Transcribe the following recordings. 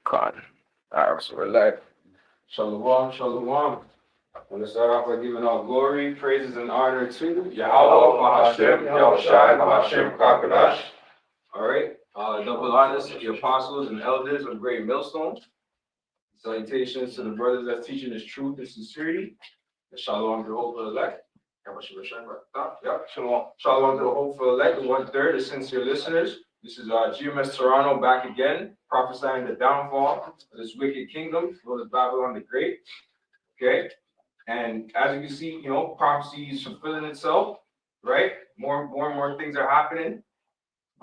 Con. Alright, so we're live. Shalom, shalom. I want to start off by giving all glory, praises, and honor to Yahweh, Hashem, Yahushai, Hashem, Kakadash. Alright, double honors to the apostles and elders of Great Millstone. Salutations to the brothers that's teaching this truth and sincerity. And shalom to the hopeful elect. Shalom. Shalom to the hopeful elect, the 1/3, the sincere listeners. This is GMS Toronto back again, prophesying the downfall of this wicked kingdom, known as Babylon the Great. Okay, and as you can see, prophecy is fulfilling itself, right? More and more things are happening.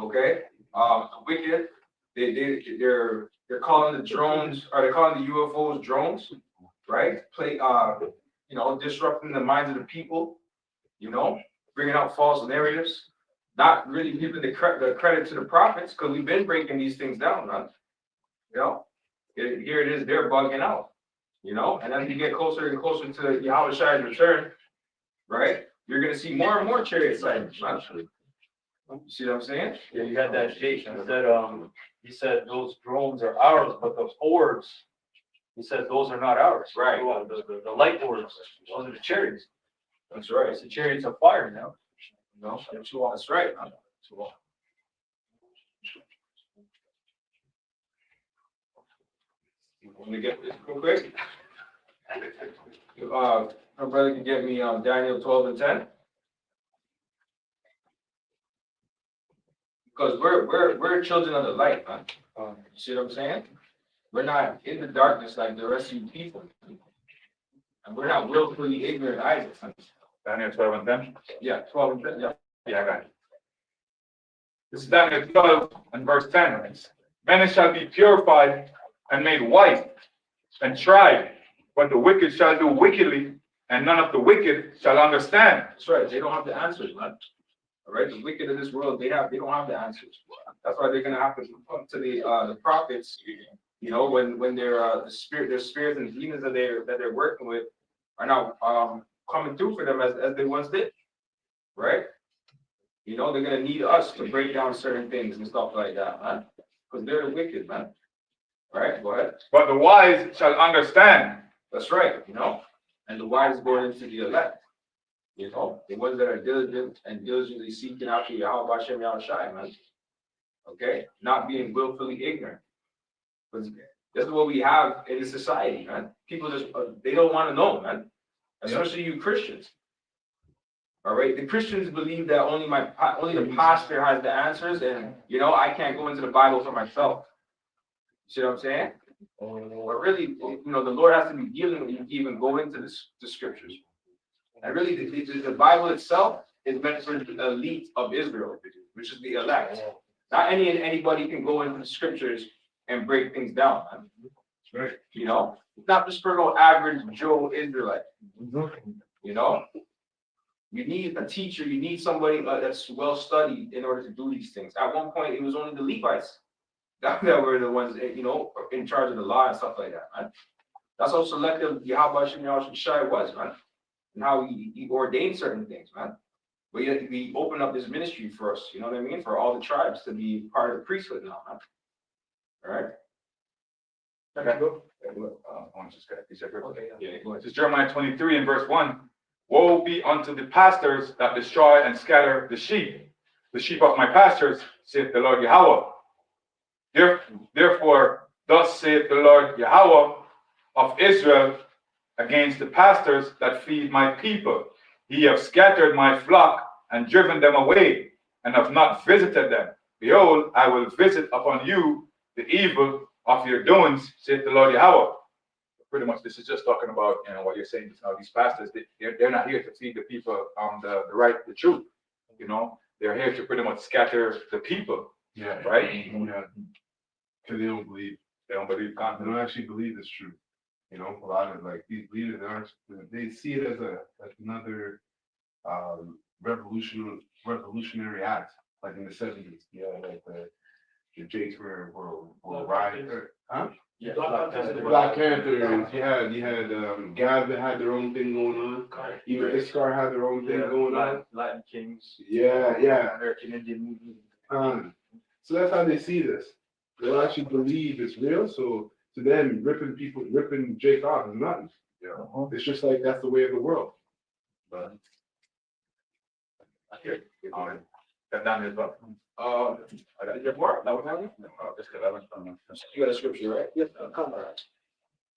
Okay, the wicked, they're calling the drones, or they're calling the UFOs drones, right? Disrupting the minds of the people, bringing out false narratives. Not really giving the credit to the prophets, because we've been breaking these things down, man. Here it is, they're bugging out, and as you get closer and closer to Yahushai's return, right, you're going to see more and more chariot sightings, man. You see what I'm saying? Yeah, you had that sheikh he said those drones are ours, but the orbs, he said those are not ours. Right. The light orbs, those are the chariots. That's right. It's the chariots of fire now. No, that's right. Let me get this real quick. My brother can get me Daniel 12 and 10. Because we're children of the light, man. You see what I'm saying? We're not in the darkness like the rest of you people. And we're not willfully ignorant either. Daniel 12 and 10? Yeah, 12 and 10, yeah. Yeah, I got it. This is Daniel 12 and verse 10. Many shall be purified and made white and tried, but the wicked shall do wickedly, and none of the wicked shall understand. That's right. They don't have the answers, man. All right, the wicked of this world, they don't have the answers. That's why they're gonna have to come to the prophets, when their spirits and demons that they're working with are now coming through for them as they once did, right? They're gonna need us to break down certain things and stuff like that, man, because they're the wicked, man. Right? Go ahead. But the wise shall understand. That's right. And the wise going into the elect. The ones that are diligent and diligently seeking after Yahweh Hashem Yahushai, man. Okay, not being willfully ignorant. Because this is what we have in the society, man. People just they don't want to know, man. Especially you Christians. All right, the Christians believe that only the pastor has the answers, and I can't go into the Bible for myself. You see what I'm saying? But really, the Lord has to be dealing with you to even go into the scriptures. And really, the Bible itself is meant for the elite of Israel, which is the elect. Not anybody can go into the scriptures and break things down. Right. It's not just for no average Joe Israelite. You need a teacher. You need somebody that's well studied in order to do these things. At one point, it was only the Levites that were the ones, in charge of the law and stuff like that, man. That's how selective Yahweh Shai was, man, and how he ordained certain things, man. But yet we open up this ministry for us, you know what I mean, for all the tribes to be part of the priesthood now, man. All right. Okay. This is Jeremiah 23 and verse 1. Woe be unto the pastors that destroy and scatter the sheep of my pastors, saith the Lord Yahweh. Therefore, thus saith the Lord Yahweh of Israel against the pastors that feed my people. Ye have scattered my flock and driven them away, and have not visited them. Behold, I will visit upon you the evil of your doings, saith the Lord Yahweh. Pretty much, this is just talking about what you're saying. These pastors, they're not here to feed the people the truth. They're here to pretty much scatter the people. Yeah. Right. Yeah. Because they don't believe. They don't believe God. They don't actually believe it's true. A lot of these leaders they see it as another revolutionary act, like in the 70s. Yeah, like the Jakes were rioting. Huh? Yeah, Black Panthers. You had Gavin had their own thing going on. Even Iskar had their own thing going on. Latin Kings. Yeah. American Indian movement. So that's how they see this. They don't actually believe it's real. So to them, ripping Jake off is nothing. Yeah. It's just like that's the way of the world. But I hear it. That down as well. I got your mark. That was how you. Just 'cause I went from. You got a scripture, right? Yes, come.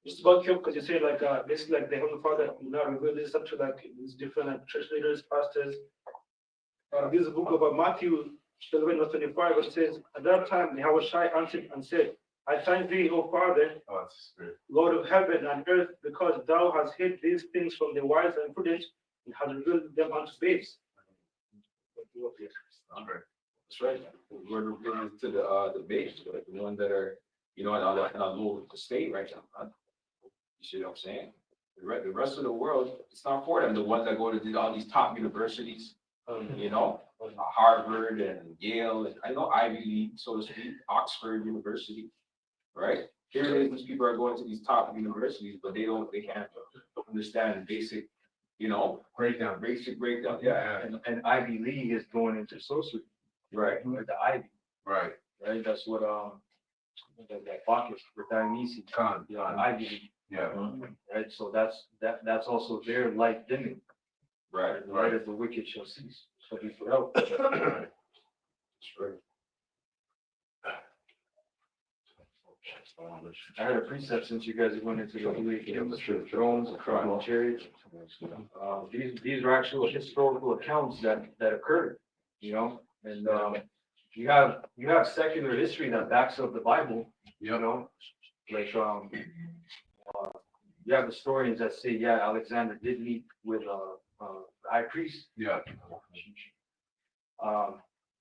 Just about you, because you say like, basically like the Heavenly Father, now reveal this up to like these different like, church leaders, pastors. This is a book of Matthew, 11, verse 25, it says, at that time, Yahweh Shai answered and said, I thank thee, O Father, Oh, it's spirit. Lord of heaven and earth, because thou hast hid these things from the wise and prudent, and hast revealed them unto babes. That's right. We're revealing to the base, like the ones that are, you know, in our low state right now. Huh? You see what I'm saying? The rest of the world, it's not for them. The ones that go to all these top universities, you know, Harvard and Yale, and I know Ivy League, so to speak, Oxford University, right? Here it is, these people are going to these top universities, but they can't understand basic, you know, basic breakdown, yeah. And Ivy League is going into sorcery, Right. with the Ivy, Right. right? That's what, that Bacchus, with Dionysius, Con. Ivy League, Yeah. right? So that's also their light dimming. Right. The light of the wicked shall cease, shall be put out. That's right. I had a precept since you guys are going into the Holy of drones, and chariots. These are actual historical accounts that occurred, you know, and you have secular history that backs up the Bible, you know, like you have historians that say, yeah, Alexander did meet with the high priest. Yeah.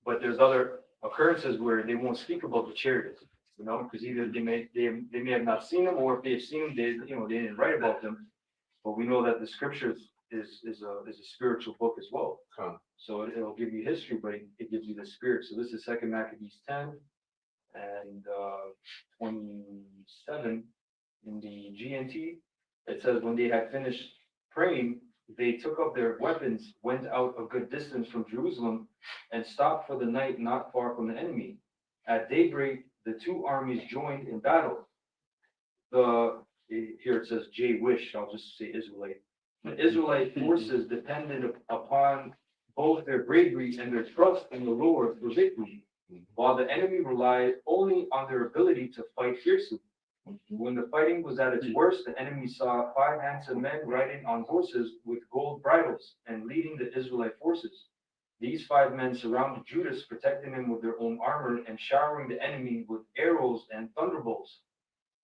But there's other occurrences where they won't speak about the chariots, you know, because either they may have not seen them, or if they've seen them, they didn't write about them. But we know that the scriptures is a spiritual book as well. Huh. So it'll give you history, but it gives you the spirit. So this is 2 Maccabees 10 and 27 in the GNT. It says, when they had finished praying, they took up their weapons, went out a good distance from Jerusalem, and stopped for the night not far from the enemy. At daybreak, the two armies joined in battle. Here it says J-Wish, I'll just say Israelite. The Israelite forces depended upon both their bravery and their trust in the Lord for victory, while the enemy relied only on their ability to fight fiercely. When the fighting was at its worst, the enemy saw 5 handsome men riding on horses with gold bridles and leading the Israelite forces. These 5 men surrounded Judas, protecting him with their own armor and showering the enemy with arrows and thunderbolts.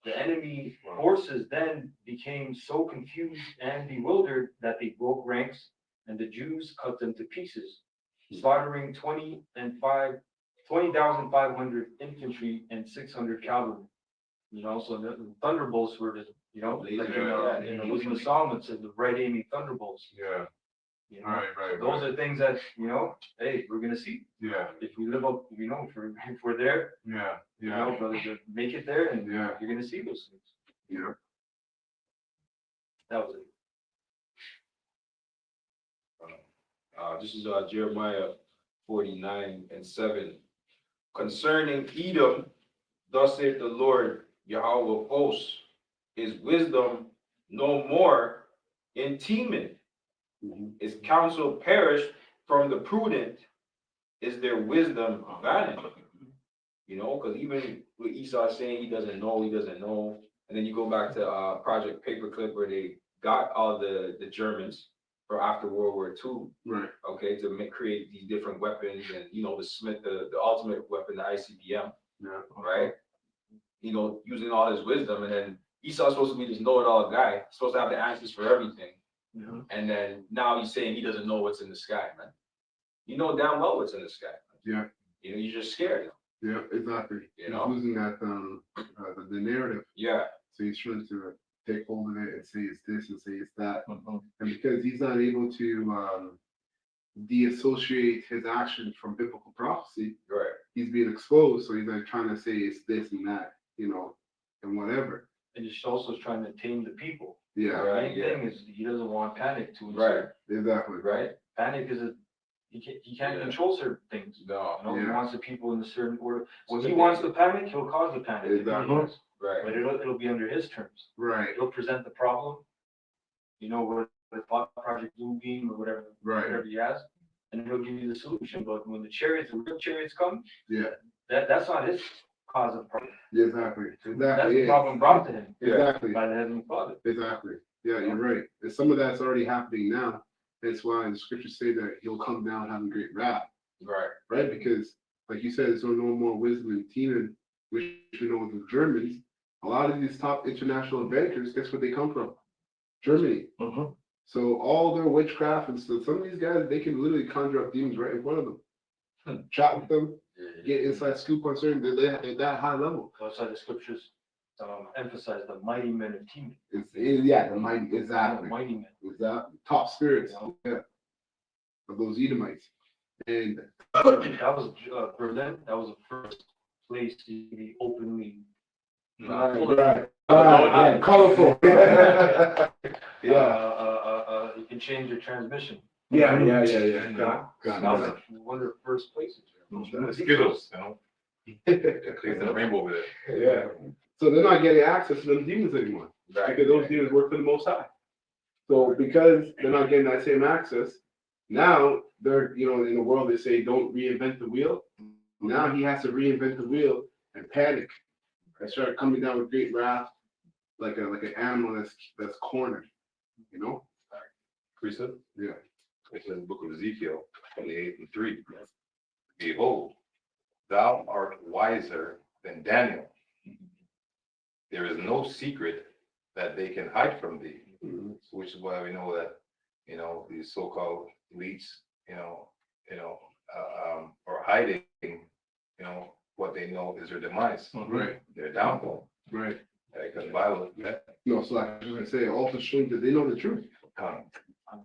The enemy forces then became so confused and bewildered that they broke ranks, and the Jews cut them to pieces, slaughtering 20,500 infantry and 600 cavalry. You know, so the thunderbolts were the, you know, like in the Wisdom of Solomon said, the right aiming thunderbolts. Yeah. You know? Right. Those are things that, you know, hey, we're gonna see. Yeah. If we live up, you know, if we're there, Yeah. you know, brother, to make it there, and Yeah. you're gonna see those things. Yeah. That was it. This is Jeremiah 49:7. Concerning Edom, thus saith the Lord Yahweh of hosts, his wisdom no more in Teman. His counsel perished from the prudent, is their wisdom vanished. You know, because even with Esau saying he doesn't know, and then you go back to Project Paperclip, where they got all the Germans for after World War II, Right. okay, to create these different weapons, and you know, the Smith, the ultimate weapon, the ICBM, Yeah. right? You know, using all his wisdom, and then Esau's supposed to be this know-it-all guy, supposed to have the answers for everything. And then now he's saying he doesn't know what's in the sky, man. You know damn well what's in the sky. Yeah. You know, you're just scared. Yeah, exactly. You He's know? losing that the narrative. Yeah. So he's trying to take hold of it and say it's this and say it's that. And because he's not able to deassociate his action from biblical prophecy, Right. he's being exposed. So he's like trying to say it's this and that, you know, and whatever. And just also trying to tame the people. Yeah, The Right, main yeah. thing is he doesn't want panic to Right. ensue. exactly. Right. Panic is He can't control certain things. No. You know, he Yeah. wants the people in a certain order. When So he the- wants to panic, he'll cause the panic. Exactly. Right. But it'll be under his terms. Right, He'll present the problem, you know, with Project Bluebeam or whatever, right, whatever he has, and he'll give you the solution. But when the real chariots come, yeah, that's not his cause of problem. exactly, That's exactly, the yeah, problem brought to him exactly, by the Heavenly Father. exactly. Yeah, you're right. And some of that's already happening now. That's why the scriptures say that he'll come down having great wrath, Right. right? Because, like you said, there's no more wisdom in Tinan, which we know the Germans. A lot of these top international adventurers, guess where they come from? Germany. So all their witchcraft and stuff, some of these guys, they can literally conjure up demons right in front of them. Chat with them, get inside scoop on certain, they're at that high level. That's why the scriptures emphasize the mighty men of Timan. Yeah, the mighty, exactly, Mighty men. exactly. Top spirits, yeah, of those Edomites. And That was Berlin. That was the first place to be openly. right, yeah, colorful. Yeah, You can change your transmission. yeah. That Got was one of the first places. Skittles, you know, things in the rainbow with it. Yeah. So they're not getting access to them demons anymore. Right. Because those demons work for the Most High. So because they're not getting that same access, now they're, you know, in the world they say don't reinvent the wheel. Now he has to reinvent the wheel and panic and start coming down with great wrath, like an animal that's cornered, you know? Teresa? Yeah. It's in the book of Ezekiel, 28:3. Behold, thou art wiser than Daniel. There is no secret that they can hide from thee, which is why we know that, you know, these so-called elites, are hiding, you know, what they know is their demise, Right, their downfall. right. Because the Bible, No, so like I was gonna say, also showing that they know the truth. um,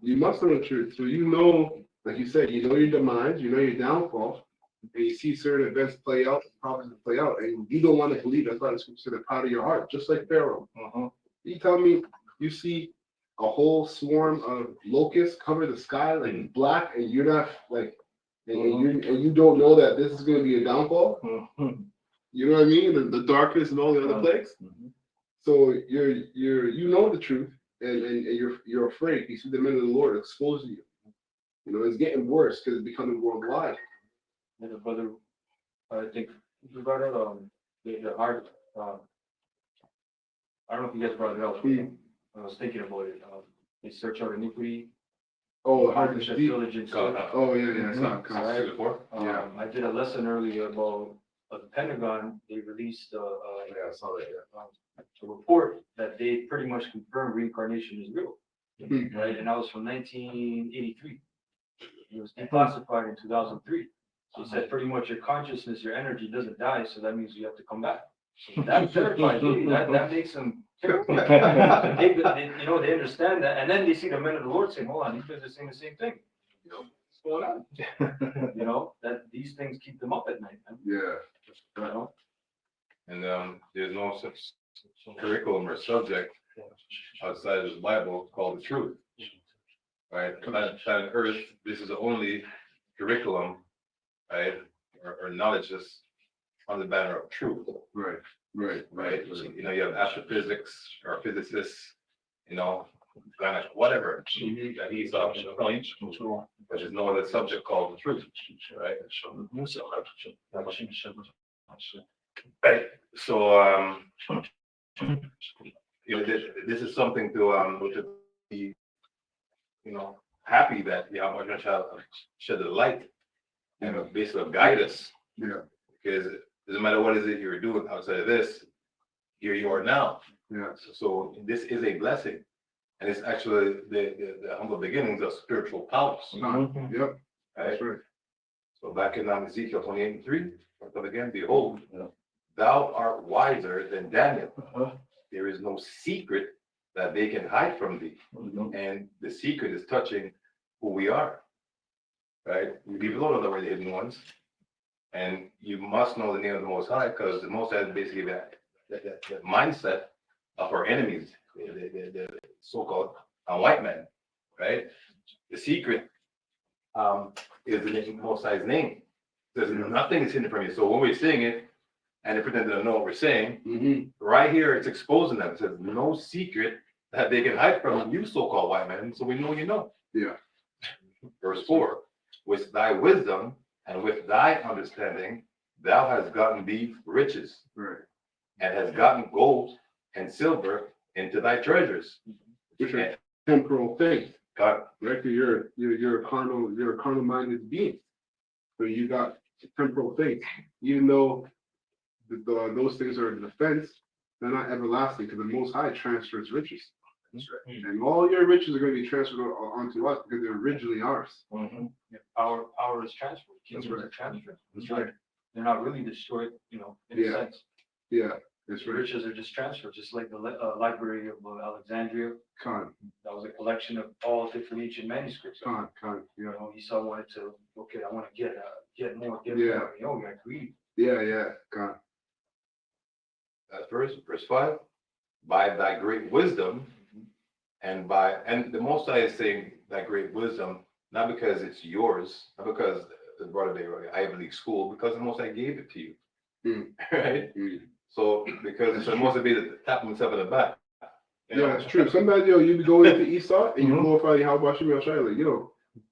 You must know the truth. So you know, like you said, you know your demise, you know your downfall, and you see certain events play out, problems play out, and you don't want to believe. That's why the scripture said, "Proud of your heart," just like Pharaoh. You tell me you see a whole swarm of locusts cover the sky like black, and you're not like, and you don't know that this is going to be a downfall. You know what I mean? The darkness and all the other plagues. So you know the truth, and you're afraid. You see the men of the Lord exposing you. You know, it's getting worse because it's becoming worldwide. And the brother, I think, you brought out, the hard, I don't know if you guys brought it up. I was thinking about it. They search out iniquity. Oh, the heart is Accomplish deep. diligence. Oh yeah, it's not Right. before. Yeah. I did a lesson earlier about the Pentagon. They released Yeah, I saw that. a report that they pretty much confirmed reincarnation is real, Yeah. right? And that was from 1983. It was declassified in 2003. So it said pretty much your consciousness, your energy doesn't die, so that means you have to come back. So that terrifies me. That makes them terrified. They understand that, and then they see the men of the Lord saying, "Hold on, these guys are saying the same thing." You know, what's going on? You know, that these things keep them up at night, man. Yeah. You know? And there's no such curriculum or subject outside of the Bible called the truth. Right? Planet Earth, this is the only curriculum, right, or knowledge that's on the banner of truth, Right. right? You know, you have astrophysics or physicists, you know, whatever, that he's off the point, but there's no other subject called the truth, right? Right, so, you know, this is something to be, you know, happy that Yahweh shall shed the light and basically guide us. Yeah. Because it doesn't matter what is it you're doing outside of this, here you are now. Yeah. So this is a blessing. And it's actually the humble beginnings of spiritual powers, Yep. right? That's right. So back in Ezekiel 28:3, but again, behold, thou art wiser than Daniel. There is no secret that they can hide from thee. And the secret is touching who we are, right? People don't know that we're the hidden ones. And you must know the name of the Most High, because the Most High is basically that mindset of our enemies, the so-called white men, right? The secret is the Most High's name. There's nothing is hidden from you. So when we're saying it, and they pretend to know what we're saying, Mm-hmm. right here, it's exposing them. It says, no secret that they can hide from you, so-called white men, so we know you know. Yeah. Verse 4, with thy wisdom and with thy understanding, thou hast gotten thee riches, Right. and hast gotten gold and silver into thy treasures. Which are And temporal things, God, right? 'Cause you're a carnal minded being. So you got temporal things, even though those things are a defense, they're not everlasting, because the Most High transfers riches. That's right. And all your riches are going to be transferred onto us because they're originally ours. Yeah, power is transferred, kingdoms right. are transferred. That's right. They're not really destroyed, in a Yeah. sense. Yeah, that's The right. riches are just transferred, just like the Library of Alexandria. Con, That was a collection of all different ancient manuscripts. yeah. Esau wanted to, okay, I want to get more, Yeah. more. You got greed. Yeah, con. verse 5, by thy great wisdom and the Most High is saying thy great wisdom, not because it's yours, not because the brother they were Ivy League school, because the Most High gave it to you. Right? So because it's supposed to be the tap himself in the back. You know? Yeah, it's true. Sometimes, you be going into Esau and you glorify how about Shemi Shai,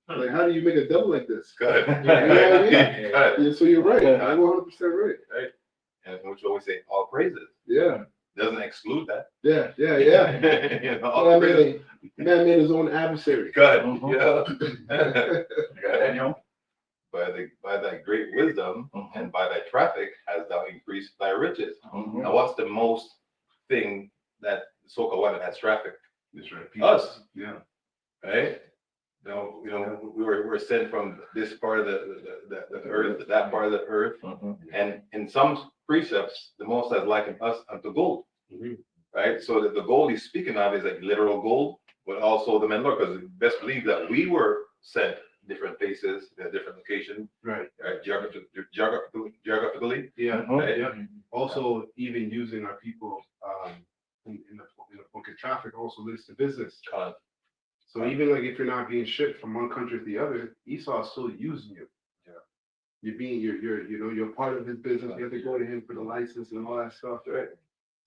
like, how do you make a devil like this? Good. You know what I mean? Good. Yeah, so you're right. I'm 100% right. And which we always say all praises. Yeah, Doesn't exclude that. yeah. You know, all praises. Man made his own adversary. Good. Yeah. Daniel. By thy great wisdom and by thy traffic hast thou increased thy riches. Now, what's the most thing that the so-called woman has trafficked? That's right. Us, Yeah. right? We were sent from this part of the earth to that part of the earth, and in some precepts, the Most has likened us unto gold, right? So that the gold he's speaking of is like literal gold, but also the men, because best believe that we were sent different places, in a different location, Right. right? Geographically, Yeah. right? Yeah. Also, even using our people in the book of traffic also leads to business. So even like if you're not being shipped from one country to the other, Esau is still using you. Yeah. You're part of his business. You have to go to him for the license and all that stuff, right?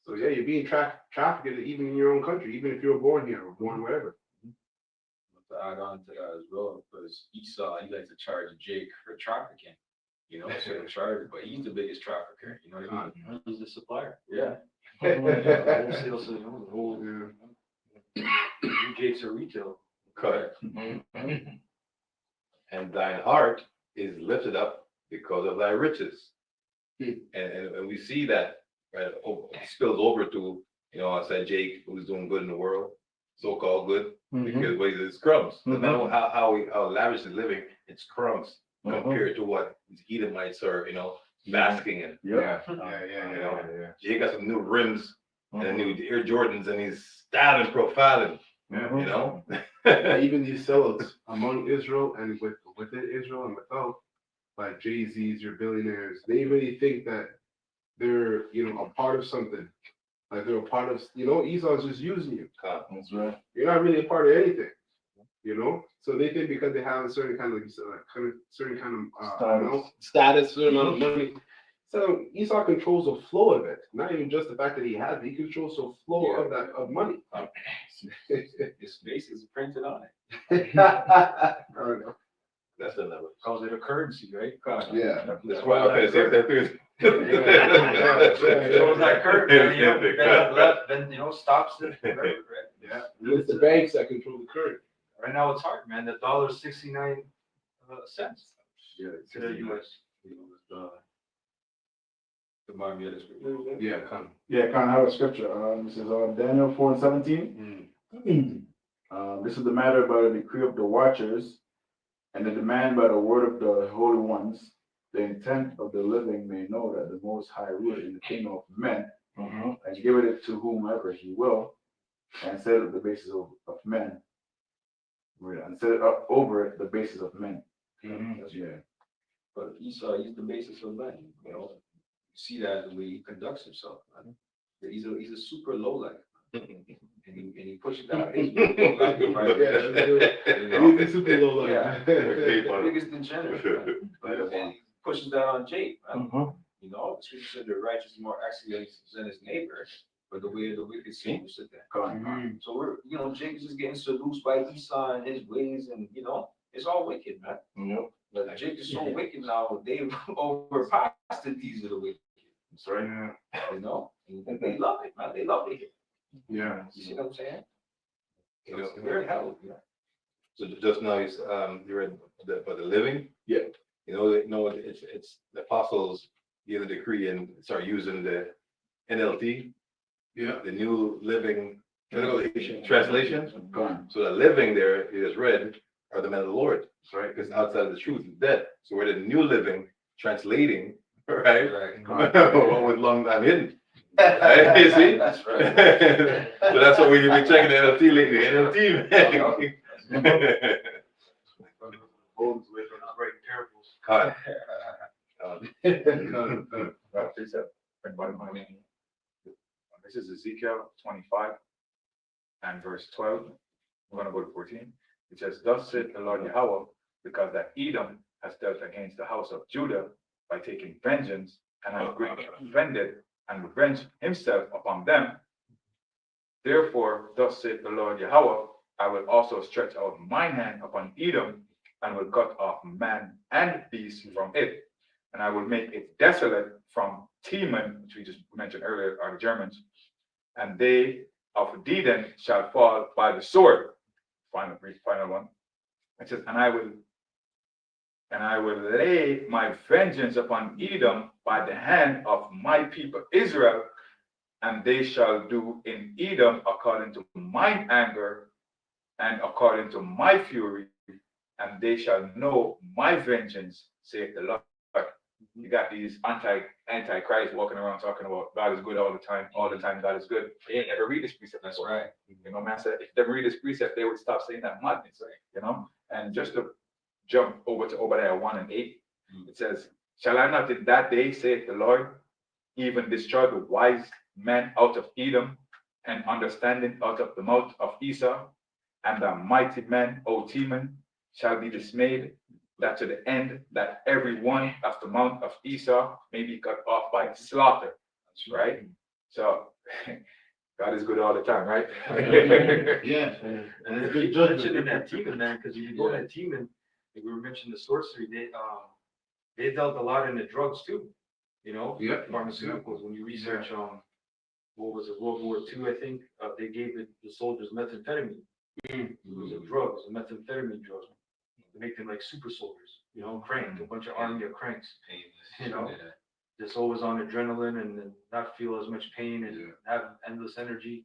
So yeah, you're being trafficked even in your own country, even if you were born here or born wherever. To add on to that as well, because Esau, he likes to charge Jake for trafficking, so charge, but he's the biggest trafficker, you know what I mean? He's the supplier. Yeah. Wholesale, so the whole Yeah. Jake's a retail. Correct. And thine heart is lifted up because of thy riches. And we see that, right, spills over to, I said Jake, who's doing good in the world, so-called good, because it's crumbs. No matter how lavish he's living, it's crumbs compared to what these Edomites are, basking in. Yeah. Jake got some new rims and new Air Jordans, and he's styling, profiling, Even these sellouts among Israel and within Israel and without, like Jay-Z's, your billionaires, they really think that they're, a part of something. Like they're a part of, Esau's just using you. That's right. You're not really a part of anything, So they think because they have a certain kind of, status, certain amount of money. So Esau controls the flow of it, not even just the fact that he has it. He controls the flow of money. His face is printed on I it. don't know. That's the number. Calls it a currency, right? Yeah. That's why I say that too. So it's like currency, then left, then, stops it, whatever, right? Yeah. It's the banks that control the currency. Right now, it's hard, man. The dollar is 69 cents Yeah. to the US. Remind me of this. Yeah, come. Yeah, kind of have a scripture. This is Daniel 4:17. This is the matter by the decree of the watchers, and the demand by the word of the holy ones. The intent of the living may know that the Most High ruleth in the kingdom of men, and giveth it to whomever he will, and set it the basis of men. And set it up over it the basis of men. Yeah. But Esau, he's the basis of man, You see that the way he conducts himself, man. He's a super low life. And he pushes out his like it right Yeah, there. You He's know? the super low life. Yeah. Okay, The biggest degenerate, man. And he pushes that on Jake, man. You know, the scripture said the righteous is more excellent than his neighbor, but the way of the wicked seems to them. So we're, you know, Jake is just getting seduced by Esau and his ways, and you know, it's all wicked, man. But Jake is so wicked now, they've overpassed the deeds of the wicked. That's right. You know, and they love it, man. They love it. Yeah. You see what I'm saying? You know, It's very hell, you know. so just now, you read about the living. Yeah. You know, it's the apostles gave a decree and start using the NLT, Yeah. the New Living Translation. Translation. So the living there is read are the men of the Lord, right? Because outside of the truth is dead. So we're the New Living translating, right? Right. What was long time hidden. Right? You see? That's right. So that's what we've been checking the NLT lately. NLT, man. Holds with us writing parables. God. Precept, everybody mind me? This is Ezekiel 25 and verse 12. We're gonna go to 14. It says, "Thus saith the Lord Yahweh, because that Edom has dealt against the house of Judah by taking vengeance, and has offended and revenged himself upon them. Therefore, thus saith the Lord Yahweh, I will also stretch out mine hand upon Edom, and will cut off man and beast from it. And I will make it desolate from Teman," which we just mentioned earlier, are the Germans, "and they of Dedan shall fall by the sword." Final one. It says, and I will lay my vengeance upon Edom by the hand of my people Israel, and they shall do in Edom according to mine anger and according to my fury, and they shall know my vengeance, saith the Lord. You got these antichrist walking around talking about God is good all the time God is good. They ain't ever read this precept. That's before. right. You know, man said if they read this precept, they would stop saying that madness, you know. And just to jump over to Obadiah 1 and 8, it says, "Shall I not in that day, saith the Lord, even destroy the wise men out of Edom, and understanding out of the mouth of Esau, and the mighty men, O Teman, shall be dismayed, that to the end that every one of the mount of Esau may be cut off by slaughter." That's right. So God is good all the time, right? Yeah. And Good good judgment. mentioning that Teman, man, because if you go to Teman, like we were mentioning the sorcery, they dealt a lot in the drugs too, you know, Yeah. pharmaceuticals. When you research, what was it, World War II, I think, they gave the soldiers methamphetamine. It was a drug, it was a methamphetamine drug to make them like super soldiers, you know, cranked, a bunch of army of cranks, you know, just always on adrenaline and not feel as much pain and have endless energy.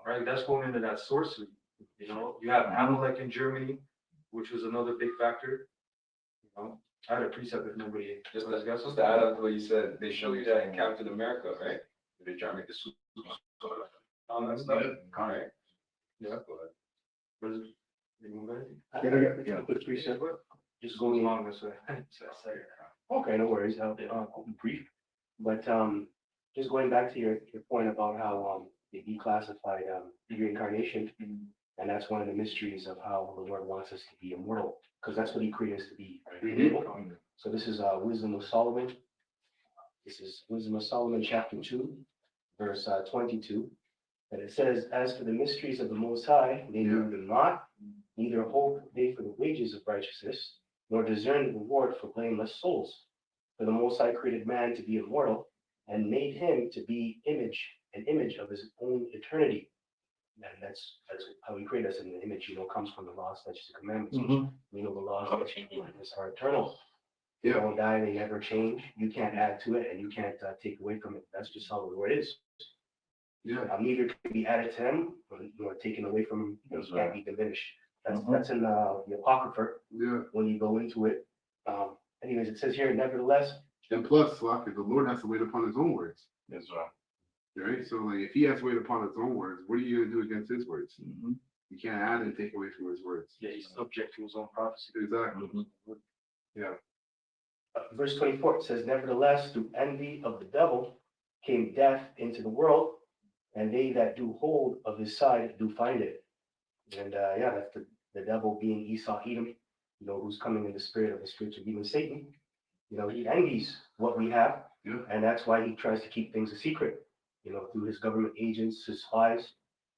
Right, that's going into that sorcery. You know, you have Amalek in Germany, which was another big factor. You know, I had a precept if nobody. Just to add on to what you said, they show you that in Captain America, right? They try to make the suit. All that stuff. Right. Yeah. Was it? Anyone got I got a quick precept, Just going along this way. okay, no worries, I'll be brief. But just going back to your point about how they declassified reincarnation, and that's one of the mysteries of how the Lord wants us to be immortal, because that's what He created us to be. Right? So this is Wisdom of Solomon. This is Wisdom of Solomon, chapter 2, verse 22. And it says, "As for the mysteries of the Most High, they knew them not, neither hope they for the wages of righteousness, nor discern the reward for blameless souls. For the Most High created man to be immortal, and made him to be an image of his own eternity." And that's how He created us in the image, comes from the laws, statutes, and commandments. Which we know the laws, statutes, and commandments are eternal. They don't die, they never change. You can't add to it, and you can't take away from it. That's just how the Lord is. Yeah. Neither can be added to him, nor taken away from him. It can't be diminished. That's in the Apocrypha Yeah. when you go into it. Anyways, it says here, nevertheless. And plus, like, the Lord has to wait upon His own words. That's right. Right? So, like, if He has to wait upon His own words, what are you going to do against His words? You can't add and take away from His words. Yeah, He's subject to His own prophecy. Exactly. Verse 24, it says, "Nevertheless, through envy of the devil came death into the world, and they that do hold of his side do find it. And yeah, that's the devil being Esau Edom, who's coming in the spirit of the spiritual demon Satan. He envies what we have, Yeah. and that's why he tries to keep things a secret, through his government agents, his spies,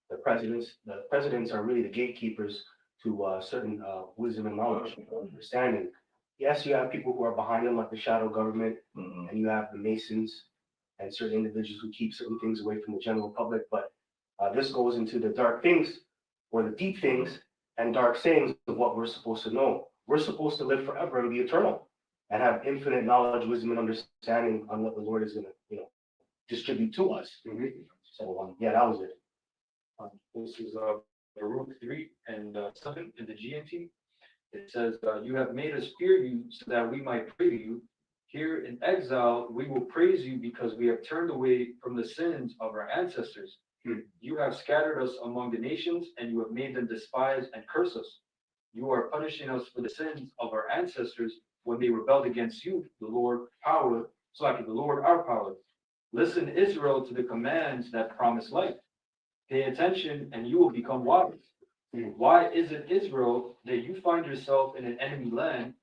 the presidents. The presidents are really the gatekeepers to certain wisdom and knowledge, understanding. Yes, you have people who are behind them, like the shadow government, and you have the Masons and certain individuals who keep certain things away from the general public. But this goes into the dark things or the deep things and dark sayings of what we're supposed to know. We're supposed to live forever and be eternal and have infinite knowledge, wisdom, and understanding on what the Lord is going to, distribute to us. So yeah, that was it. This is Baruch 3 and 7 in the GNT. It says, you have made us fear you so that we might pray to you. Here in exile, we will praise you because we have turned away from the sins of our ancestors. You have scattered us among the nations, and you have made them despise and curse us. You are punishing us for the sins of our ancestors when they rebelled against you, the Lord the Lord our power. Listen, Israel, to the commands that promise life. Pay attention, and you will become wise. Why is it, Israel, that you find yourself in an enemy land?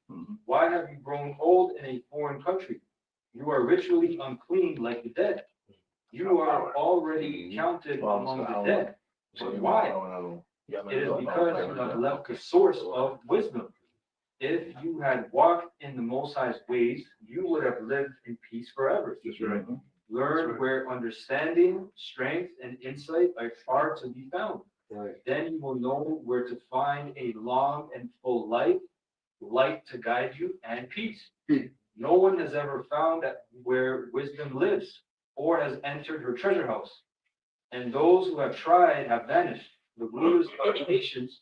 Why have you grown old in a foreign country? You are ritually unclean like the dead. You are already counted among the dead. But why? It is because you have left the source of wisdom. If you had walked in the Most High's ways, you would have lived in peace forever. That's right. Learn where understanding, strength, and insight are to be found. Right. Then you will know where to find a long and full light to guide you, and peace. No one has ever found that where wisdom lives, or has entered her treasure house. And those who have tried have vanished. The rulers of the nations,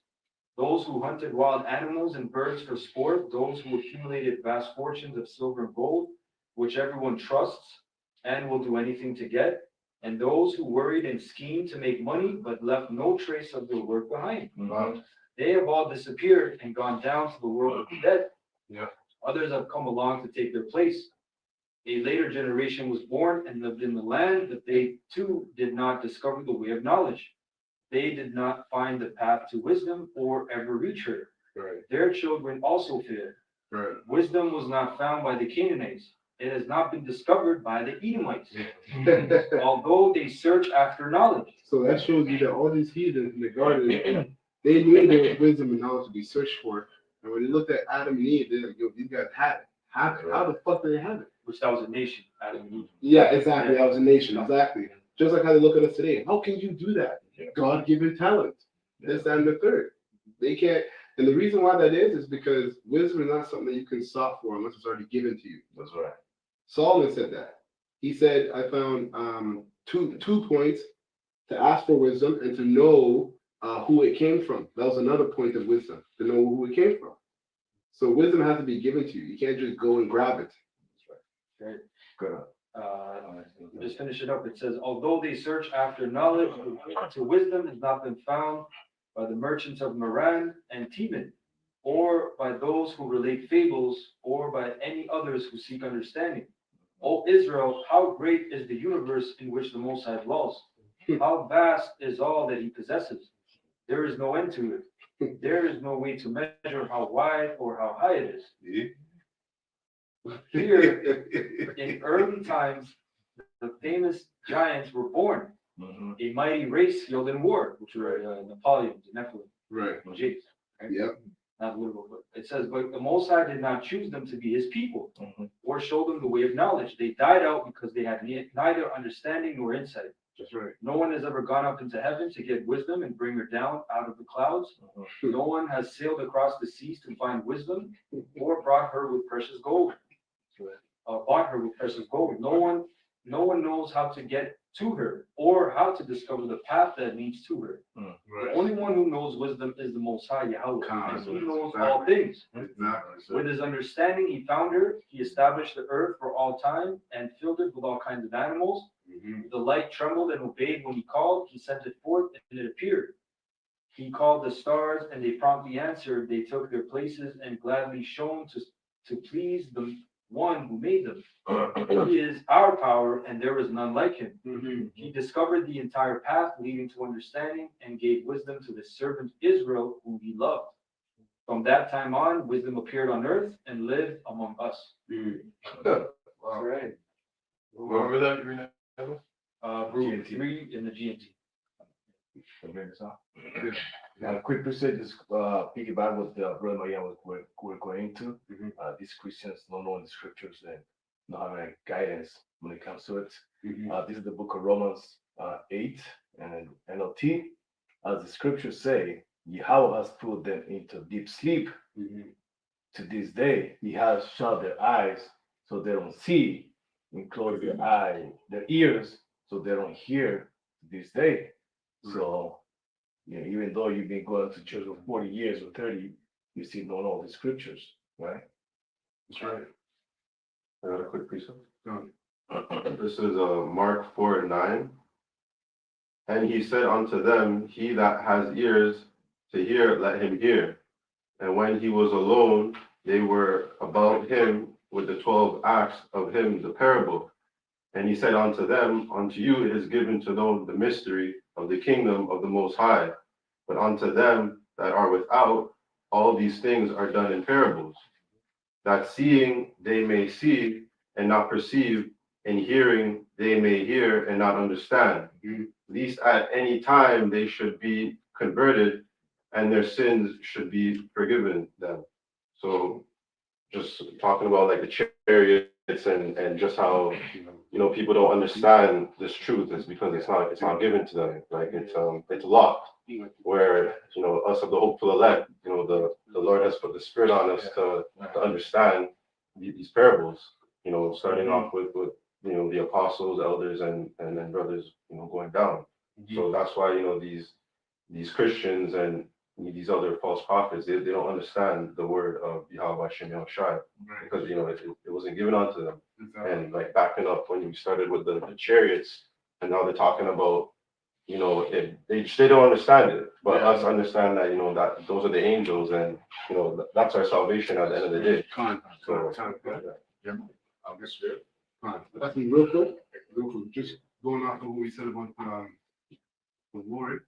those who hunted wild animals and birds for sport, those who accumulated vast fortunes of silver and gold, which everyone trusts and will do anything to get, and those who worried and schemed to make money but left no trace of their work behind. They have all disappeared and gone down to the world of the dead. Yeah. Others have come along to take their place. A later generation was born and lived in the land, but they too did not discover the way of knowledge. They did not find the path to wisdom or ever reach her. Right. Their children also failed. Right. Wisdom was not found by the Canaanites. It has not been discovered by the Edomites, although they search after knowledge. So that shows you that all these heathens in the garden, they knew there was wisdom and knowledge to be searched for. And when they looked at Adam and Eve, they're like, yo, these guys had it. How the fuck did they have it? Which that was a nation, Adam and Eve. Yeah, exactly. That was a nation. Exactly. Just like how they look at us today. How can you do that? God-given talent. This, that, and the third. They can't. And the reason why that is because wisdom is not something that you can sought for unless it's already given to you. That's right. Solomon said that. He said, I found two points to ask for wisdom and to know who it came from. That was another point of wisdom, to know who it came from. So wisdom has to be given to you. You can't just go and grab it. Right. Good. Just finish it up. It says, although they search after knowledge, to wisdom has not been found by the merchants of Moran and Teman, or by those who relate fables, or by any others who seek understanding. O Israel, how great is the universe in which the Most High dwells? How vast is all that he possesses? There is no end to it. There is no way to measure how wide or how high it is. Here, in early times, the famous giants were born. A mighty race skilled in war, which were Napoleon, the Nephilim, Right. Jakes. Right? Yep. Not literal, but it says, but the Most High did not choose them to be his people, or show them the way of knowledge. They died out because they had neither understanding nor insight. That's right. No one has ever gone up into heaven to get wisdom and bring her down out of the clouds. No one has sailed across the seas to find wisdom, or brought her with precious gold. Bought her with precious gold. No one knows how to get to her, or how to discover the path that leads to her. The only one who knows wisdom is the Most High Yahweh, and he knows all things. With his understanding, he found her. He established the earth for all time and filled it with all kinds of animals. The light trembled and obeyed when he called. He sent it forth, and it appeared. He called the stars, and they promptly answered. They took their places and gladly shone to please one who made them. He is our power, and there is none like him. He discovered the entire path leading to understanding and gave wisdom to the servant Israel, whom he loved. From that time on, wisdom appeared on earth and lived among us. Wow. Right. Remember that, you remember? Group 3 in the GMT. A quick percent just piggyback what Brother Maria we're going to. These Christians don't know the scriptures and not having guidance when it comes to it. This is the book of Romans 8 and NLT. As the scriptures say, Yahweh has put them into deep sleep. To this day, He has shut their eyes so they don't see, and closed their ears so they don't hear to this day. So, even though you've been going to church for 40 years or 30, you still don't know the scriptures, right? That's right. I got a quick precept. Go This is Mark 4:9. And he said unto them, He that has ears to hear, let him hear. And when he was alone, they were about him with the 12 acts of him the parable. And he said unto them, Unto you it is given to know the mystery of the kingdom of the Most High. But unto them that are without, all these things are done in parables, that seeing they may see and not perceive, and hearing they may hear and not understand, lest at any time they should be converted, and their sins should be forgiven them. So just talking about like the chariots and just how people don't understand this truth is because it's not given to them. Like it's locked. Where us of the hopeful elect, the Lord has put the Spirit on us to understand these parables. Starting off with the apostles, elders, and then brothers, going down. So that's why these Christians and these other false prophets, they don't understand the word of Yahweh Shem Shai because it wasn't given unto them. And like backing up when you started with the chariots, and now they're talking about they don't understand it, but us understand that that those are the angels, and that's our salvation at the end of the day. That's me real quick, just going off of what we said about the Lord.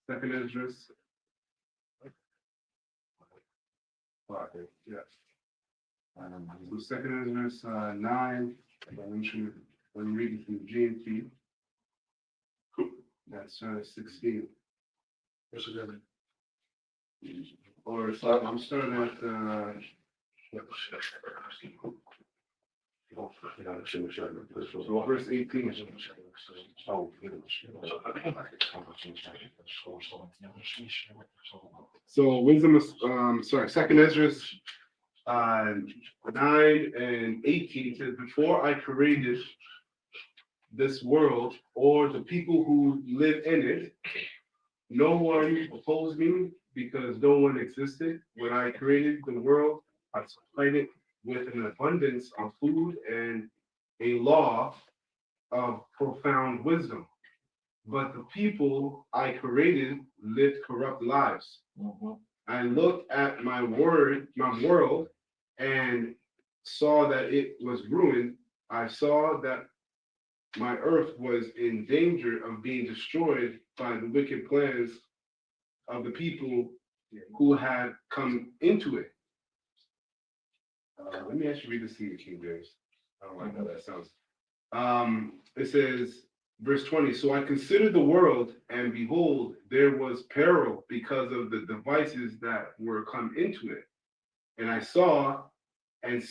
Second Esdras. Yes. So Second Esdras 9. I'm reading from GMT. That's 16. Or so I'm starting at verse 18. So wisdom is Second Esdras 9 and 18 says, before I created this world or the people who live in it, no one opposed me because no one existed. When I created the world, I supplied it with an abundance of food and a law of profound wisdom. But the people I created lived corrupt lives. I looked at my world, and saw that it was ruined. I saw that my earth was in danger of being destroyed by the wicked plans of the people who had come into it. Let me actually read this in the King James. I don't like how that sounds. It says, verse 20, so I considered the world, and behold, there was peril because of the devices that were come into it. And I saw and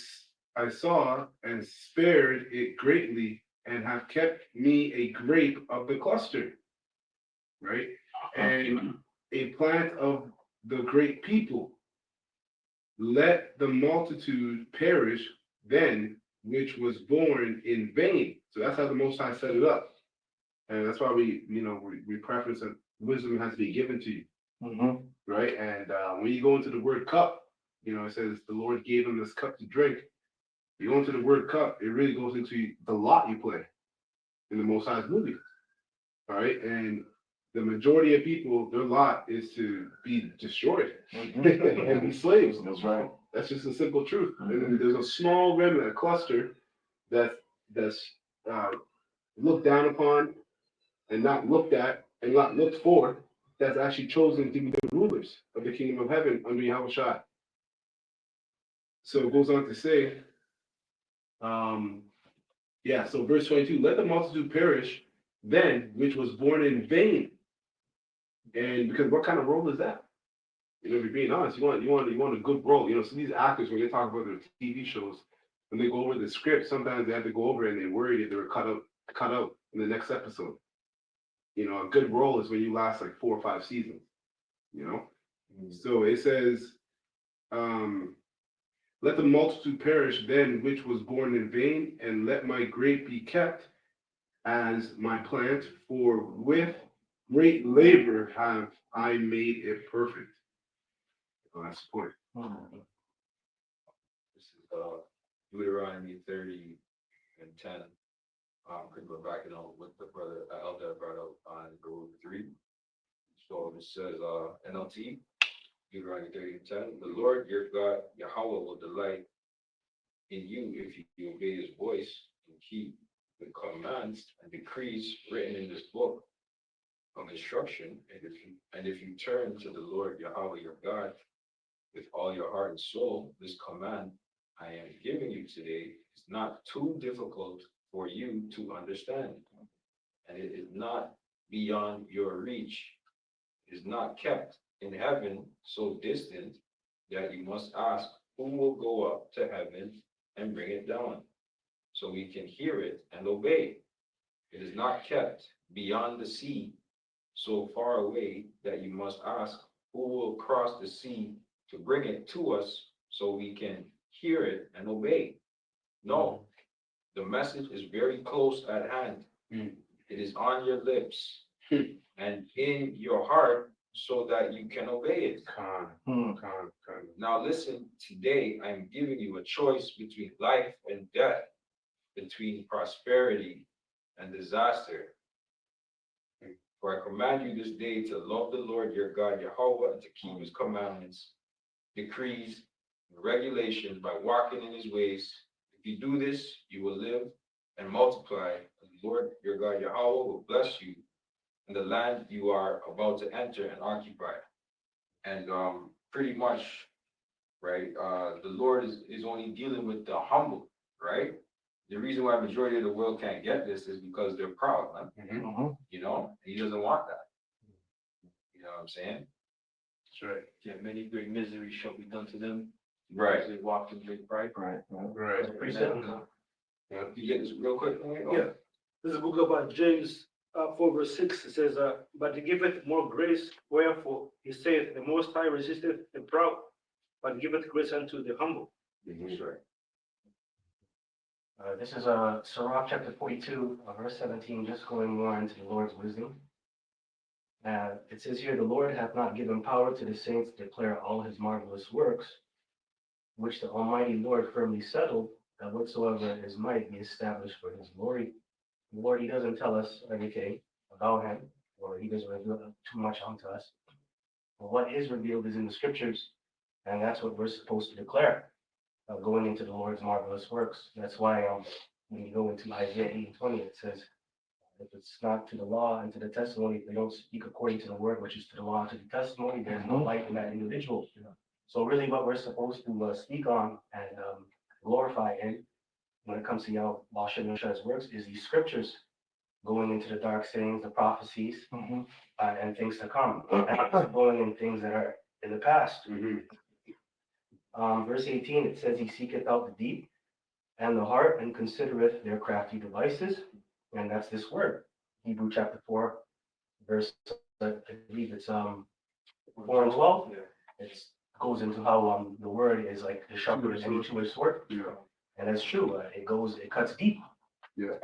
spared it greatly, and have kept me a grape of the cluster, right? And a plant of the great people. Let the multitude perish then, which was born in vain. So that's how the Most High set it up. And that's why we preference that wisdom has to be given to you, right? And when you go into the word cup, it says the Lord gave him this cup to drink. You go into the word cup, it really goes into the lot you play in the Most High's movie, all right? And the majority of people, their lot is to be destroyed and be slaves. That's right. That's just a simple truth. And there's a small remnant, a cluster that's looked down upon and not looked at and not looked for, that's actually chosen to be the rulers of the kingdom of heaven under Yahweh Shai. So it goes on to say, so verse 22, let the multitude perish then, which was born in vain. And because what kind of role is that? You know, if you're being honest, you want a good role. You know, so these actors, when they talk about their TV shows, when they go over the script, sometimes they have to go over it and they're worried that they were cut out in the next episode. You know, a good role is when you last like 4 or 5 seasons. You know, so it says, let the multitude perish then which was born in vain, and let my grape be kept as my plant, for with great labor have I made it perfect. Oh, that's the point. This is Deuteronomy 30:10. Could go back and on what the brother Elder brought up on Gold 3. So it says NLT, Deuteronomy 30:10. The Lord your God, Yahweh, will delight in you if you obey his voice and keep the commands and decrees written in this book of instruction. And if you turn to the Lord Yahweh your God with all your heart and soul, this command I am giving you today is not too difficult for you to understand, and it is not beyond your reach. It is not kept in heaven so distant that you must ask, who will go up to heaven and bring it down, so we can hear it and obey? It is not kept beyond the sea so far away that you must ask, who will cross the sea to bring it to us so we can hear it and obey? No, the message is very close at hand. It is on your lips and in your heart so that you can obey it. Now listen, today I am giving you a choice between life and death, between prosperity and disaster. For I command you this day to love the Lord your God, Yahweh, and to keep his commandments, decrees, and regulations by walking in his ways. If you do this, you will live and multiply. And the Lord your God, Yahweh, will bless you in the land you are about to enter and occupy. And pretty much, right, the Lord is only dealing with the humble, right? The reason why majority of the world can't get this is because they're proud, man. You know, he doesn't want that. You know what I'm saying? That's right. Yeah, many great miseries shall be done to them. Right. As they walk in great pride. Right. That's pretty simple. You get this real quick? Yeah. This is a book about James 4:6. It says, but he giveth more grace, wherefore he saith, the Most High resisteth the proud, but giveth grace unto the humble. That's right. This is Sirach chapter 42, verse 17, just going more into the Lord's wisdom. It says here, the Lord hath not given power to the saints to declare all his marvelous works, which the Almighty Lord firmly settled, that whatsoever his might be established for his glory. The Lord, he doesn't tell us everything about him, or he doesn't reveal too much unto us. But what is revealed is in the scriptures, and that's what we're supposed to declare. Going into the Lord's marvelous works. That's why when you go into Isaiah 8:20, it says, if it's not to the law and to the testimony, if they don't speak according to the word, which is to the law and to the testimony, there's no life in that individual. So really what we're supposed to speak on and glorify in when it comes to Yahweh Shai's works is these scriptures, going into the dark sayings, the prophecies, and things to come, and going in things that are in the past. Verse 18, it says, he seeketh out the deep and the heart, and considereth their crafty devices. And that's this word, Hebrew chapter 4, verse, I believe it's 4 and 12. It goes into how the word is like the sharper than any two-edged sword. And that's true. It cuts deep.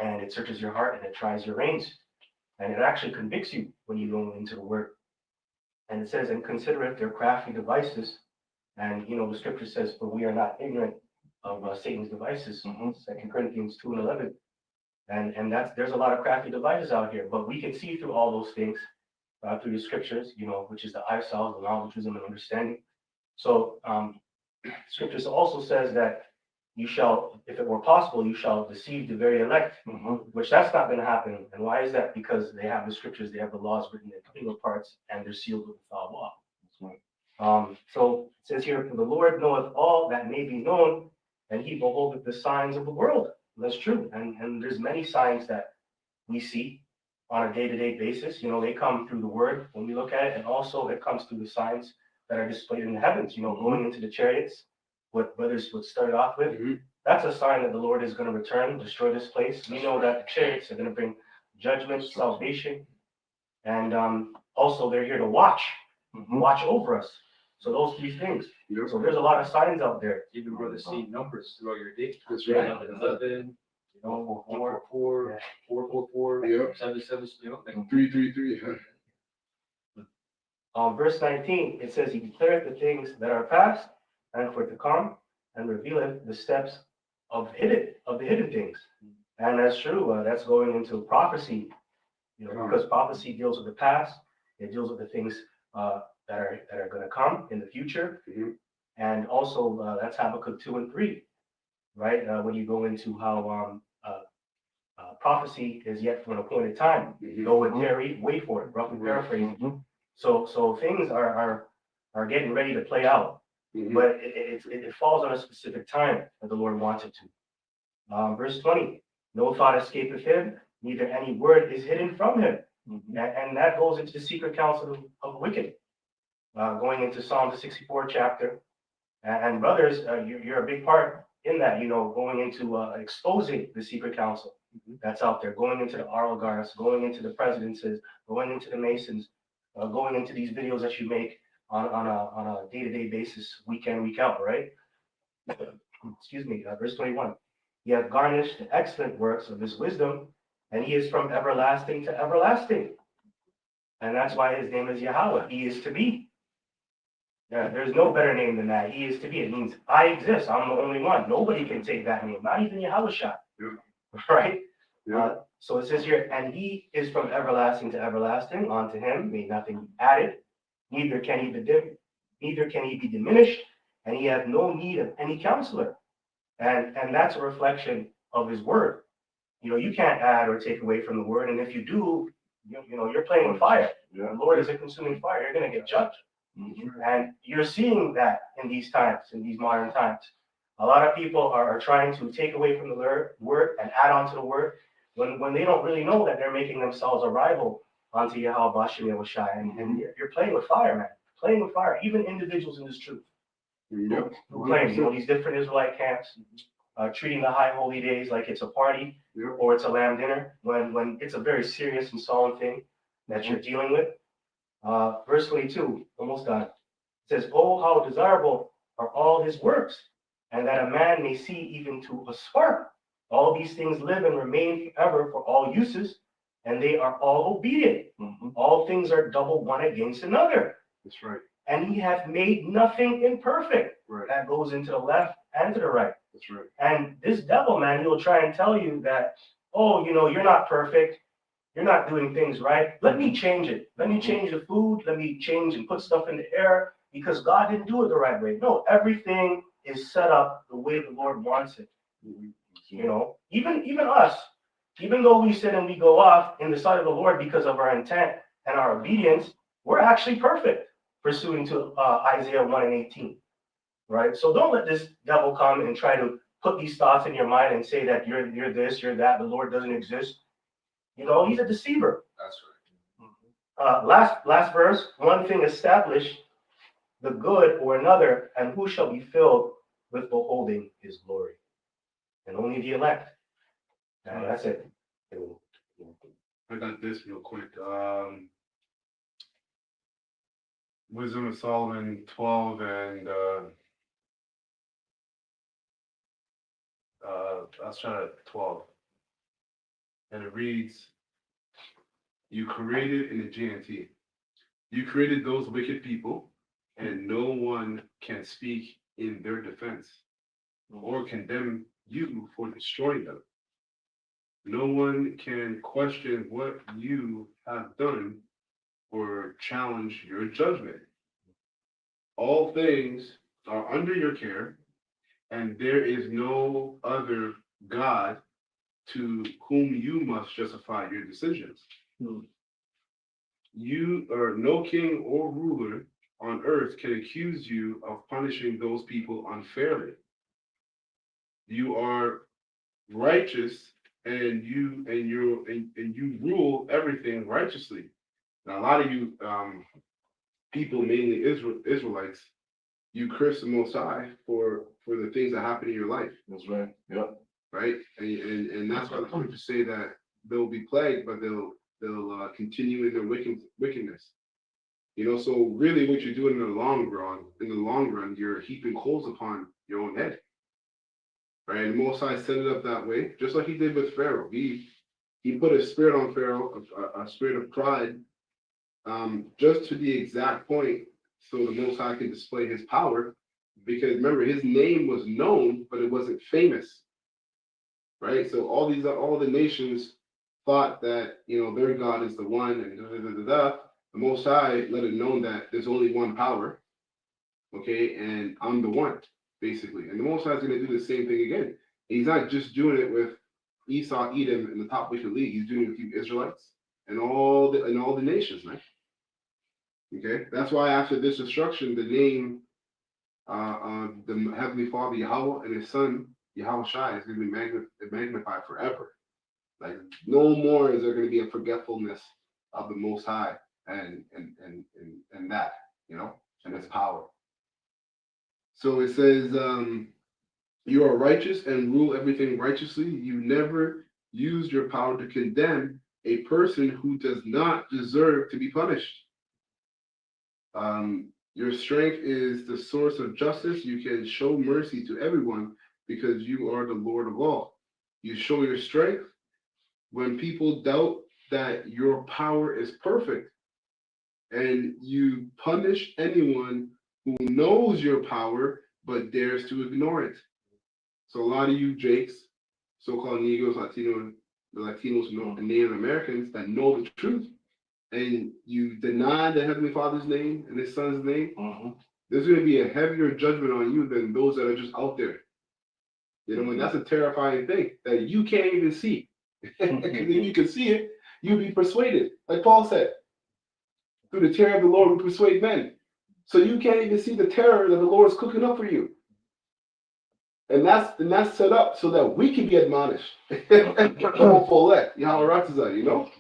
And it searches your heart and it tries your reins. And it actually convicts you when you go into the word. And it says, and considereth their crafty devices. And, you know, the scripture says, for we are not ignorant of Satan's devices, 2 Corinthians 2:11. And there's a lot of crafty devices out here, but we can see through all those things through the scriptures, you know, which is the eye salve, the knowledge, wisdom, and understanding. So Scriptures also says that you shall, if it were possible, you shall deceive the very elect, which that's not going to happen. And why is that? Because they have the scriptures, they have the laws written in clearer parts, and they're sealed with the foul law. So it says here, for the Lord knoweth all that may be known, and he beholdeth the signs of the world. That's true. And there's many signs that we see on a day-to-day basis. You know, they come through the word when we look at it, and also it comes through the signs that are displayed in the heavens, you know, going into the chariots, what brothers would start off with. That's a sign that the Lord is going to return, destroy this place. We know that the chariots are going to bring judgment, salvation, and also they're here to watch over us. So those three things. So there's a lot of signs out there. Even brother see numbers throughout your day. That's right. 11, you know, 444, 444, Yeah. 77, you know, like 333. Verse 19, it says, he declareth the things that are past and for to come, and revealeth the steps of the hidden things. And that's true. That's going into prophecy, you know, because prophecy deals with the past. It deals with the things that are going to come in the future. And also that's Habakkuk 2 and 3, right? When you go into how prophecy is yet for an appointed time. Go and tarry, wait for it, roughly paraphrasing. So things are getting ready to play out, but it falls on a specific time that the Lord wants it to. Verse 20, no thought escapeth him, neither any word is hidden from him. And that goes into the secret counsel of wicked. Going into Psalm the 64th chapter. And brothers, you're a big part in that, you know, going into exposing the secret counsel that's out there, going into the oligarchs, going into the presidencies, going into the Masons, going into these videos that you make on a day-to-day basis, week in, week out, right? Excuse me, verse 21. He hath garnished the excellent works of his wisdom, and he is from everlasting to everlasting. And that's why his name is Yahweh. He is to be. Yeah, there's no better name than that. He is to be. It means I exist. I'm the only one. Nobody can take that name, not even Yahweh Shah. Right? So it says here, and he is from everlasting to everlasting. Unto him may nothing be added, neither can he be diminished, and he hath no need of any counselor. And that's a reflection of his word. You know, you can't add or take away from the word, and if you do, you know, you're playing with fire. The Lord is a consuming fire. You're going to get judged. And you're seeing that in these times, in these modern times. A lot of people are trying to take away from the word and add on to the word when they don't really know that they're making themselves a rival onto Yahweh Bashem Yahushai. And you're playing with fire, man. Playing with fire, even individuals in this truth. Who claim, you know, these different Israelite camps, treating the high holy days like it's a party or it's a lamb dinner, when it's a very serious and solemn thing that you're dealing with. Verse 22, almost done. It says, oh, how desirable are all his works, and that a man may see even to a spark. All these things live and remain forever for all uses, and they are all obedient. All things are double one against another. That's right. And he hath made nothing imperfect. Right. That goes into the left and to the right. That's right. And this devil, man, he'll try and tell you that, oh, you know, you're not perfect. You're not doing things right. Let me change it. Let me change the food. Let me change and put stuff in the air because God didn't do it the right way. No, everything is set up the way the Lord wants it. You know, even us, even though we sin and we go off in the sight of the Lord because of our intent and our obedience, we're actually perfect, pursuing to Isaiah 1 and 18. Right? So don't let this devil come and try to put these thoughts in your mind and say that you're this, you're that, the Lord doesn't exist. You know, he's a deceiver. That's right. Last verse, one thing established the good or another, and who shall be filled with beholding his glory? And only the elect. And that's it. I got this real quick. Wisdom of Solomon 12 and I'll start at 12. And it reads, you created in the GNT. You created those wicked people, and no one can speak in their defense or condemn you for destroying them. No one can question what you have done or challenge your judgment. All things are under your care, and there is no other God to whom you must justify your decisions. You or no king or ruler on earth can accuse you of punishing those people unfairly. You are righteous and you rule everything righteously. Now a lot of you people, mainly Israelites, you curse the Most High for the things that happen in your life, That's right. Yep. right? And that's why the scriptures say that they'll be plagued, but they'll continue in their wickedness. You know, so really what you're doing in the long run, you're heaping coals upon your own head. Right? And Most High set it up that way, just like he did with Pharaoh. He put a spirit on Pharaoh, a spirit of pride, just to the exact point, so the Most High can display his power. Because remember, his name was known, but it wasn't famous. Right? So all the nations thought that, you know, their God is the one, and the Most High let it known that there's only one power. Okay, and I'm the one, basically. And the Most High is going to do the same thing again. He's not just doing it with Esau, Edom, and the top wicked league. He's doing it with you Israelites and all the nations, man. Okay, that's why after this destruction, the name the Heavenly Father Yahweh and His Son Yahweh Shai is going to be magnified forever. Like no more is there going to be a forgetfulness of the Most High and that, you know, and His power. So it says, you are righteous and rule everything righteously. You never use your power to condemn a person who does not deserve to be punished. Your strength is the source of justice. You can show mercy to everyone because you are the Lord of all. You show your strength when people doubt that your power is perfect, and you punish anyone who knows your power but dares to ignore it. So a lot of you Jakes, so-called Negroes, Latinos, and Native Americans that know the truth, and you deny the Heavenly Father's name and His Son's name, there's going to be a heavier judgment on you than those that are just out there. You know, and that's a terrifying thing that you can't even see. Because if you can see it, you'll be persuaded. Like Paul said, through the terror of the Lord, we persuade men. So you can't even see the terror that the Lord is cooking up for you. And that's set up so that we can be admonished. You know?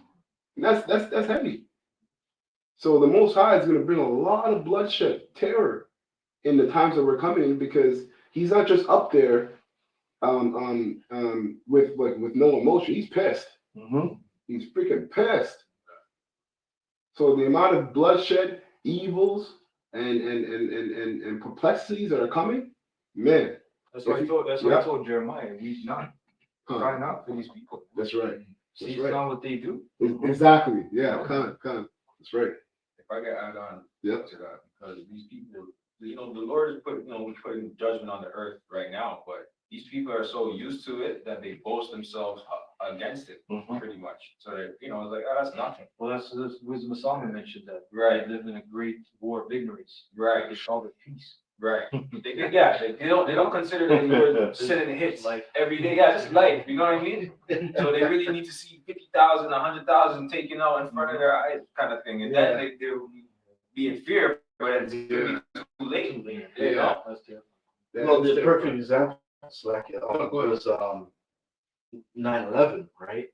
And that's heavy. So the Most High is going to bring a lot of bloodshed, terror in the times that we're coming in, because He's not just up there with no emotion. He's pissed. He's freaking pissed. So the amount of bloodshed, evils, and perplexities that are coming, man. That's why I told Jeremiah, weep not, cry not for these people. That's right. See, it's not what they do. Exactly. Yeah, come. That's right. If I could add on Yep. to that, because these people, you know, the Lord is putting judgment on the earth right now, but these people are so used to it that they boast themselves against it, pretty much. So that, you know, it's like, oh, that's nothing. Well, that's Wisdom of Solomon mentioned that. Right. They live in a great war of ignorance. Right. They called it peace. Right. They don't consider that you're sending hits like every day. Yeah, just life. You know what I mean? So they really need to see 50,000, 100,000 taken out in front of their eyes, kind of thing, and then they'll be in fear, but it's gonna be too late. You know? Well, the perfect example is like was 9/11, right?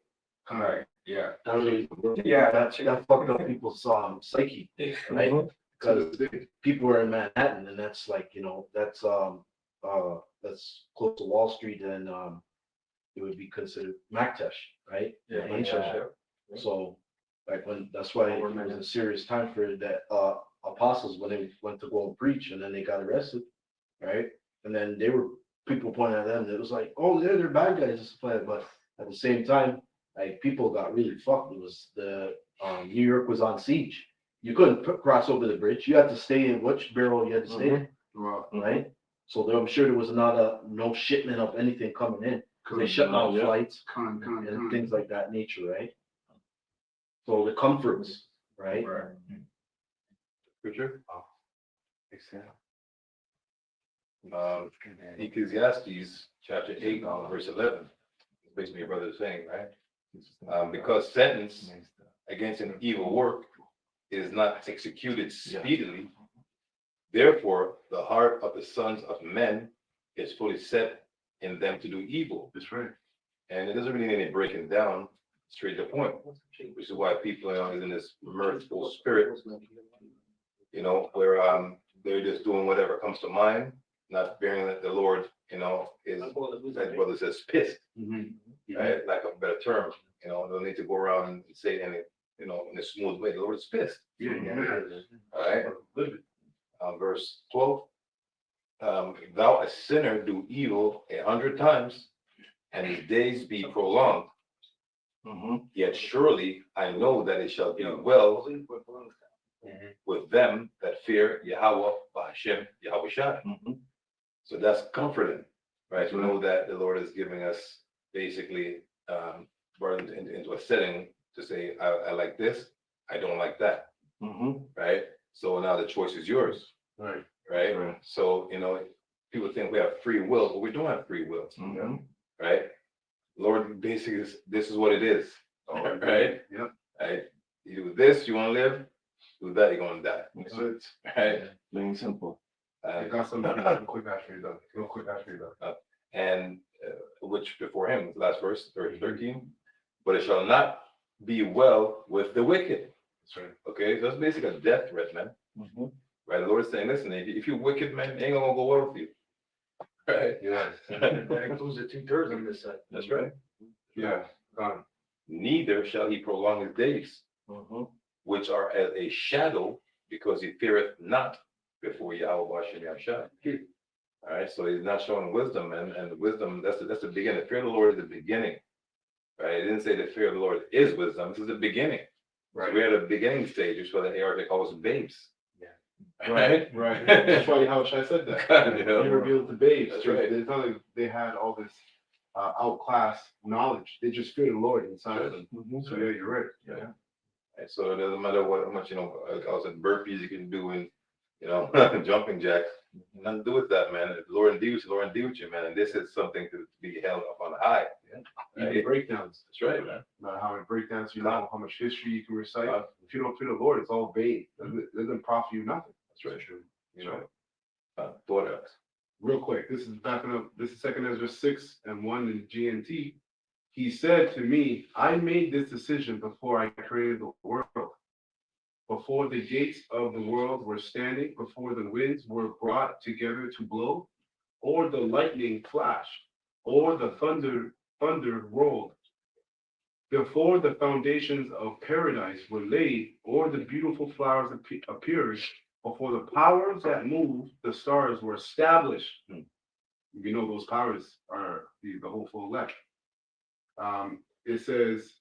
Right. Yeah. I mean, Yeah. that fucked up people's psyche, right? Because people were in Manhattan, and that's like, you know, that's close to Wall Street, and it would be considered Mactash, right? So like that's why it was a serious time for the apostles when they went to go and preach, and then they got arrested, right? And then people pointing at them, it was like, oh, they're bad guys, but at the same time, like people got really fucked. It was New York was on siege. You couldn't cross over the bridge. You had to stay in which barrel you had to stay in, right? So I'm sure there was no shipment of anything coming in. They shut down flights and things like that nature, right? So the comforts, right? Right. Richard? Ecclesiastes chapter 8, verse 11. It's basically your brother is saying, right? Because sentence against an evil work is not executed speedily, therefore the heart of the sons of men is fully set in them to do evil. That's right. And it doesn't really need any breaking down, straight to the point, which is why people are in this mirthful spirit, you know, where they're just doing whatever comes to mind, not bearing that the Lord, you know, is, like brother says, pissed, right? Like a better term, you know, don't need to go around and say it in a, you know, in a smooth way. The Lord is pissed. All right. Verse 12. Thou a sinner do evil 100 times, and his days be prolonged. Yet surely I know that it shall be well with them that fear Yahweh, Bahashem, Yahweh Shai. So that's comforting, right? To know that the Lord is giving us basically brought into a setting to say, I like this, I don't like that, right? So now the choice is yours, Right. right? So, you know, people think we have free will, but we don't have free will, right? Lord, basically, this is what it is, right? Yep. Right? You do this, you want to live, do that, you're going to die, That's it. right? Plain simple. I got some real quick after you're done. Real quick after you're done. And which before him, last verse, 13, but it shall not be well with the wicked. That's right. Okay, so that's basically a death threat, man. Right? The Lord is saying, listen, if you wicked, man, it ain't gonna go well with you. Right? Yeah. That includes the 2/3 on this side. That's right. Yeah. Got him. Neither shall he prolong his days, which are as a shadow, because he feareth not before Yahweh Hashem Yahshua. All right, so he's not showing wisdom, and the wisdom, that's the beginning. The fear of the Lord is the beginning. Right? It didn't say the fear of the Lord is wisdom. This is the beginning. Right. So we're at the beginning stage, which is why the ARV calls babes. Right. Right. That's why how I said that. You know? He revealed the babes. That's right. It's not like they had all this outclass knowledge. They just feared the Lord inside of them. So yeah, you're right. Yeah. And so it doesn't matter how much, you know, like I was at burpees you can do and, you know, jumping jacks. Nothing to do with that, man. If the Lord endues, the Lord endues you, man. And this is something to be held up on high. Even breakdowns. That's right, man. About how it breakdowns, you know, how much history you can recite. If you don't fear the Lord, it's all vain. It doesn't profit you nothing. That's right. You know, daughter. Real quick, this is backing up. This is 2 Ezra 6 and 1 in GNT. He said to me, I made this decision before I created the world. Before the gates of the world were standing, before the winds were brought together to blow, or the lightning flashed, or the thunder rolled. Before the foundations of paradise were laid, or the beautiful flowers appeared, before the powers that move the stars were established. You know those powers are the whole full elect. It says,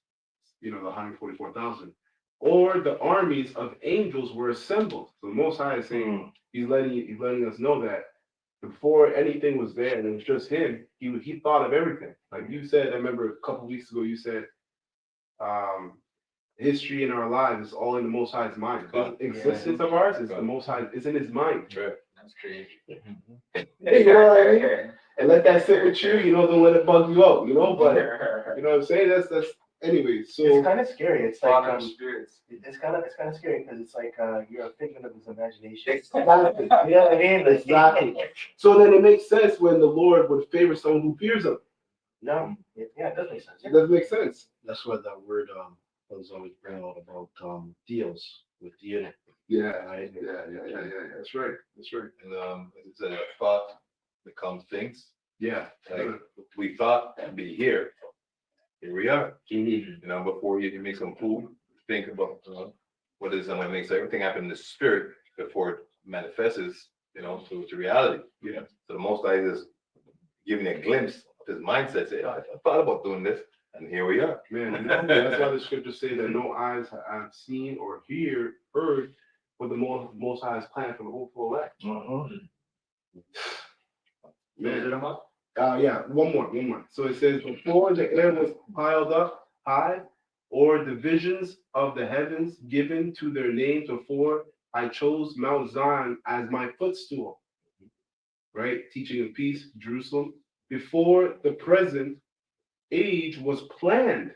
you know, the 144,000. Or the armies of angels were assembled. So the Most High is saying, he's letting us know that before anything was there and it was just him, he thought of everything. Like you said, I remember a couple weeks ago, you said, history in our lives is all in the Most High's mind. The existence of ours is the Most High, is in his mind. That's crazy. You know what I mean? And let that sit with you, you know, don't let it bug you out, you know, but you know what I'm saying? That's anyway, so It's kind of scary. It's like Father of spirits. it's kind of scary because it's like you're a figment of his imagination. exactly. You know what I mean? Like, Exactly. So then it makes sense when the Lord would favor someone who fears him. No, yeah, it does make sense. It doesn't make sense. That's what that word was always bringing out about deals with the unit. Yeah, Right? yeah. That's right. That's right. And it's a thought becomes things. Yeah. Like we thought to be here. Here we are. You know, before you make some food, think about what is going to make everything happen in the spirit before it manifests, you know, to reality. Yeah. So the Most High is giving a glimpse of his mindset. Say, oh, I thought about doing this, and here we are. Man, you know, that's why the scriptures say that no eyes have seen or heard what the Most High's plan for the whole full elect. Man. Yeah, one more. So it says, before the air was piled up high, or the visions of the heavens given to their names, before I chose Mount Zion as my footstool. right? Teaching of peace, Jerusalem, before the present age was planned,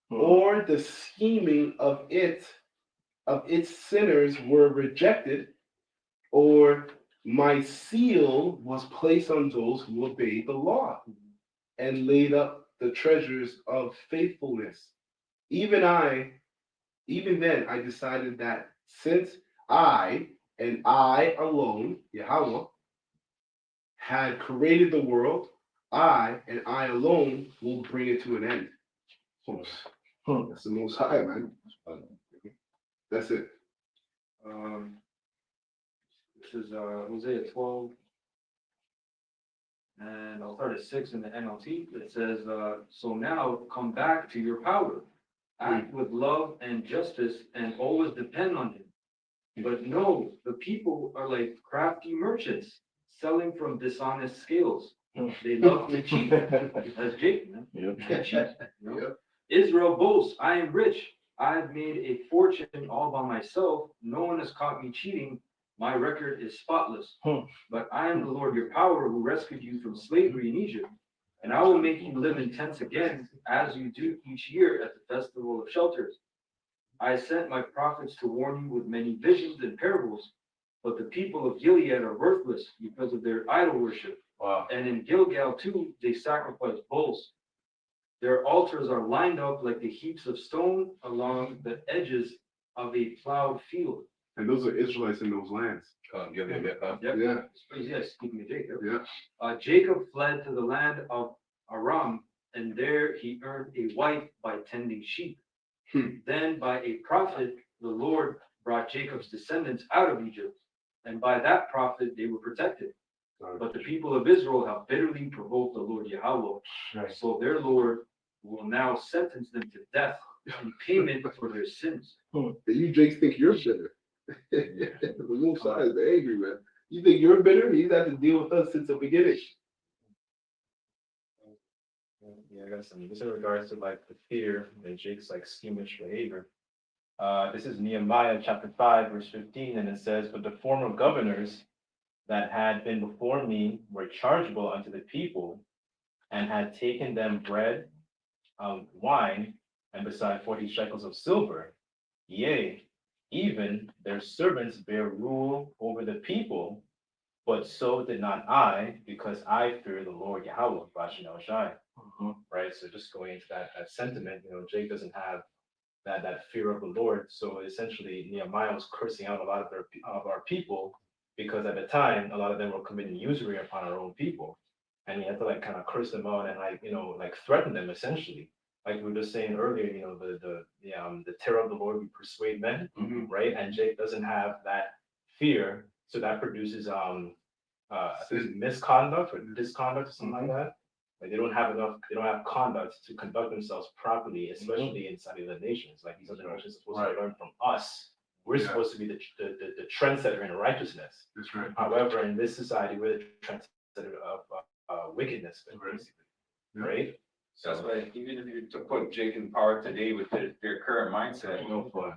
or the scheming of its sinners were rejected, or my seal was placed on those who obeyed the law and laid up the treasures of faithfulness. Even then I decided that since I and I alone, Yahweh, had created the world, I and I alone will bring it to an end. That's the Most High, man. That's it. This is Hosea 12. And I'll start at 6 in the NLT. It says, so now come back to your power. Act with love and justice and always depend on him. But no, the people are like crafty merchants selling from dishonest scales. They love to cheat. That's Jake, man. Yep. Cheat, you know? Israel boasts, I am rich. I've made a fortune all by myself. No one has caught me cheating. My record is spotless. But I am the Lord your power who rescued you from slavery in Egypt. And I will make you live in tents again, as you do each year at the festival of shelters. I sent my prophets to warn you with many visions and parables, but the people of Gilead are worthless because of their idol worship. Wow. And in Gilgal too, they sacrifice bulls. Their altars are lined up like the heaps of stone along the edges of a plowed field. And those are Israelites in those lands. Give me a bit, huh? Yep. Yeah. Yes, speaking of Jacob. Yeah. Jacob fled to the land of Aram, and there he earned a wife by tending sheep. Then by a prophet, the Lord brought Jacob's descendants out of Egypt, and by that prophet they were protected. But the people of Israel have bitterly provoked the Lord Yahweh, so their Lord will now sentence them to death in payment for their sins. And you Jakes think you're bitter. The Most High is the angry man. You think you're bitter? He's had to deal with us since the beginning. Yeah, I got some. This in regards to like the fear and Jake's like schemish behavior. This is Nehemiah chapter 5, verse 15, and it says, but the former governors that had been before me were chargeable unto the people, and had taken them bread, wine, and beside 40 shekels of silver. Yea, even their servants bear rule over the people, but so did not I, because I fear the Lord Yahweh, Bashan Shai. Right? So just going into that sentiment, Jake doesn't have that fear of the Lord. So essentially, Nehemiah was cursing out a lot of our people, because at the time, a lot of them were committing usury upon our own people. And he had to like kind of curse them out and like threaten them essentially. Like we were just saying earlier, the terror of the Lord we persuade men, right? And Jake doesn't have that fear, so that produces misconduct or disconduct or something like that. Like they don't have conduct to conduct themselves properly, especially inside of the nations. Like these other nations are supposed to learn from us. We're supposed to be the trendsetter in righteousness. That's right. However, in this society, we're the trendsetter of wickedness, basically, right? So that's why even if you to put Jake in power today with their current mindset,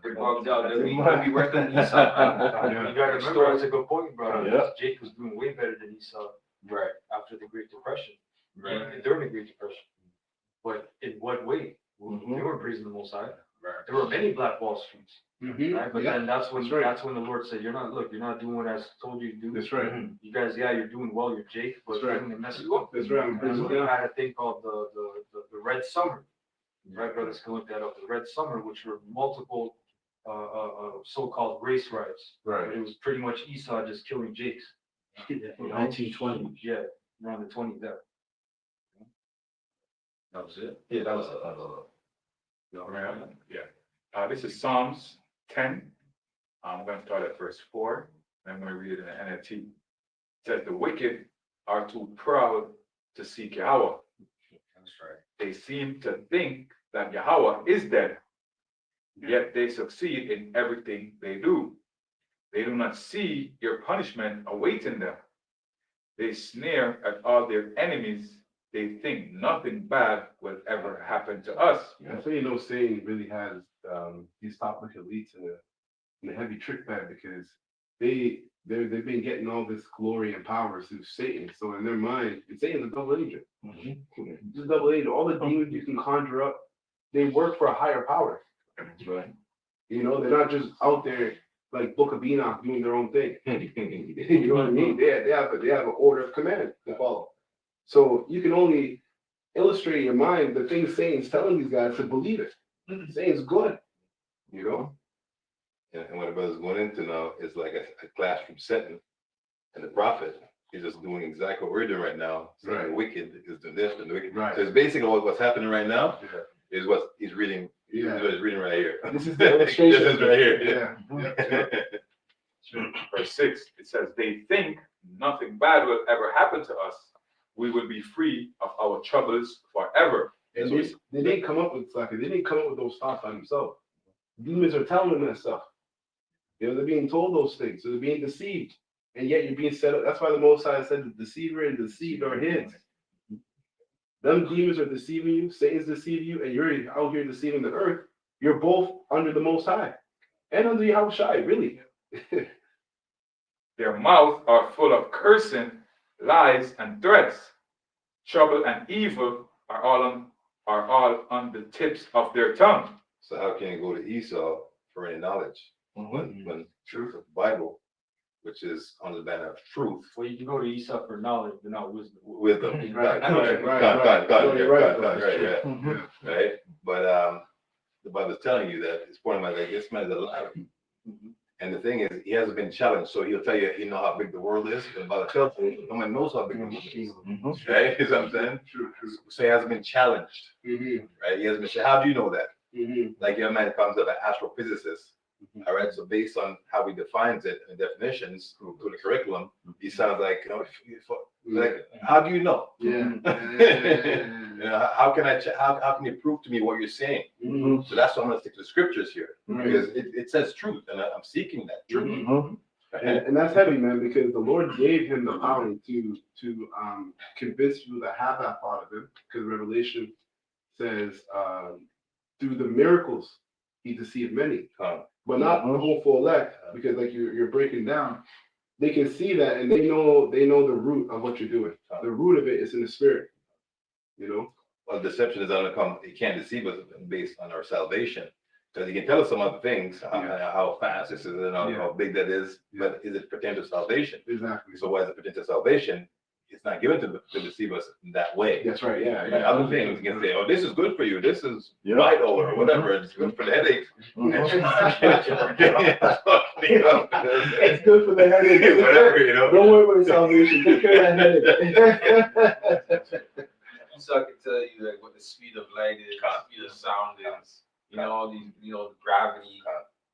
they're bugged out. They'll be worse than Esau. You gotta remember, that's a good point, bro. Yeah. Jake was doing way better than Esau Right. after the Great Depression. Right. During the Great Depression. But in what way? They were praising the Most High. Right. There were many Black Wall Streets. Right? But Yeah. then that's when That's right. the Lord said, you're not doing what I told you to do. That's right. You guys, you're doing well, you're Jake, but That's right. they're gonna mess you up. That's right. And that's when you had a thing called the Red Summer. Right, brothers can look that up. The Red Summer, which were multiple so-called race riots. Right. It was pretty much Esau just killing Jakes. 1920. Yeah, around the 20s there. That was it. Yeah, that was This is Psalms 10. I'm going to start at verse 4. And I'm going to read it in the NLT. It says, the wicked are too proud to seek Yahweh. That's right. They seem to think that Yahweh is dead, yet they succeed in everything they do. They do not see your punishment awaiting them. They sneer at all their enemies. They think nothing bad will ever happen to us. That's why saying really has these topics that lead to the heavy trick bag, because they've been getting all this glory and power through Satan. So in their mind, Satan's a double agent. He's a double agent. All the demons you can conjure up, they work for a higher power. Right. You know, they're not just out there like Book of Enoch doing their own thing. You know what I mean? They have an order of command to follow. So you can only illustrate in your mind the things Satan's telling these guys to believe it. Satan's good. You know? And what the brother's going into now is like a classroom setting. And the prophet is just doing exactly what we're doing right now. Saying Right. the wicked is doing this and the wicked. Right. So it's basically what's happening right now Yeah. is what he's reading. Yeah. Is what he's reading right here. This is the illustration. This is right here. Yeah. Verse 6, it says, they think nothing bad will ever happen to us. We will be free of our troubles forever. And they didn't come up with sucker. They didn't come up with those thoughts by themselves. Demons are telling them that stuff. You know, they're being told those things. So they're being deceived. And yet you're being set up. That's why the Most High said the deceiver and deceived are his. Them demons are deceiving you. Satan's deceiving you. And you're out here deceiving the earth. You're both under the Most High. And under Yahushua, really. Their mouths are full of cursing, lies, and threats. Trouble and evil are all on the tips of their tongue. So how can you go to Esau for any knowledge? When truth of the Bible, which is on the banner of truth, Well, you can go to Esau for knowledge, but not wisdom. wisdom. Right. Right. But the Bible is telling you that it's pointing out like this man is a liar. And the thing is, he hasn't been challenged, so he'll tell you, you know how big the world is. And by the tells you, no one knows how big the world is. Right? You know what I'm saying? True. So he hasn't been challenged. Mm-hmm. Right? He hasn't been challenged. How do you know that? Mm-hmm. Like your man comes up an astrophysicist. All right. So based on how he defines it and definitions through the curriculum, he sounds like, you know, like, how do you know? Yeah. You know, how can how can you prove to me what you're saying? Mm-hmm. So that's why I'm gonna stick to the scriptures here. Right. Because it says truth, and I'm seeking that truth. And that's heavy, man, because the Lord gave him the power to convince people to have that part of him. Because Revelation says, through the miracles, he deceived many, but not the whole full elect. Because like you're breaking down, they can see that and they know the root of what you're doing. The root of it is in the spirit, you know. Well, deception is gonna come. He can't deceive us based on our salvation, because he can tell us some other things, how fast this is and how big that is. But is it pertain to salvation? Exactly. So why is it pertain to salvation? It's not given to deceive us in that way. That's right. Yeah. Like other things, you can say, "Oh, this is good for you. This is vital or whatever. It's good for the headache." It's good for the headache. Whatever, you know. Don't worry about salvation. Take care of that headache. So I can tell you like what the speed of light is, speed of sound is, you know, all these, you know, gravity,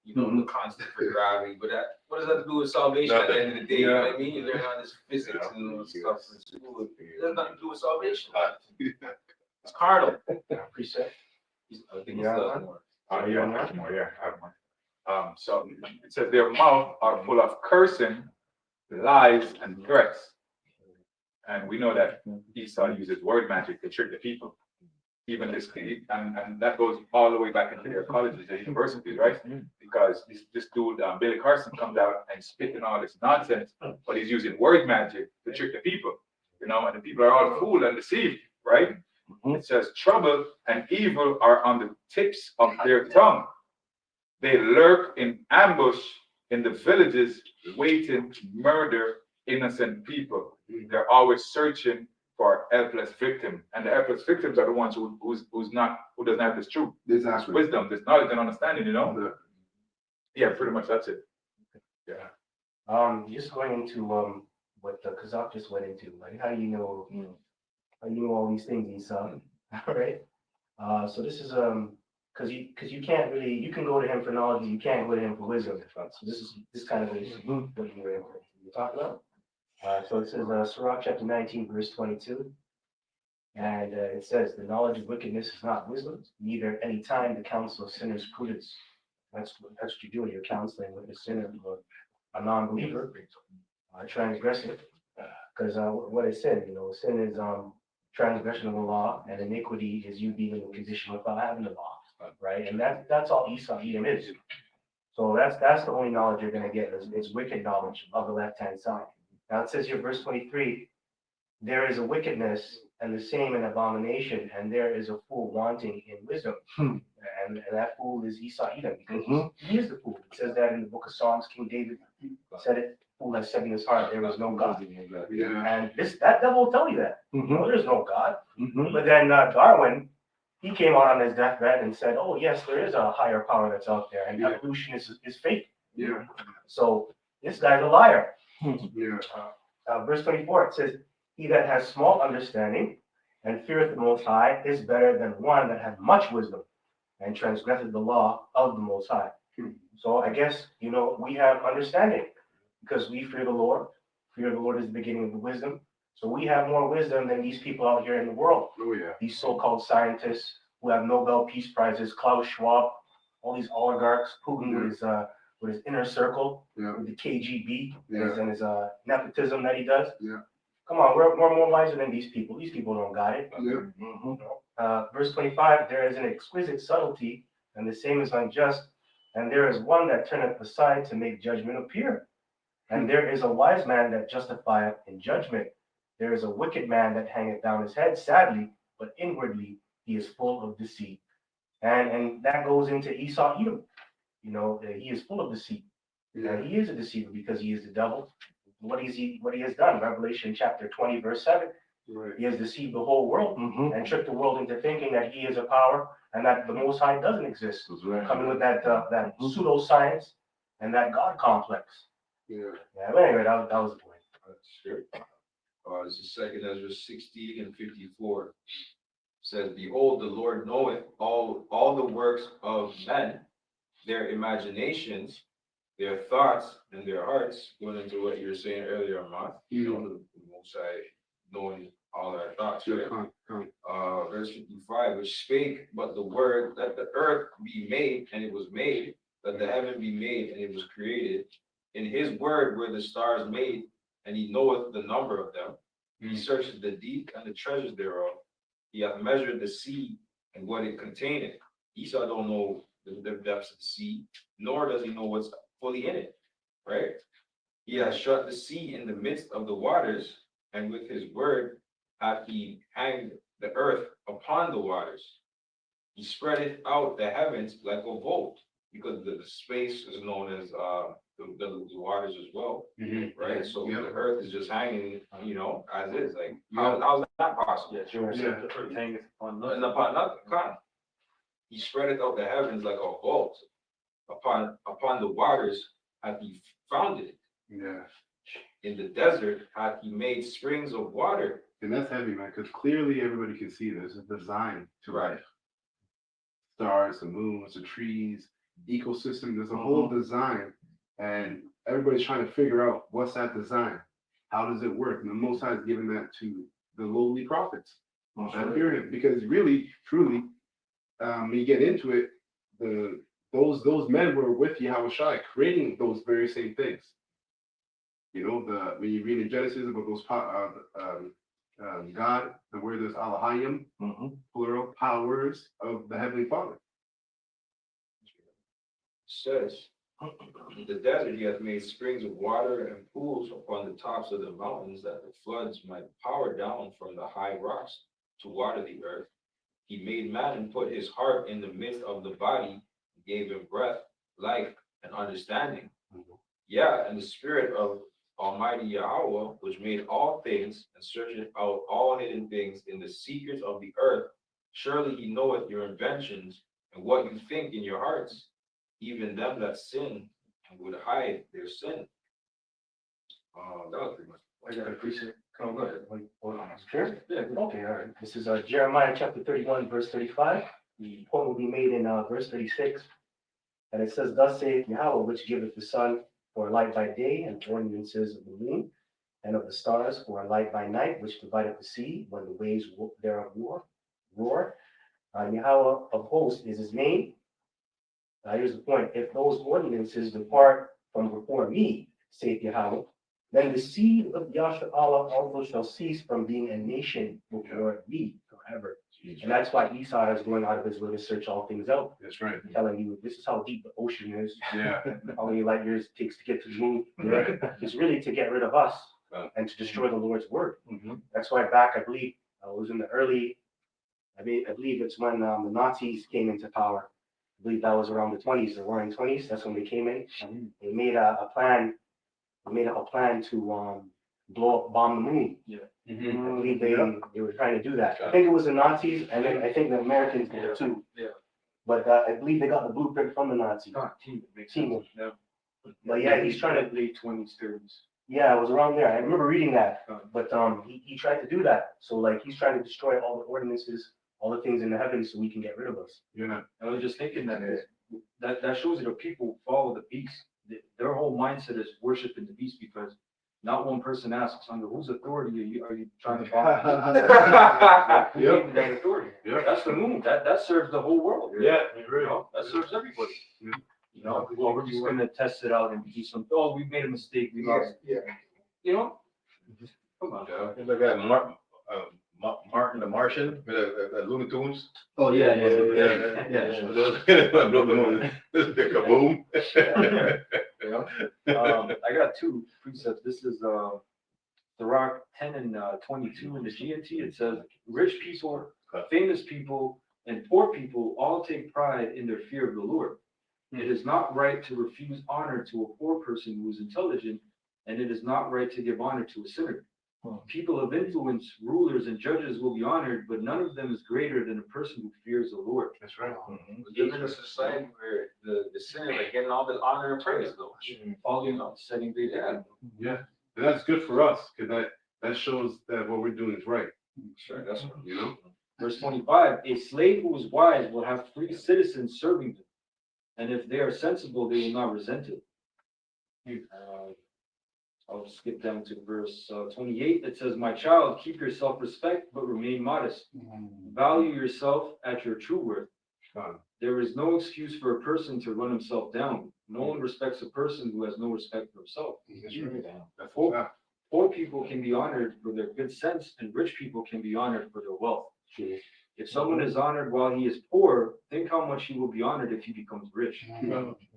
you know, the constant for gravity, but what does that have to do with salvation at the end of the day? You know what I mean? You learn all this physics and all this stuff in school. It has nothing to do with salvation. It's carnal. Precept. I think it's more. I have more. So it says their mouth are full of cursing, lies, and threats. And we know that Esau uses word magic to trick the people. Even this, and that goes all the way back into their colleges and universities, right? Because this dude, Billy Carson, comes out and spitting all this nonsense, but he's using word magic to trick the people, you know, and the people are all fooled and deceived, right? It says trouble and evil are on the tips of their tongue. They lurk in ambush in the villages, waiting to murder innocent people. They're always searching for helpless victim, and the helpless victims are the ones who doesn't have this truth, this wisdom, this knowledge and understanding, you know. Yeah, pretty much that's it. Yeah. Just going into what Kazak just went into, like how do you know all these things, Esau? All right. So this is because you can't really, you can go to him for knowledge, you can't go to him for wisdom. So this kind of is what you're talking about. So it says Sirach chapter 19 verse 22, and it says the knowledge of wickedness is not wisdom, neither any time the counsel of sinners prudence. That's what you're doing. You're counseling with a sinner, a non-believer, transgressing, because what is sin? You know, sin is transgression of the law, and iniquity is you being in a condition without having the law, right? And that's all Esau Edom is. So that's the only knowledge you're gonna get is wicked knowledge of the left-hand side. Now it says here, verse 23, there is a wickedness and the same an abomination, and there is a fool wanting in wisdom. And that fool is Esau Edom, because he is the fool. It says that in the book of Psalms, King David said it, fool has said in his heart, there is no God. Yeah. And that devil will tell you that. No, there's no God. Mhm. But then Darwin, he came out on his deathbed and said, oh, yes, there is a higher power that's out there, and Yeah. evolution is fake. Yeah. So this guy's a liar. Yeah. Verse 24, it says, he that has small understanding and feareth the Most High is better than one that hath much wisdom and transgresseth the law of the Most High. So I guess, we have understanding because we fear the Lord. Fear of the Lord is the beginning of the wisdom. So we have more wisdom than these people out here in the world. Oh, yeah. These so-called scientists who have Nobel Peace Prizes, Klaus Schwab, all these oligarchs, Putin with his inner circle, Yeah. with the KGB Yeah. and his nepotism that he does. Yeah. Come on, we're more wiser than these people. These people don't got it. Yeah. Verse 25, there is an exquisite subtlety, and the same is unjust, and there is one that turneth aside to make judgment appear. And there is a wise man that justifieth in judgment. There is a wicked man that hangeth down his head sadly, but inwardly he is full of deceit. And that goes into Esau Edom. He is full of deceit. And he is a deceiver because he is the devil. What he has done, Revelation chapter 20, verse 7. Right. He has deceived the whole world and tricked the world into thinking that he is a power and that the Most High doesn't exist. Coming with that pseudoscience and that God complex. Yeah. Yeah, but anyway, that was the point. Sure. This is second Ezra 16 and 54. Says, behold, the Lord knoweth all the works of men, their imaginations, their thoughts, and their hearts, going into what you were saying earlier, Ahmad. The Most High knowing all our thoughts, right? Verse 55, which spake but the word, let the earth be made, and it was made, let the heaven be made, and it was created. In his word were the stars made, and he knoweth the number of them. He searches the deep and the treasures thereof. He hath measured the sea and what it containeth. Esau don't know the depths of the sea, nor does he know what's fully in it, right? He has shut the sea in the midst of the waters, and with his word hath he hanged the earth upon the waters. He spreadeth out the heavens like a vault, because the space is known as the waters as well, right? So the earth is just hanging, as is. Like, how's that possible? The earth hangeth upon And nothing. upon nothing, come. He spreadeth out the heavens like a vault. Upon the waters hath he founded it. Yeah. In the desert hath he made springs of water. And that's heavy, man, because clearly everybody can see there's a design to life. Stars, the moons, the trees, ecosystem, there's a whole design. And everybody's trying to figure out what's that design? How does it work? And the Most High is giving that to the lowly prophets. That fear him. Because really, truly, when you get into it, those men were with Yahweh Shai creating those very same things. When you read in Genesis about those God, the word is Elohim, plural powers of the Heavenly Father. Says, in the desert he hath made springs of water and pools upon the tops of the mountains, that the floods might pour down from the high rocks to water the earth. He made man and put his heart in the midst of the body, and gave him breath, life, and understanding. Yeah, and the spirit of Almighty Yahweh, which made all things, and searcheth out all hidden things in the secrets of the earth. Surely he knoweth your inventions, and what you think in your hearts, even them that sin and would hide their sin. That was pretty much. I got a precept. Oh, go ahead. Sure. Yeah. Okay. All right. This is Jeremiah chapter 31, verse 35. The point will be made in verse 36. And it says, thus saith Yahweh, which giveth the sun for a light by day, and ordinances of the moon, and of the stars for a light by night, which divideth the sea when the waves thereof roar. Yahweh of hosts is his name. Here's the point. If those ordinances depart from before me, saith Yahweh, then the seed of Yasharallah also shall cease from being a nation before me forever. And that's why Esau is going out of his way to search all things out, That's right. telling you this is how deep the ocean is, Yeah. how many light years it takes to get to the moon. Right. It's really to get rid of us and to destroy the Lord's word. That's why back, I believe, it was in the early, I believe it's when the Nazis came into power. I believe that was around the 20s, the roaring 20s. That's when they came in. They made a plan. They made up a plan to bomb the moon. I believe they were trying to do that. I think it was the Nazis, and then I think the Americans did it too. Yeah. But I believe they got the blueprint from the Nazis. Team, it makes Team. sense. Yeah. But yeah, he's trying to. Late 20s, 30s. Yeah, it was around there. I remember reading that. But he tried to do that. So like he's trying to destroy all the ordinances, all the things in the heavens, so we can get rid of us. Yeah. I was just thinking that shows you that people follow the beast. Their whole mindset is worshiping the beast because not one person asks, under whose authority are you trying to follow? Who gave you that authority? Yeah. That's the moon. That serves the whole world. Yeah. You know, that serves everybody. You know, well, we're just gonna test it out and do some, oh, we made a mistake, we lost. Yeah. You know? Come on. Look at Martin the Martian, the Looney Tunes. Oh, Yeah. The kaboom. You know? I got two precepts. This is Sirach 10 and 22 in the GNT. It says, rich people, famous people, and poor people all take pride in their fear of the Lord. It is not right to refuse honor to a poor person who is intelligent, and it is not right to give honor to a sinner. People of influence, rulers, and judges will be honored, but none of them is greater than a person who fears the Lord. That's right. We live in a society where the sinners are getting all the honor and praise though. Following up, setting the example. Yeah, and that's good for us, because that shows that what we're doing is right. Sure, that's what. You know? Verse 25, a slave who is wise will have free citizens serving them, and if they are sensible, they will not resent it. I'll skip down to verse 28. It says, my child, keep your self-respect, but remain modest. Value yourself at your true worth. There is no excuse for a person to run himself down. No one respects a person who has no respect for himself. That's Poor people can be honored for their good sense, and rich people can be honored for their wealth. If someone is honored while he is poor, think how much he will be honored if he becomes rich.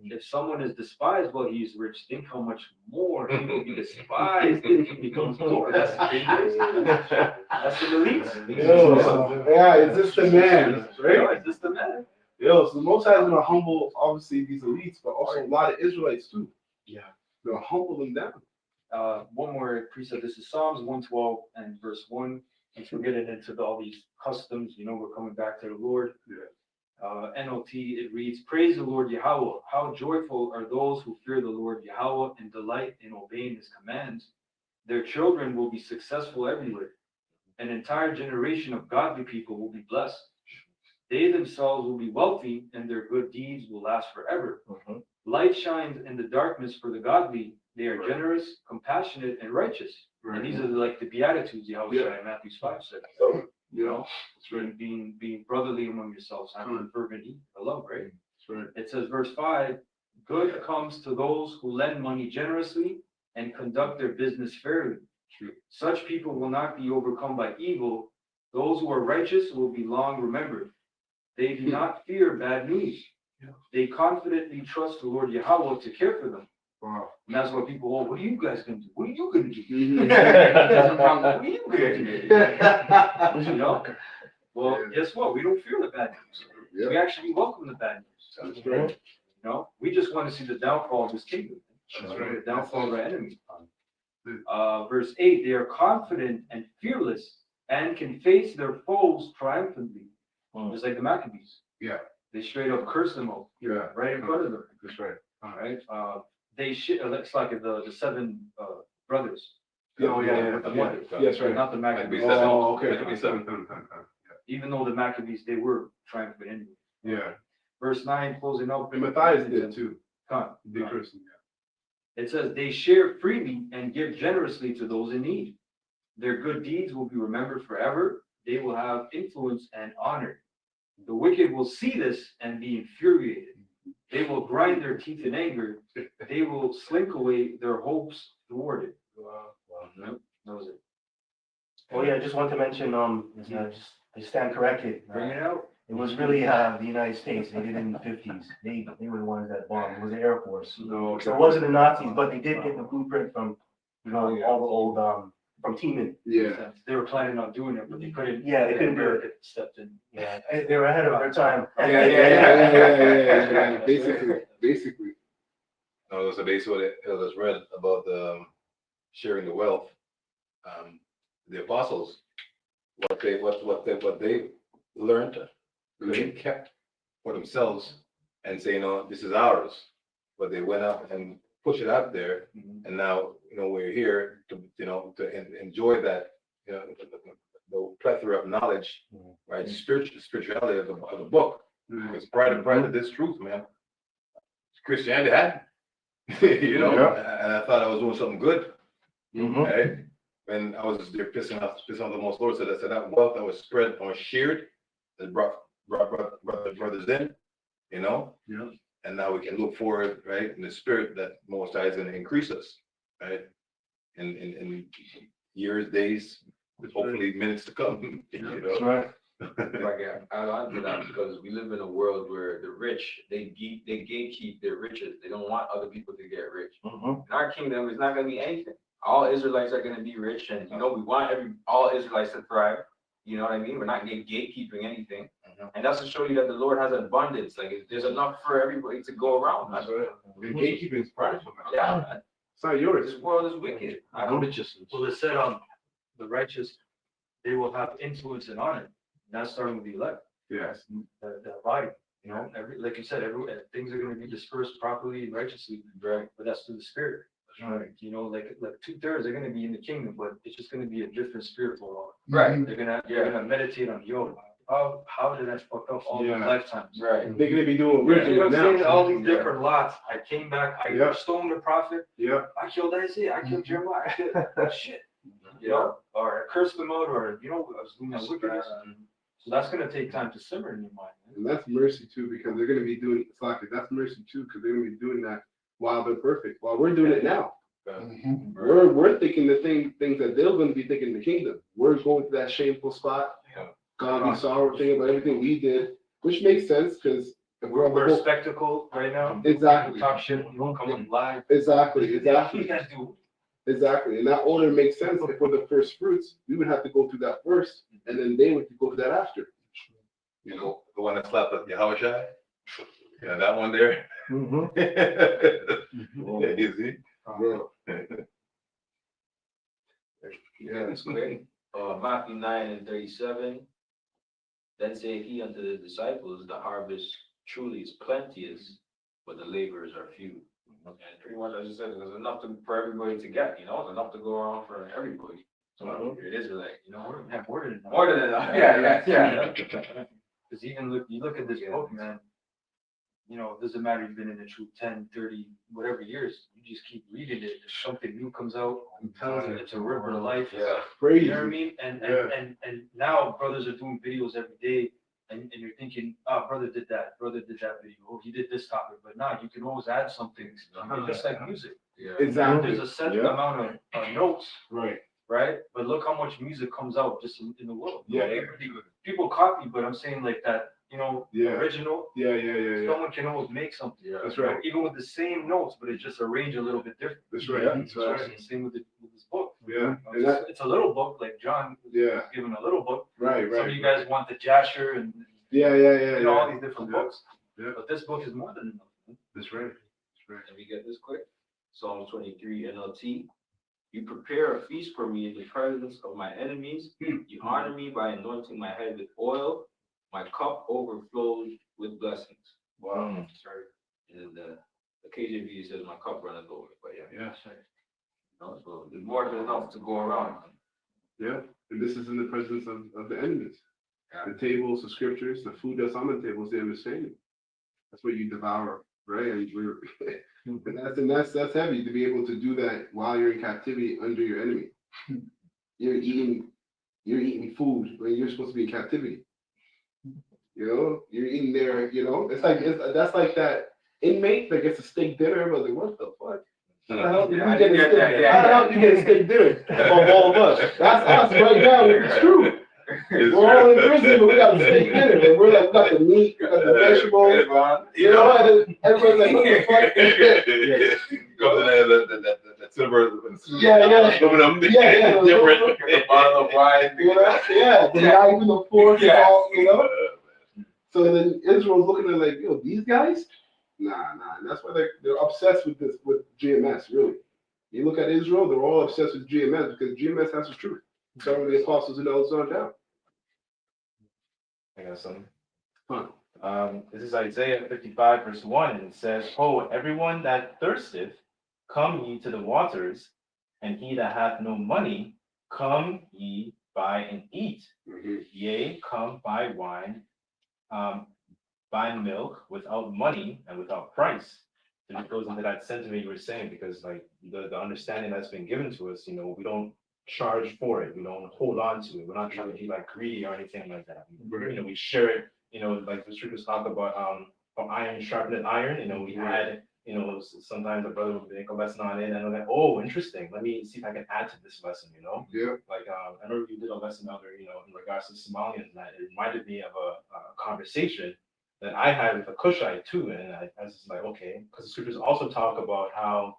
If someone is despised while he is rich, think how much more he will be despised if he becomes poor. That's an elite. Yeah, it's just the man, right? It's just the man. Yo, so the Most High is gonna humble, obviously, these elites, but also a lot of Israelites too. Yeah. They'll humble them down. One more precept. This is Psalms 112 and verse 1. If we're getting into all these customs, you know, we're coming back to the Lord. Yeah. NLT, it reads, praise the Lord Yahweh. How joyful are those who fear the Lord Yahweh and delight in obeying his commands. Their children will be successful everywhere. An entire generation of godly people will be blessed. They themselves will be wealthy and their good deeds will last forever. Light shines in the darkness for the godly. They are generous, compassionate, and righteous. And these are like the Beatitudes Yahweh in Matthew 5 said. You know, it's being brotherly among yourselves, having fervent heat for love, right? It says, verse 5, good comes to those who lend money generously and conduct their business fairly. Such people will not be overcome by evil. Those who are righteous will be long remembered. They do not fear bad news. They confidently trust the Lord Yahweh to care for them. Wow. And that's why people, oh, what are you guys going to do? What are you going to do? What are you going to do? You know? Well, guess what? We don't fear the bad news. We actually welcome the bad news. That's right. You know, we just want to see the downfall of this kingdom. That's right. The downfall of our enemy. Verse 8, they are confident and fearless and can face their foes triumphantly. Just like the Maccabees. Yeah. They straight up curse them all. Yeah. Right in front of them. That's right. All right. It's like the seven brothers. Oh, yeah. That's right. Not the Maccabees. Oh, okay. Even though the Maccabees, they were triumphant anyway. Yeah. Verse 9, closing up. And Matthias did too. Big person, It says, they share freely and give generously to those in need. Their good deeds will be remembered forever. They will have influence and honor. The wicked will see this and be infuriated. They will grind their teeth in anger. They will slink away their hopes thwarted. That was it. Oh yeah, I just want to mention, I stand corrected. Bring it out. It was really, the United States, they did it in the fifties, they were the ones that bombed, it was the Air Force. No, So it wasn't the Nazis, but they did get the blueprint from, you know, all the old, from Tiemann. Yeah. They were planning on doing it, but they couldn't. Yeah, they couldn't do it. America stepped in. Yeah, they were ahead of their time. Yeah. Basically. No, so basically what it was read about sharing the wealth. The apostles, what they learned, they kept for themselves and say, this is ours. But they went up and pushed it out there, and now we're here to to enjoy that the plethora of knowledge, right? Spirituality of the book. Because prior to this truth, man, Christianity had, and I thought I was doing something good, right? And I was there pissing off the most Lord. So that wealth that was spread or shared, that brought brothers in, and now we can look forward, right, in the spirit that Most High is going to increase us, right, in years, days, hopefully minutes to come. That's right. If I can add on to that, because we live in a world where the rich, they gatekeep their riches. They don't want other people to get rich. In our kingdom, it's not going to be anything. All Israelites are going to be rich, and we want all Israelites to thrive. You know what I mean? We're not gatekeeping anything, and that's to show you that the Lord has abundance. Like there's enough for everybody to go around. That's right. Gatekeeping is prideful. Yeah, It's not yours. this world is wicked. I don't. Well, it said, the righteous, they will have influence and honor. And that's starting with the elect, Yes. the body. Like you said, things are going to be dispersed properly and righteously, right? But that's through the Spirit. Like 2/3 are going to be in the kingdom, but it's just going to be a different spirit for all. Right. They're gonna meditate on how did I fuck up all these lifetimes? Right. They're gonna be doing You know weird what I'm saying? now. All these different lots. I came back. I stoned the prophet. Yeah. I killed Isaiah. I killed Jeremiah. I killed shit. Or I cursed them out, or I was doing that wickedness. So that's gonna take time to simmer in your mind. And that's mercy too, because they're gonna be doing that's mercy too, because they're gonna be doing that while they're perfect. While we're doing it now. We're thinking the things that they're gonna be thinking in the kingdom. We're going to that shameful spot. God, we sorrow thing about everything we did, which makes sense because We're a spectacle right now. Exactly. We talk shit. You won't come on live. Exactly. You guys do. Exactly. And that order makes sense. If we're the first fruits, we would have to go through that first, and then they would go through that after. The one that slapped up Yahushua. Yeah, that one there. Yeah, you see? Yeah, that's great. Matthew 9:37. Then said he unto the disciples, the harvest truly is plenteous, but the laborers are few. And pretty much, as I said, there's enough for everybody to get, there's enough to go around for everybody. So it is like, More than enough. more than enough. Yeah. Because even you look at this book, man, it doesn't matter if you've been in the truth 10, 30, whatever years, you just keep reading it. If something new comes out, it's a river of life. Yeah. Crazy. You know what I mean? And now brothers are doing videos every day, and you're thinking, oh, brother did that video, oh, he did this topic, but now you can always add something. It's just like music. Yeah. Exactly. There's a set amount of notes, Right. right? But look how much music comes out just in the world. Yeah. People copy, but I'm saying like that, Yeah. original. Yeah. Someone can always make something. That's right. Even with the same notes, but it's just arranged a little bit different. That's right. That's So right. it's the same with this book. Yeah. And that, It's a little book, like John was yeah. given a little book. Right. Some of Right. you guys want the Jasher and Yeah. all these different books. Yeah. But this book is more than enough. Man. That's right. That's right. Let me get this quick. Psalm 23 NLT. You prepare a feast for me in the presence of my enemies. You honor me by anointing my head with oil. My cup overflows with blessings. Wow. Sorry. And the KJV says my cup runneth over. But Yeah. so there's more than enough to go around. Yeah. And this is in the presence of the enemies. Yeah. The tables, the scriptures, the food that's on the table is the understanding. That's what you devour, right? And that's heavy to be able to do that while you're in captivity under your enemy. You're eating food when you're supposed to be in captivity. You're eating there. That's like that inmate that gets a steak dinner, but like, what the fuck? How the hell did you get a steak dinner? Of all of us? That's us right now. It's true. We're all in prison, but we got the steak dinner, and we're like, we got the meat, we got the vegetables, you know, and everybody's like, what the fuck? Comes in there, that silver. Yeah. Aluminum. Yeah. Different. The bottle of wine. You know, yeah, the knife and the fork and all, you know? So then Israel's looking at like, yo, these guys? Nah. And that's why they're obsessed with this, with GMS, really. You look at Israel, they're all obsessed with GMS because GMS has the truth. Some of the apostles and elders on down. I got some. Fun. This is Isaiah 55, verse 1, and it says, "Ho, everyone that thirsteth, come ye to the waters, and he that hath no money, come ye buy and eat. Yea, come buy wine, buy milk without money and without price." And it goes into that sentiment you were saying, because like the understanding that's been given to us, we don't charge for it, we don't hold on to it, we're not trying to be like greedy or anything like that. We share it, like the scriptures talk about iron sharpened iron. We had, sometimes a brother would make a lesson on it, and I'm like, oh, interesting, let me see if I can add to this lesson. Yeah. Like I know you did a lesson out there, in regards to Somalians, and that it reminded me of a conversation that I had with a Cushite too, and I was like, okay, because the scriptures also talk about how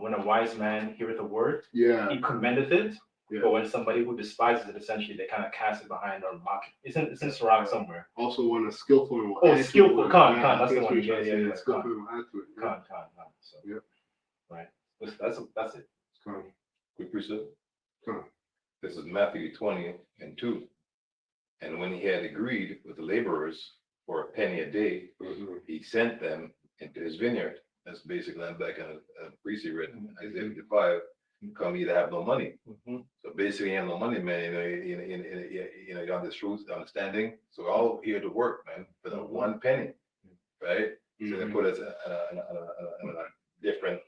when a wise man heareth a word, he commendeth it. Yeah. But when somebody who despises it, essentially, they kind of cast it behind or mock it. It's in Sirach somewhere. Also want a skillful one. Oh, skillful, Khan, that's the one. Yeah. Skillful one, add to it. Khan. So, Yeah. Right. That's it. Khan. Quick precept. Khan. This is Matthew 20:2. And when he had agreed with the laborers for a penny a day, he sent them into his vineyard. That's basically, I'm back in a priestly written, Isaiah 55, come ye that have no money. So basically, you have no money, man, you have this truth, the understanding. So we're all here to work, man, for the 1 penny, right? So they put us on a different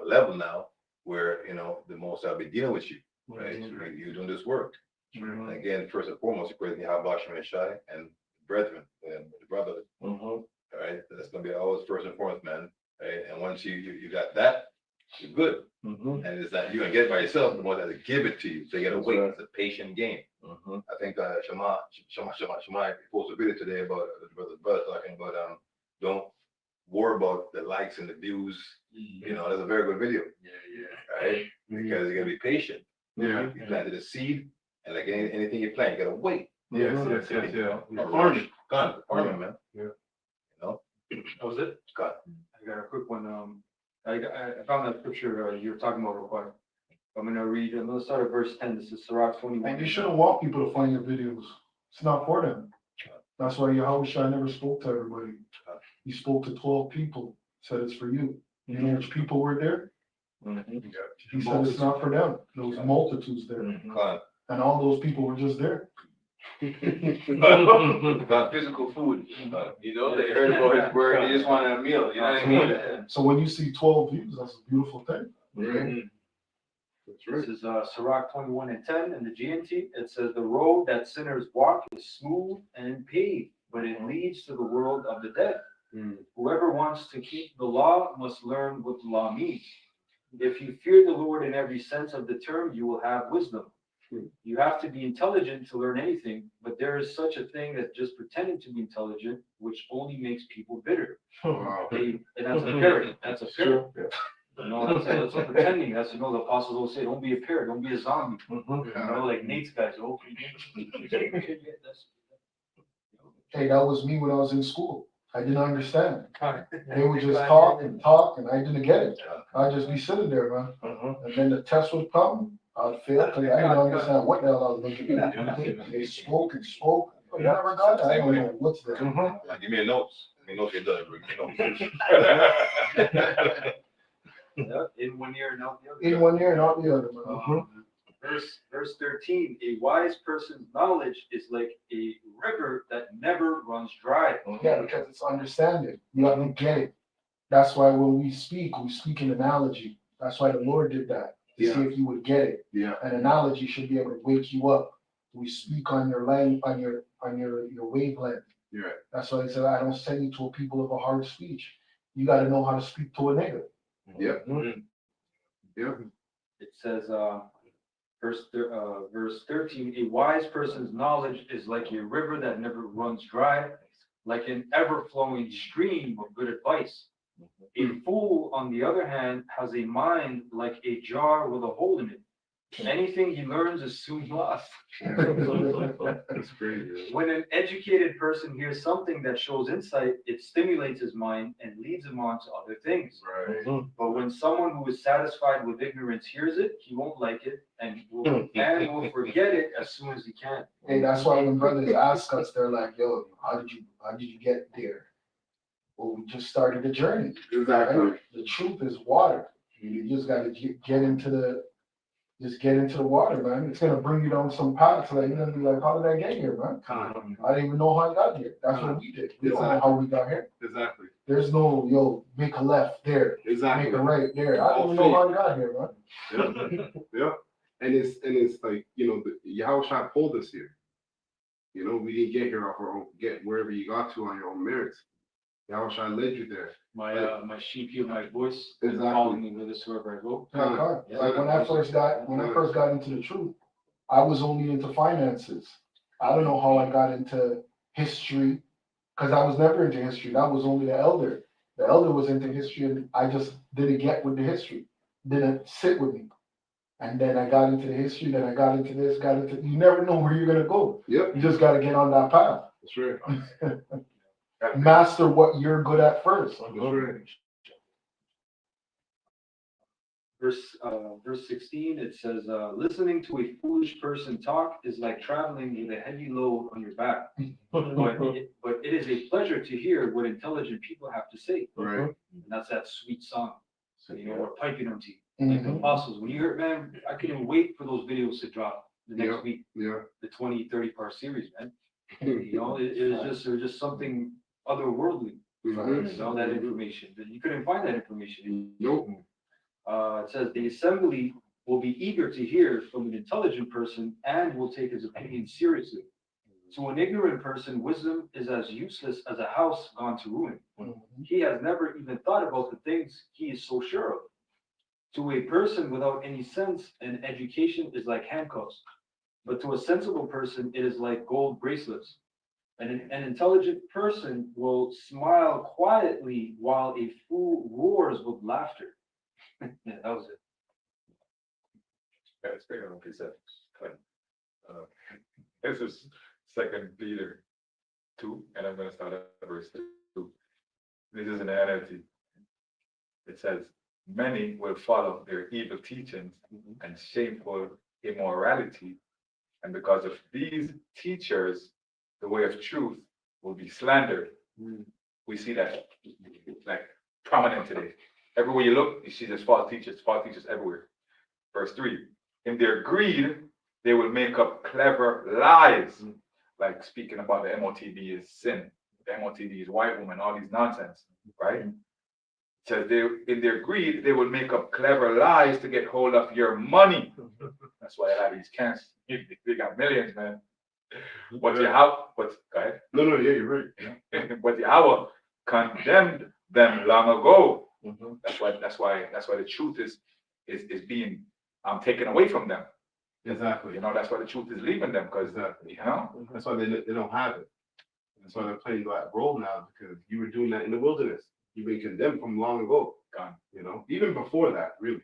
level now, where, the most I'll be dealing with you, right? You're doing this work. And again, first and foremost, you praise Yahweh Shem Shai and brethren and the brotherhood. All right, that's gonna be always first and foremost, man. Right, and once you got that, you're good. And it's not you gonna get it by yourself. The one that give it to you, so you gotta wait. It's a patient game. I think Shema posted a video today about the brother talking about don't worry about the likes and the views. That's a very good video. Right, because you gotta be patient. You planted a seed, and like anything you plant, you gotta wait. Yes. Farming, man. That was it? God. I got a quick one. I found that scripture you were talking about real quick. I'm gonna read. I'm gonna start at verse 10. This is Sirach 21. And you shouldn't want people to find your videos. It's not for them. That's why Yahweh Shai never spoke to everybody. He spoke to 12 people. Said it's for you. You know which people were there? He said it's not for them. There was multitudes there. And all those people were just there. About physical food. They heard about his word, they just wanted a meal, you know what I mean? So when you see 12 views, that's a beautiful thing. Right? That's right. This is Sirach 21:10 in the GNT. It says, "The road that sinners walk is smooth and paved, but it leads to the world of the dead. Whoever wants to keep the law must learn what the law means. If you fear the Lord in every sense of the term, you will have wisdom. You have to be intelligent to learn anything, but there is such a thing as just pretending to be intelligent, which only makes people bitter." And that's a parrot. That's a parrot. That's what pretending. That's the apostles will say, don't be a parrot, don't be a zombie. Like Nate's guys. Hey, that was me when I was in school. I didn't understand. They would just talk, and I didn't get it. I'd just be sitting there, man. And then the test would come. I'd fail because I didn't understand what the hell I was looking at. They spoke and spoke. I never got that. I don't know what's there. Give me a notes. Give me notes. You're done. In one ear and out the other. In one ear and out the other, man. Verse 13, a wise person's knowledge is like a river that never runs dry. Yeah, because it's understanding. You have to get it. That's why when we speak in analogy. That's why the Lord did that. To see if you would get it. An analogy should be able to wake you up. We speak on your language, on your wavelength. That's why I said I don't send you to a people of a hard speech. You got to know how to speak to a nigga. It says, Verse 13, a wise person's knowledge is like a river that never runs dry, like an ever-flowing stream of good advice. A fool, on the other hand, has a mind like a jar with a hole in it. Anything he learns is soon lost. That's crazy. When an educated person hears something that shows insight, it stimulates his mind and leads him on to other things. Right. But when someone who is satisfied with ignorance hears it, he won't like it and will forget it as soon as he can. Hey, that's why when brothers ask us, they're like, yo, how did you get there? Well, we just started the journey. Exactly. Right? The truth is water. You just gotta get into the water, man. It's gonna bring you down some paths. Like you're gonna be like, how did I get here, man? I didn't even know how I got here. That's what we did. We don't know how we got here. Exactly. There's no, yo, make a left there, Exactly. make a right there. I don't even know how I got here, man. Yeah. And it's like, Yahweh Shai pulled us here. We didn't get here off our own, get wherever you got to on your own merits. Yahweh Shai led you there. My sheep hear my voice, and Exactly. follow me whithersoever I go. Like when I first got into the truth, I was only into finances. I don't know how I got into history, because I was never into history. That was only the elder. The elder was into history, and I just didn't get with the history. Didn't sit with me. And then I got into the history, then I got into this, you never know where you're gonna go. Yep. You just gotta get on that path. That's right. Master what you're good at first. That's right. Verse 16, it says, listening to a foolish person talk is like traveling with a heavy load on your back. But it is a pleasure to hear what intelligent people have to say. Right. And that's that sweet song. So, we're piping them to you. Like the apostles, when you heard, man, I couldn't wait for those videos to drop the next week. Yeah. The 20, 30-part series, man. It was just something otherworldly. That information. You couldn't find that information. Nope. It says the assembly will be eager to hear from an intelligent person and will take his opinion seriously. To an ignorant person, wisdom is as useless as a house gone to ruin. He has never even thought about the things he is so sure of. To a person without any sense, an education is like handcuffs. But to a sensible person, it is like gold bracelets. And an intelligent person will smile quietly while a fool roars with laughter. Yeah, that was it. That's great. This is 2 Peter 2, and I'm going to start at verse 2. This is an NLT. It says, many will follow their evil teachings and shameful immorality, and because of these teachers, the way of truth will be slandered. We see that like prominent today. Everywhere you look, you see there's false teachers everywhere. Verse 3, in their greed, they will make up clever lies, like speaking about the MOTD is sin, the MOTD is white woman, all these nonsense, right? It says in their greed, they will make up clever lies to get hold of your money. That's why a lot of these camps, they got millions, man. Go ahead. No, yeah, you're right. But Yahweh condemned them long ago. That's why the truth is being taken away from them. Exactly. That's why the truth is leaving them, because That's why they don't have it. That's why they're playing that role now, because you were doing that in the wilderness. You've been condemned from long ago. Gone. Even before that, really.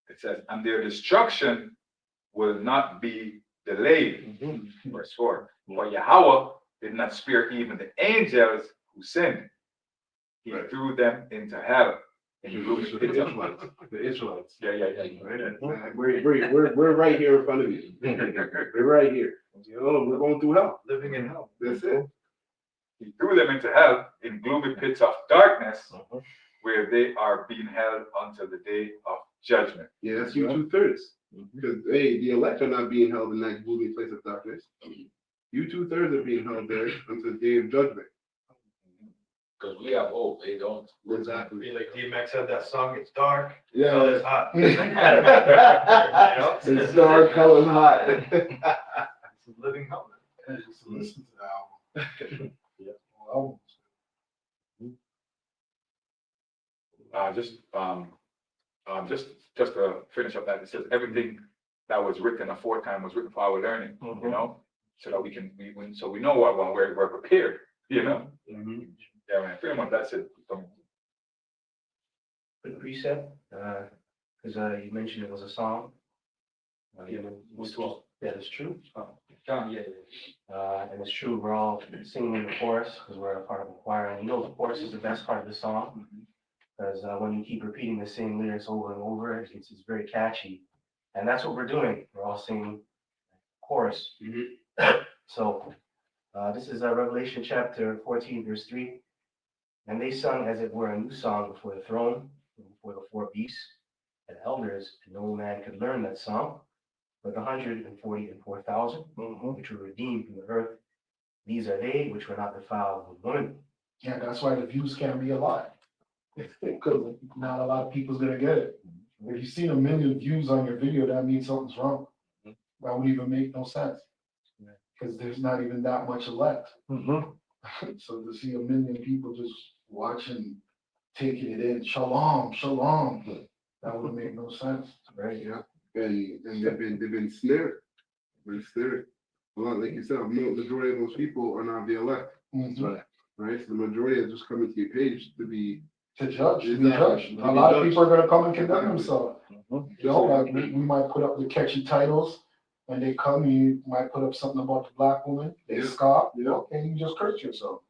It says, and their destruction will not be delayed. Verse 4. For Yahweh did not spare even the angels who sinned. He threw them into hell. The Israelites. Yeah. Right? We're right here in front of you. We're right here. We're going through hell. Living in hell. That's it. He threw them into hell in gloomy pits of darkness, where they are being held until the day of judgment. Yeah, that's you 2/3. Because the elect are not being held in that gloomy place of darkness. You 2/3 are being held there until the day of judgment. Because we have hope, they don't. Exactly. Like DMX had that song, it's dark. Yeah. Hell is hot. It's dark, hell is hot. It's living hell. Just listen to the album. Well, Just to finish up that, it says everything that was written aforetime was written for our learning, you know? So that so we know what we're prepared, you know? Yeah, man, pretty much that's it. Quick precept, because you mentioned it was a song. That is true. John, yeah. And it's true, we're all singing in the chorus because we're a part of the choir. And you know, the chorus is the best part of the song because when you keep repeating the same lyrics over and over, it's very catchy. And that's what we're doing. We're all singing chorus. So this is Revelation chapter 14, verse 3. And they sung as it were a new song before the throne, and before the four beasts and elders, and no man could learn that song, but 144,000, which were redeemed from the earth. These are they which were not defiled with women. Yeah, that's why the views can be a lot. Because not a lot of people's gonna get it. If you see 1 million views on your video, that means something's wrong. That would even make no sense. Because there's not even that much left. So to see 1 million people just watching, taking it in, shalom, shalom, that would make no sense. Right? Yeah, and they've been snared. A lot, like you said, the majority of those people are not the elect. Right? So the majority are just coming to your page To judge, to be Exactly. judged. To A be lot of judged. people are gonna come and condemn themselves. You know, like we might put up the catchy titles, and they come, you might put up something about the black woman, they Yeah. scoff, Yeah. and you just curse yourself.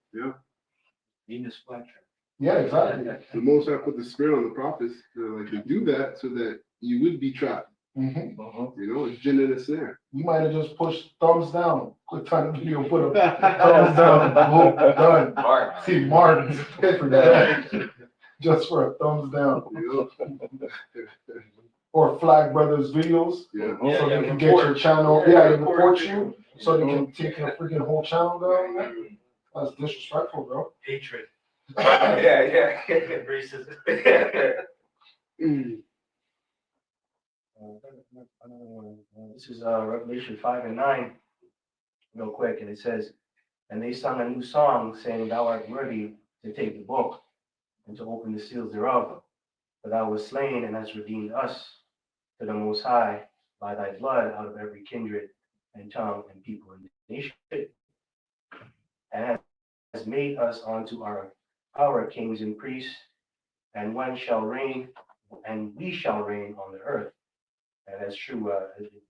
Venus flytrap. Yeah, exactly. The Most High put the spirit on the prophets to do that so that you would be trapped. Mhm. You know, it's gin in a snare. You might have just pushed thumbs down, quick time the video, put up thumbs down, boom, done. Mark. See, Martin's for that, just for a thumbs down. You Or Flag Brothers videos, know? so Yeah, they can get your report. channel, Yeah, yeah, they report. report you, so they can take your freaking whole channel down, man. That's disrespectful, bro. Hatred. Yeah. Racism. This is Revelation 5 and 9, real quick, and it says, and they sung a new song, saying, Thou art worthy to take the book and to open the seals thereof. For thou wast slain and hast redeemed us to the Most High by thy blood out of every kindred and tongue and people and nation, and has made us unto our kings and priests, and one shall reign, and we shall reign on the earth. And that's true.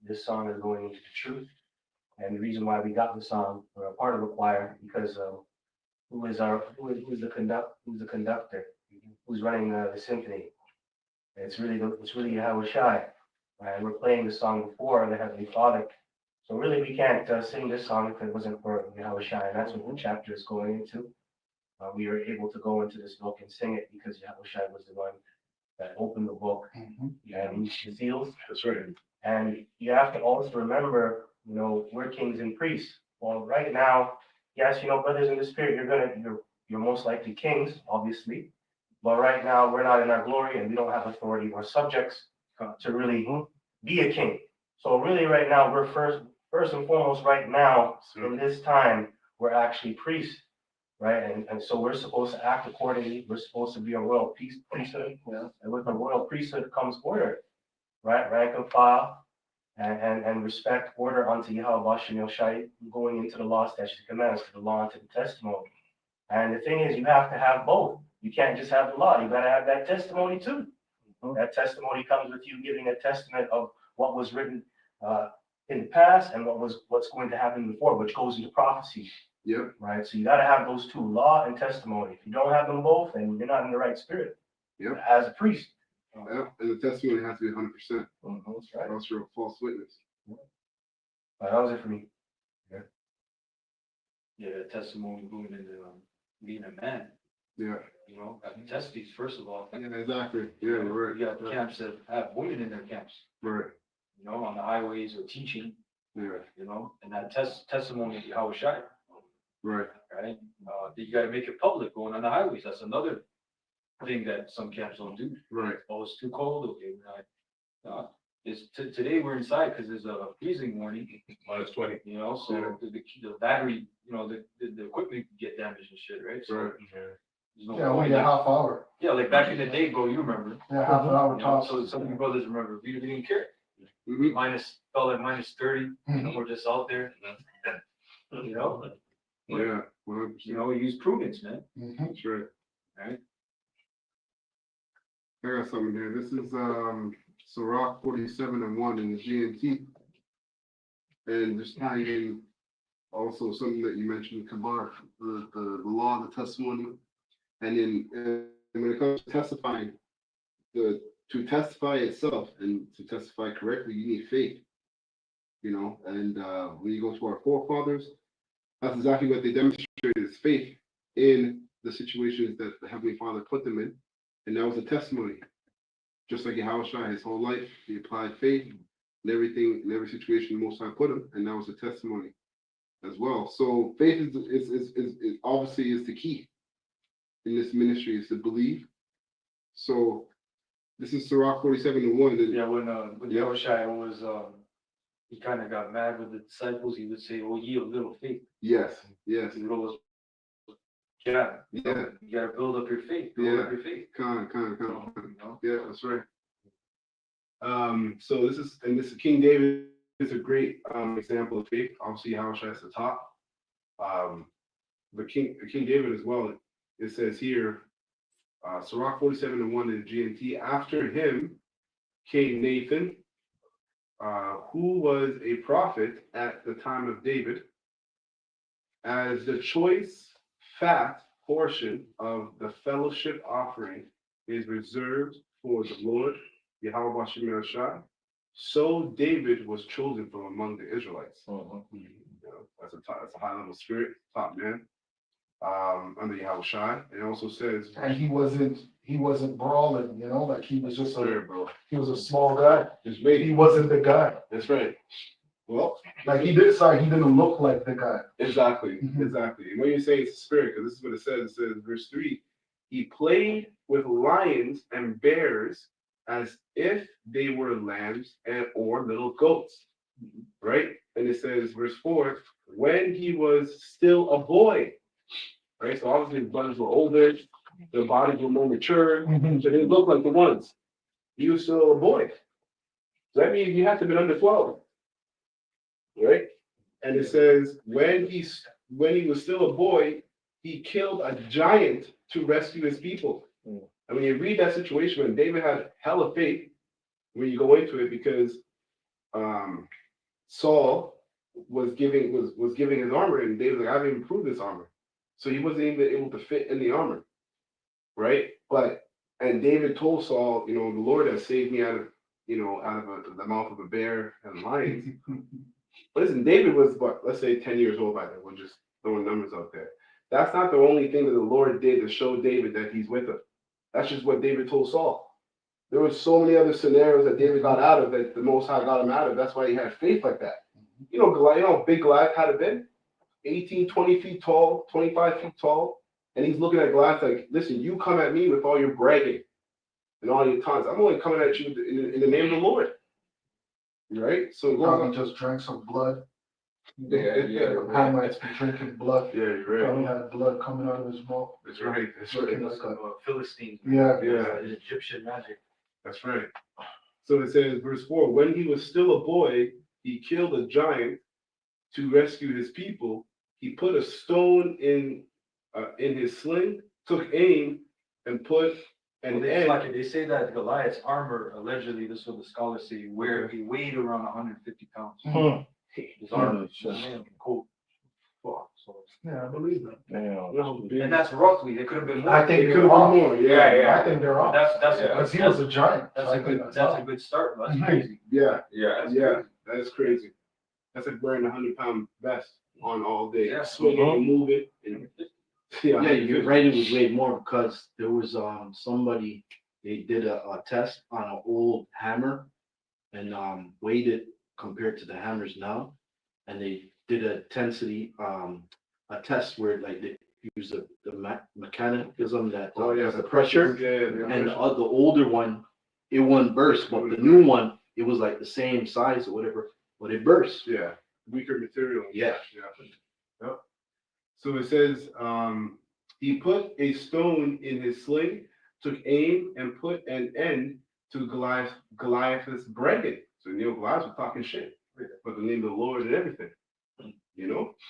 This song is going into the truth. And the reason why we got the song, we're a part of the choir, because who's the conductor, who's running the symphony. And it's really Yahweh Shai. And we're playing the song before the Heavenly Father. So really we can't sing this song if it wasn't for Yahweh Shai. And that's what the chapter is going into. We were able to go into this book and sing it because Yahweh Shai was the one that opened the book and reached the seals. That's right. And you have to also remember, we're kings and priests. Well, right now, yes, brothers in the spirit, you're most likely kings, obviously. But right now, we're not in our glory and we don't have authority or subjects to really be a king. So really right now, we're first and foremost right now, in this time, we're actually priests. Right, and so we're supposed to act accordingly. We're supposed to be a royal priesthood, and with a royal priesthood comes order, right? Rank and file, and respect, order unto Yahweh Bashem Yoshai, going into the law, statutes, and commandments, to the law, and to the testimony. And the thing is, you have to have both. You can't just have the law. You got to have that testimony too. That testimony comes with you giving a testament of what was written in the past and what's going to happen before, which goes into prophecy. Yep. Right. So you got to have those two, law and testimony. If you don't have them both, then you're not in the right spirit. Yep. As a priest. Yeah. And the testimony has to be 100%. That's right. Or else you're a false witness. That was it for me. Yeah, testimony moving into being a man. Yeah. Testes, first of all. Yeah, exactly. Yeah, you're right. You got camps that have women in their camps. Right. On the highways or teaching. Yeah. And that testimony of Yahweh Shai. Right. Right. You got to make it public going on the highways. That's another thing that some camps don't do. Right. Oh, it's too cold. Okay. Today we're inside because there's a freezing warning. -20. So the battery, the equipment can get damaged and shit, right? So Right. there's no Yeah, point. only a half hour. Yeah, like back in the day, bro, you remember. Yeah, half an hour tops. So some of you brothers remember, we didn't care. Mhm. felt like -30, Mhm. we're just out there. You know, Yeah, 100%. we use prudence, man. Mhm. That's right. Right. I got something here. This is Sirach 47:1 in the GNT. And just tying in also something that you mentioned, Kabar, the law, the testimony. And when it comes to testifying, to testify itself and to testify correctly, you need faith. And when you go to our forefathers, that's exactly what they demonstrated is faith in the situations that the Heavenly Father put them in. And that was a testimony. Just like Yahushua, his whole life, he applied faith in everything, in every situation the Most High put him, and that was a testimony as well. So faith is obviously is the key in this ministry, is to believe. So this is Sirach 47:1. Yeah, when Yahushua was, he kind of got mad with the disciples, he would say, "Oh, ye of little faith." Yes. He would always, yeah, you gotta build up your faith, build up your faith. Con. You know? Yeah, that's right. So this is King David is a great example of faith. Obviously, Yahushua is the top. But King David as well. It says here, Sirach 47:1 in GNT. After him came Nathan, who was a prophet at the time of David, as the choice fat portion of the fellowship offering is reserved for the Lord, Yahweh Bashem Yahshua. So David was chosen from among the Israelites. That's a high level spirit, top man, under Yahushua. It also says, And he wasn't brawling, like he was just Spirit, bro. he was a small guy. Just wait. He wasn't the guy. That's right. Well, Like he didn't look like the guy. exactly. Mhm. Exactly. And when you say it's a spirit, because this is what it says, verse 3, he played with lions and bears as if they were lambs or little goats. Right? And it says, verse 4, when he was still a boy. Right? So obviously his brothers were older, their bodies were more mature, Mhm. so they didn't look like the ones. He was still a boy. So that means you have to be under 12. Right? And it says, when he was still a boy, he killed a giant to rescue his people. And when you read that situation, when David had hella faith, when you go into it, because Saul was giving his armor, and David was like, I haven't even proved this armor. So he wasn't even able to fit in the armor. Right? And David told Saul, the Lord has saved me out of the mouth of a bear and lions. Listen, David was, let's say 10 years old by then. We're just throwing numbers out there. That's not the only thing that the Lord did to show David that he's with him. That's just what David told Saul. There were so many other scenarios that David got out of that the Most High got him out of. That's why he had faith like that. Goliath, how big Goliath had been? 18, 20 feet tall, 25 feet tall. And he's looking at Goliath like, listen, you come at me with all your bragging and all your taunts. I'm only coming at you in the name of the Lord. Right? So He probably just drank some blood. Yeah. Hamites be drinking blood. Yeah, you're Probably right. had blood coming out of his mouth. That's right. Looking like a, Philistines. yeah. Egyptian magic. That's right. So it says, verse 4, when he was still a boy, he killed a giant to rescue his people. He put a stone in his sling, took aim, and put an end. Like they say that Goliath's armor, allegedly, this is what the scholars say, where he weighed around 150 pounds. His armor, man, cool. So, Yeah, I believe that. and that's roughly, it could have been more. I think It they're could have off. been more. Yeah. I think they're off. That's Because he was a giant. that's So I a good, think that's a good start, but that's Mhm. crazy. Yeah. That's Yeah. crazy. That is crazy. That's like wearing a 100-pound vest on all day. Yeah. Swing it and move it. And, Yeah, you're right, it was way more because there was somebody, they did a test on an old hammer and weighed it compared to the hammers now. And they did a intensity, a test where like they use the mechanism that does the pressure. And the older one, it wouldn't burst, but the new one, it was like the same size or whatever, but it burst. Yeah. Weaker material. Yeah. Yep. So it says, he put a stone in his sling, took aim, and put an end to Goliath's bragging. So Goliath was talking shit, but the name of the Lord and everything,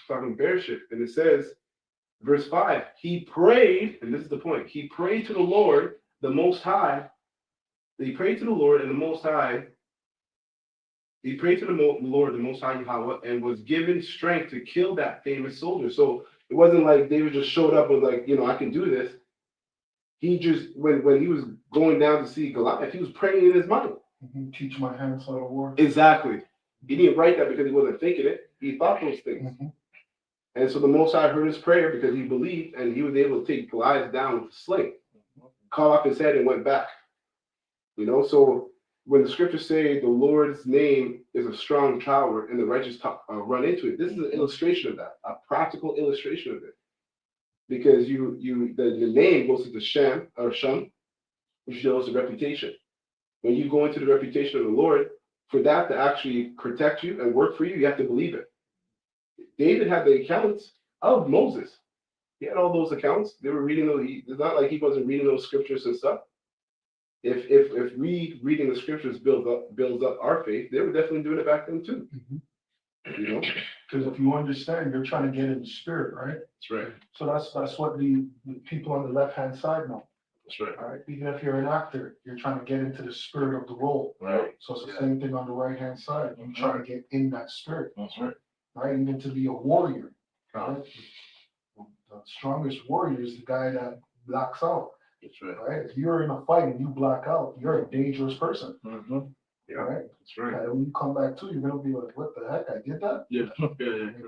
talking bear shit. And it says, verse 5, he prayed, and this is the point, he prayed to the Lord, the Most High. He prayed to the Lord and the Most High. He prayed to the Lord, the Most High Yahweh, and was given strength to kill that famous soldier. So it wasn't like David just showed up with like, I can do this. He just, when he was going down to see Goliath, he was praying in his mind. Teach my hands how to war. Exactly. He didn't write that because he wasn't thinking it. He thought those things. And so the Most High heard his prayer because he believed, and he was able to take Goliath down with a sling, cut off his head, and went back. So when the scriptures say the Lord's name is a strong tower and the righteous run into it, this is an illustration of that, a practical illustration of it. Because the name goes to the Shem or Shum, which shows the reputation. When you go into the reputation of the Lord, for that to actually protect you and work for you, you have to believe it. David had the accounts of Moses. He had all those accounts. They were reading those. It's not like he wasn't reading those scriptures and stuff. If reading the scriptures builds up our faith, they were definitely doing it back then too. Because if you understand, you're trying to get in the spirit, right? That's right. So that's what the people on the left hand side know. That's right. All right. Even if you're an actor, you're trying to get into the spirit of the role. Right. So it's the same thing on the right hand side. You're trying to get in that spirit. That's right. Right. Even to be a warrior. Right. The strongest warrior is the guy that blacks out. That's right. Right. If you're in a fight and you black out, you're a dangerous person. Yeah. Right. That's right. And when you come back to, you're gonna be like, "What the heck? I did that." Yeah.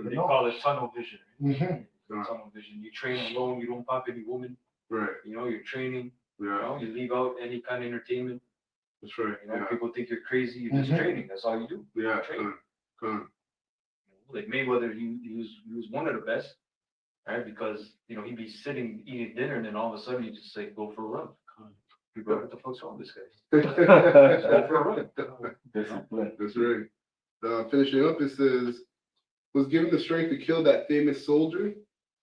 They call it tunnel vision. Mm-hmm. Tunnel vision. You train alone, you don't pop any woman. Right. You're training. Yeah. You leave out any kind of entertainment. That's right. People think you're crazy. You're just training. That's all you do. Yeah. Training. Come. Like Mayweather, he was one of the best, right? Because he'd be sitting eating dinner, and then all of a sudden he just like go for a run. People are like, what the fuck's wrong with this guy? Go for a run. That's right. Finishing up, it says, was given the strength to kill that famous soldier,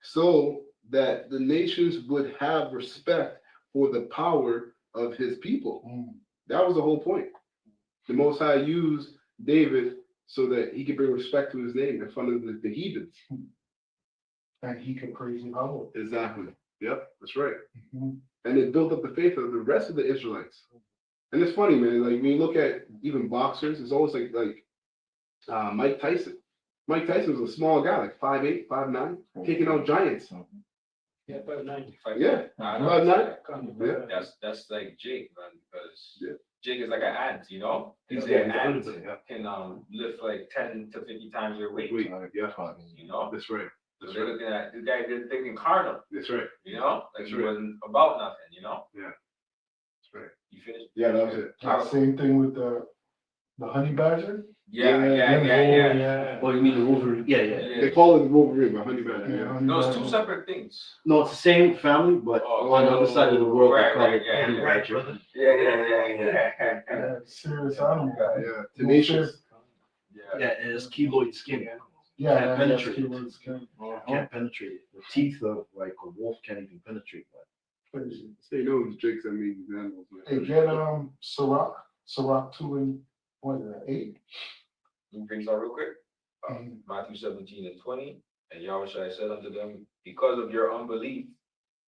so that the nations would have respect for the power of his people. That was the whole point. The Most High used David so that he could bring respect to his name in front of the heathens. And he could praise him out. Exactly. Yep, that's right. And it built up the faith of the rest of the Israelites. And it's funny, man. Like when you look at even boxers, it's always like Mike Tyson. Mike Tyson was a small guy, like 5'8", 5'9", taking out giants. Yeah, 5'9". Yeah, 5'9". Yeah. That's like Jake, man, because Yeah. Jake is like an ant, He's an ant, can lift like 10 to 50 times your weight. Yeah. That's right. So they're looking at this guy did thinking carnal, That's right. like That's he right. wasn't about nothing, Yeah. That's right. You finished? Yeah, that was it. Yeah, same thing with the honey badger. Yeah. Oh, you mean the Wolverine? Yeah. They call it the Wolverine, but honey badger. Yeah. honey Those badger. two separate things. No, it's the same family, but on the other side of the world, they call it Right, honey yeah, badger. Yeah. Yeah, serious animal. Yeah. Tenacious. Yeah, and it's keloid skin. Yeah, Can't that's penetrate. keywords, can- Can't penetrate it. The teeth of like a wolf can't even penetrate that. crazy. So you know, Jake's, animals. Hey, get Sirach 2 and what is that, 8? Let me bring this out real quick. Mhm. Matthew 17:20, and Yahweh said unto them, because of your unbelief,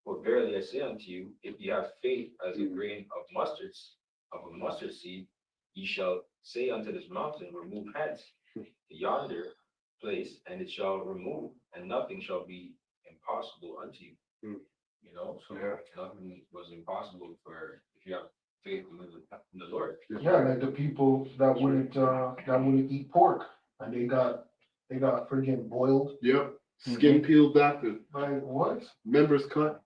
for verily I say unto you, if ye have faith as a grain of a mustard seed, ye shall say unto this mountain, remove hence to yonder place, and it shall remove, and nothing shall be impossible unto you. So nothing was impossible if you have faith in the Lord. Yeah, like the people that wouldn't eat pork, and they got freaking boiled. Yep. Skin peeled back, the Like what? members cut.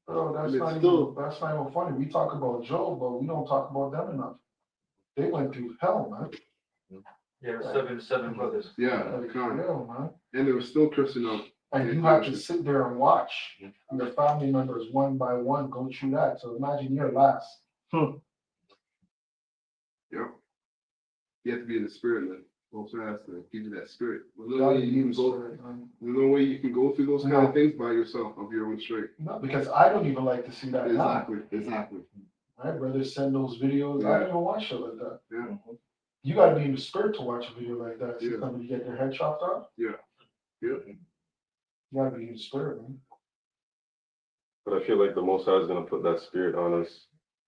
Bro, that's And not it's still- even funny. We talk about Job, but we don't talk about them enough. They went through hell, man. Yeah, seven brothers. Yeah, Like, con. hell, man. And they were still cursing out. And you have to sit there and watch your family members one by one go through that. So imagine you're last. Yep. You have to be in the spirit, man. Also has to give you that spirit. There's Gotta no way you can use go. spirit, man. There's no way you can go through those kind No. of things by yourself of your own strength. No, because I don't even like to see that now. Exactly. I'd rather send those videos. I don't even watch it like that. Yeah. You gotta be in the spirit to watch a video like that, see Yeah. somebody get their head chopped off. Yeah. You gotta be in the spirit, man. But I feel like the Most High is gonna put that spirit on us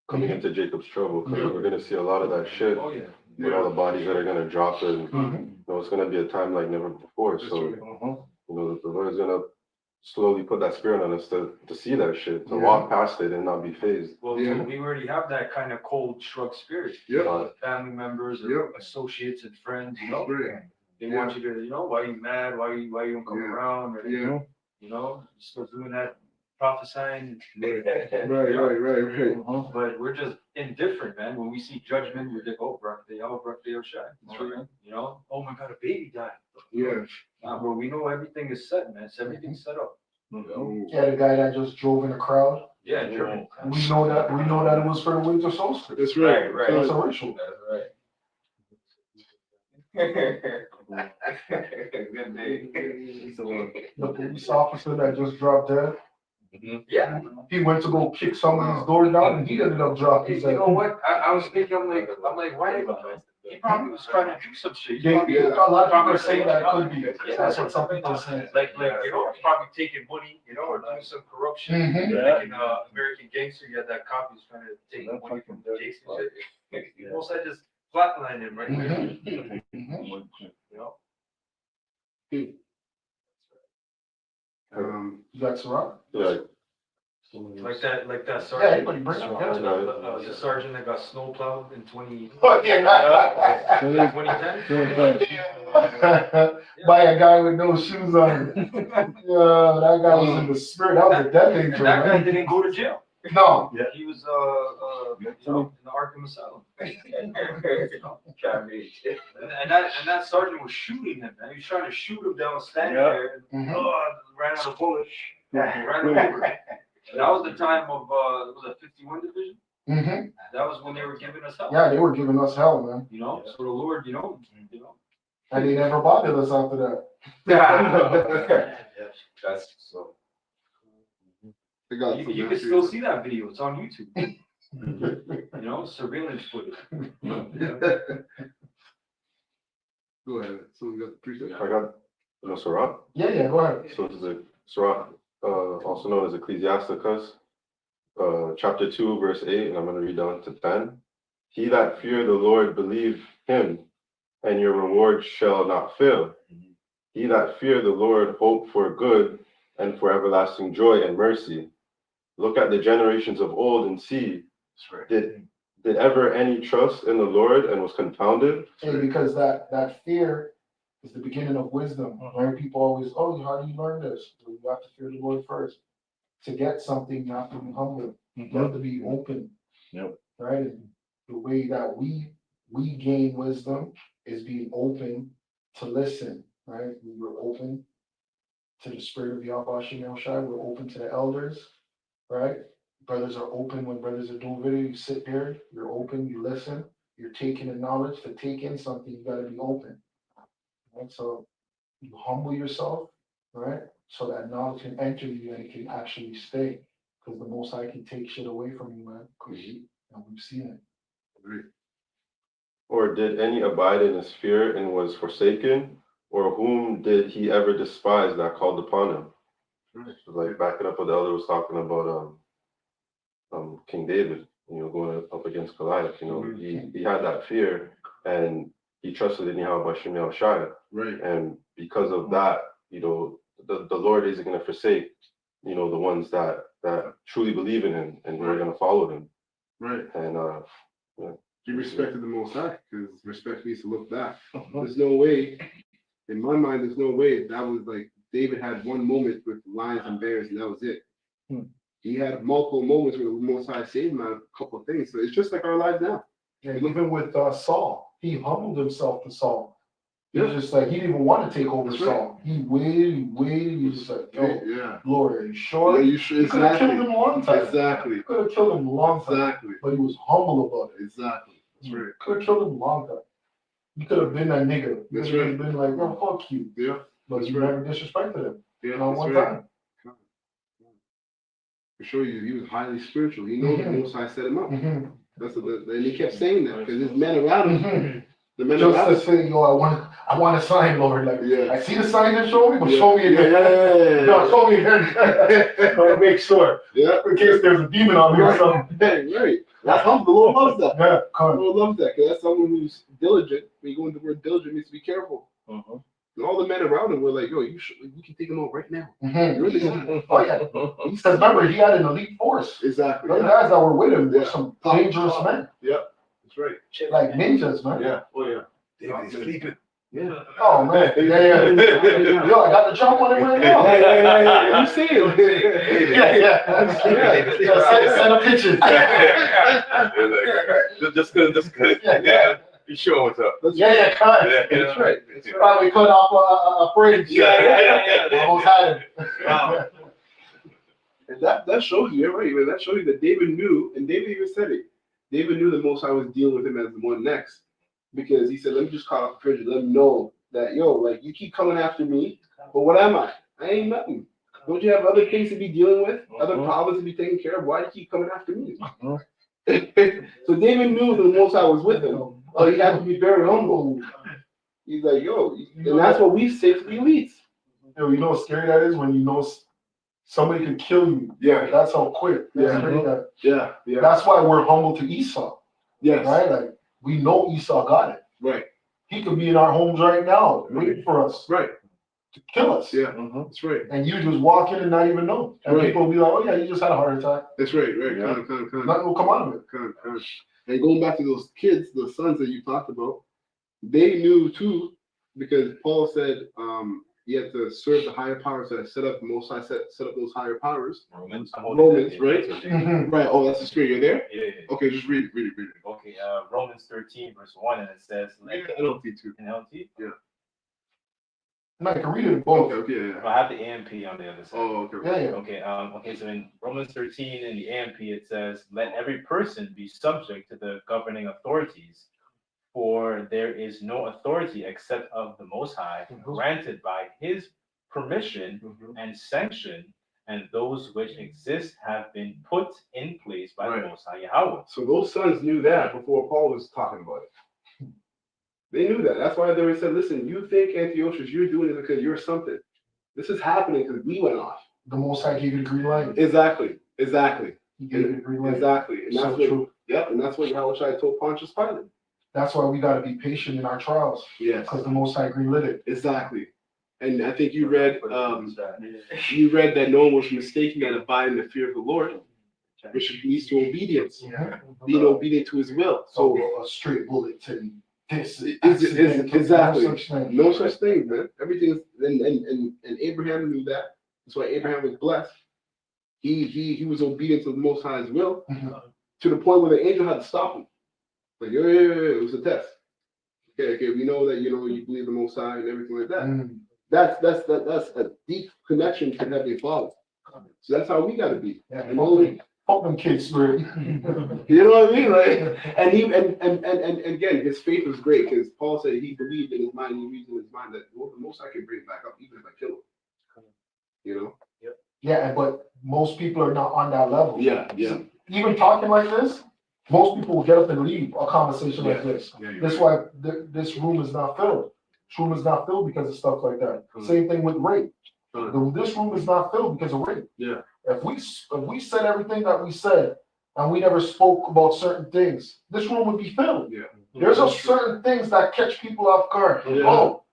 coming into Jacob's trouble, because we're gonna see a lot of that shit. Oh, yeah. With all the bodies that are gonna drop, and Mhm. you know, it's gonna be a time like never before. So you know, the Lord's gonna slowly put that spirit on us to see that shit, to Yeah. walk past it and not be phased. Well, Yeah. we already have that kind of cold shrug spirit. Yeah. Family members or Yeah. associates and friends, you know? Right. They Yeah. want you to, why you mad? Why you don't come Yeah. around? Or, Yeah. still doing that prophesying. Right. But we're just indifferent, man. When we see judgment, we're like, oh, Brock, they are shy. Oh my God, a baby died. Yeah. Bro, we know everything is set, man. Everything's set up. Yeah, the guy that just drove in a crowd. Yeah, German. We know that it was for the winter solstice. That's right. Right. It's a ritual. That's right. Good day. The police officer that just dropped dead, Yeah. he went to go kick somebody's door down and he ended up dropping. You know what? I was thinking, I'm like, why? He probably was trying to do some shit. He probably- A lot of people are saying that could be. That's what some people are saying. Like, he's probably taking money, or doing some corruption. Mhm. Like in American Gangster, you had that cop who's trying to take money from Jason. Most I just flatlined him right there. Mhm. You got Ciroc? Yeah, Like that Yeah, sergeant. anybody bring it up. The sergeant that got snowplowed in 2010. By a guy with no shoes on. Yeah, that guy was in the spirit. That was a death angel. And that guy Man. didn't go to jail. No. He was in the Arkham Asylum. And that sergeant was shooting him, man. He was trying to shoot him down standing there. Mhm. Ran out of bullets. Ran over. And that was the time of was it 51 Division? Mhm. That was when they were giving us help. Yeah, they were giving us hell, man. So the Lord, And they never bothered us after that. That's so. They got You some can nasty- still see that video. It's on YouTube. Surveillance footage. Go ahead. Someone got the preset. I got Sirach. Yeah, go ahead. So this is a Sirach, also known as Ecclesiasticus, chapter 2, verse 8, and I'm going to read down to 10. He that fear the Lord, believe him, and your reward shall not fail. He that fear the Lord, hope for good and for everlasting joy and mercy. Look at the generations of old and see, did ever any trust in the Lord and was confounded? Hey, because that fear is the beginning of wisdom. Right? People always, how do you learn this? Well, you have to fear the Lord first. To get something, you have to be humble. You have to be open. Yep. Right? And the way that we gain wisdom is being open to listen. Right? We were open to the spirit of Yahweh Shem Shai. We're open to the elders. Right? Brothers are open when brothers are doing video. You sit there, you're open, you listen, you're taking the knowledge. To take in something, you gotta be open. Right? So you humble yourself, right? So that knowledge can enter you and it can actually stay. Because the Most High can take shit away from you, man. And we've seen it. Or did any abide in his fear and was forsaken? Or whom did he ever despise that called upon him? Like backing up what the elder was talking about, King David, going up against Goliath. He had that fear and he trusted in Yahweh Shem Shai. Right. And because of that, the Lord isn't going to forsake, the ones that truly believe in him and who are going to follow him. Right. And He respected the Most High because respect needs to look back. There's no way, in my mind, there's no way that was like David had one moment with lions and bears and that was it. He had multiple moments where the Most High saved him out of a couple of things. So it's just like our lives now. Yeah, even with Saul, he humbled himself to Saul. He was just like, he didn't even want to take over That's Saul. He waited, he was like, Lord, are you sure? Yeah, you sure? You could have Exactly. killed him a long time. Exactly. Could have killed him a long time. Exactly. But he was humble about it. Exactly. That's right. Could have killed him a long time. You could have been that nigga. You That's could have right. been like, fuck you. Yeah. But That's you right. never disrespected him. Yeah. Not That's one right. time. For sure, he was highly spiritual. He knows the Most High set him up. Mhm. And he kept saying that because his men around him, The men Just of to Valor. say, yo, I want a sign, Lord. Like, Yeah. I see the sign you show me, but Yeah. show me again. Yeah. No, show me again. But make sure. Yeah. In case there's a demon on me or something. Hey, right. That's humble. The Lord loves that. Yeah, The come. Lord loves that because that's someone who's diligent. When you go into the word diligent, means to be careful. And all the men around him were like, yo, you can take him out right now. You're the guy. Oh, yeah. Because remember, he had an elite force. Exactly. The other guys that were with him were Yeah. some dangerous men. Yep. That's right. Like ninjas, man. Yeah. Oh, yeah. David is sleeping. Yeah. Oh, man. Yeah. Yo, I got the jump on him right now. Yeah. You see it. Yeah. Send a picture. Just good. Yeah. You sure what's up? Yeah, cut. That's right. That's right. Probably cut off a fridge. Yeah. Almost had it. Wow. And that shows you, you're right, man. That shows you that David knew, and David even said it. David knew the Most High was dealing with him as the one next. Because he said, let me just call off the fridge and let him know that, yo, like, you keep coming after me, but what am I? I ain't nothing. Don't you have other things to be dealing with? Other problems to be taken care of? Why do you keep coming after me? So David knew the Most High was with him. But he had to be very humble. He's like, yo, and that's what we say to the elites. Yo, you know how scary that is when you know somebody can kill you. Yeah. That's how quick. Yeah. Yeah. Yeah. That's why we're humble to Esau. Yes. Right? Like, we know Esau got it. Right. He could be in our homes right now, waiting for us Right. to kill us. Yeah. That's right. And you just walk in and not even know. And Right. people will be like, oh, yeah, you just had a heart attack. That's right. Right. Yeah. Kind of. Nothing will come out of it. And going back to those kids, the sons that you talked about, they knew too, because Paul said you have to serve the higher powers that set up the Most High set up those higher powers. Romans, Right? Right. Oh, that's the scripture. You're there? Yeah. Okay, just read it. Okay, Romans 13, verse 1, and it says, NLT too. in LT? Yeah. No, I can read it in both. Okay, yeah. I have the AMP on the other side. Oh, okay. Yeah. Okay, so in Romans 13 in the AMP, it says, let every person be subject to the governing authorities, for there is no authority except of the Most High, granted by his permission and sanction, and those which exist have been put in place by the Most High Yahweh. So those sons knew that before Paul was talking about it. They knew that. That's why they said, listen, you think Antiochus, you're doing it because you're something. This is happening because we went off. The Most High gave you the green light. Exactly. He gave you the green light. Exactly. And So that's what, true. yep, and that's what Yahushua told Pontius Pilate. That's why we got to be patient in our trials. Yes. Because the Most High green lit it. Exactly. And I think you read that no one was mistaken that abide in the fear of the Lord, which leads to obedience. Yeah. Being obedient to his will. So a straight bullet to this. Exactly. No such thing. No such thing, man. Everything is, and Abraham knew that. That's why Abraham was blessed. He was obedient to the Most High's will to the point where the angel had to stop him. Like, yeah, it was a test. Okay, we know that you believe the Most High and everything like that. That's a deep connection to Heavenly Father. So that's how we got to be. Yeah, and only help them kids, spirit. You know what I mean? Like, and again, his faith was great because Paul said he believed in his mind, he reasoned in his mind that the Most High can bring it back up even if I kill him. You know? Yeah, but most people are not on that level. Yeah. Even talking like this, most people will get up and leave a conversation like this. That's why this room is not filled. This room is not filled because of stuff like that. Same thing with rape. This room is not filled because of rape. Yeah. If we said everything that we said and we never spoke about certain things, this room would be filled. Yeah. There's a certain things that catch people off guard. Yeah. Oh,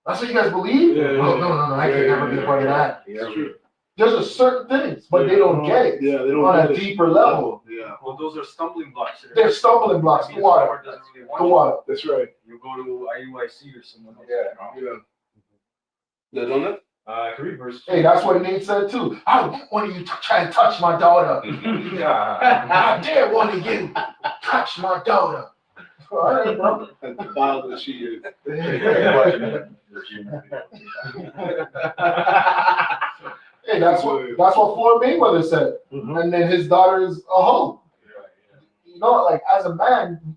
that's what you guys believe? Yeah. Oh, no, I can never be a part of that. Yeah. True. There's a certain things, but they don't get it. Yeah, they don't on get a it. deeper level. Yeah. Well, those are stumbling blocks. They're stumbling blocks. The water. The water. That's right. You go to IUIC or someone else. Yeah, don't it? I can read verse 2. Hey, that's what Nate said too. I don't want you to try and touch my daughter. I dare one of you touch my daughter. All right, bro. That's the Bible that she is. Hey, that's what Floyd Mayweather said. And then his daughter is a hoe. You know, like as a man,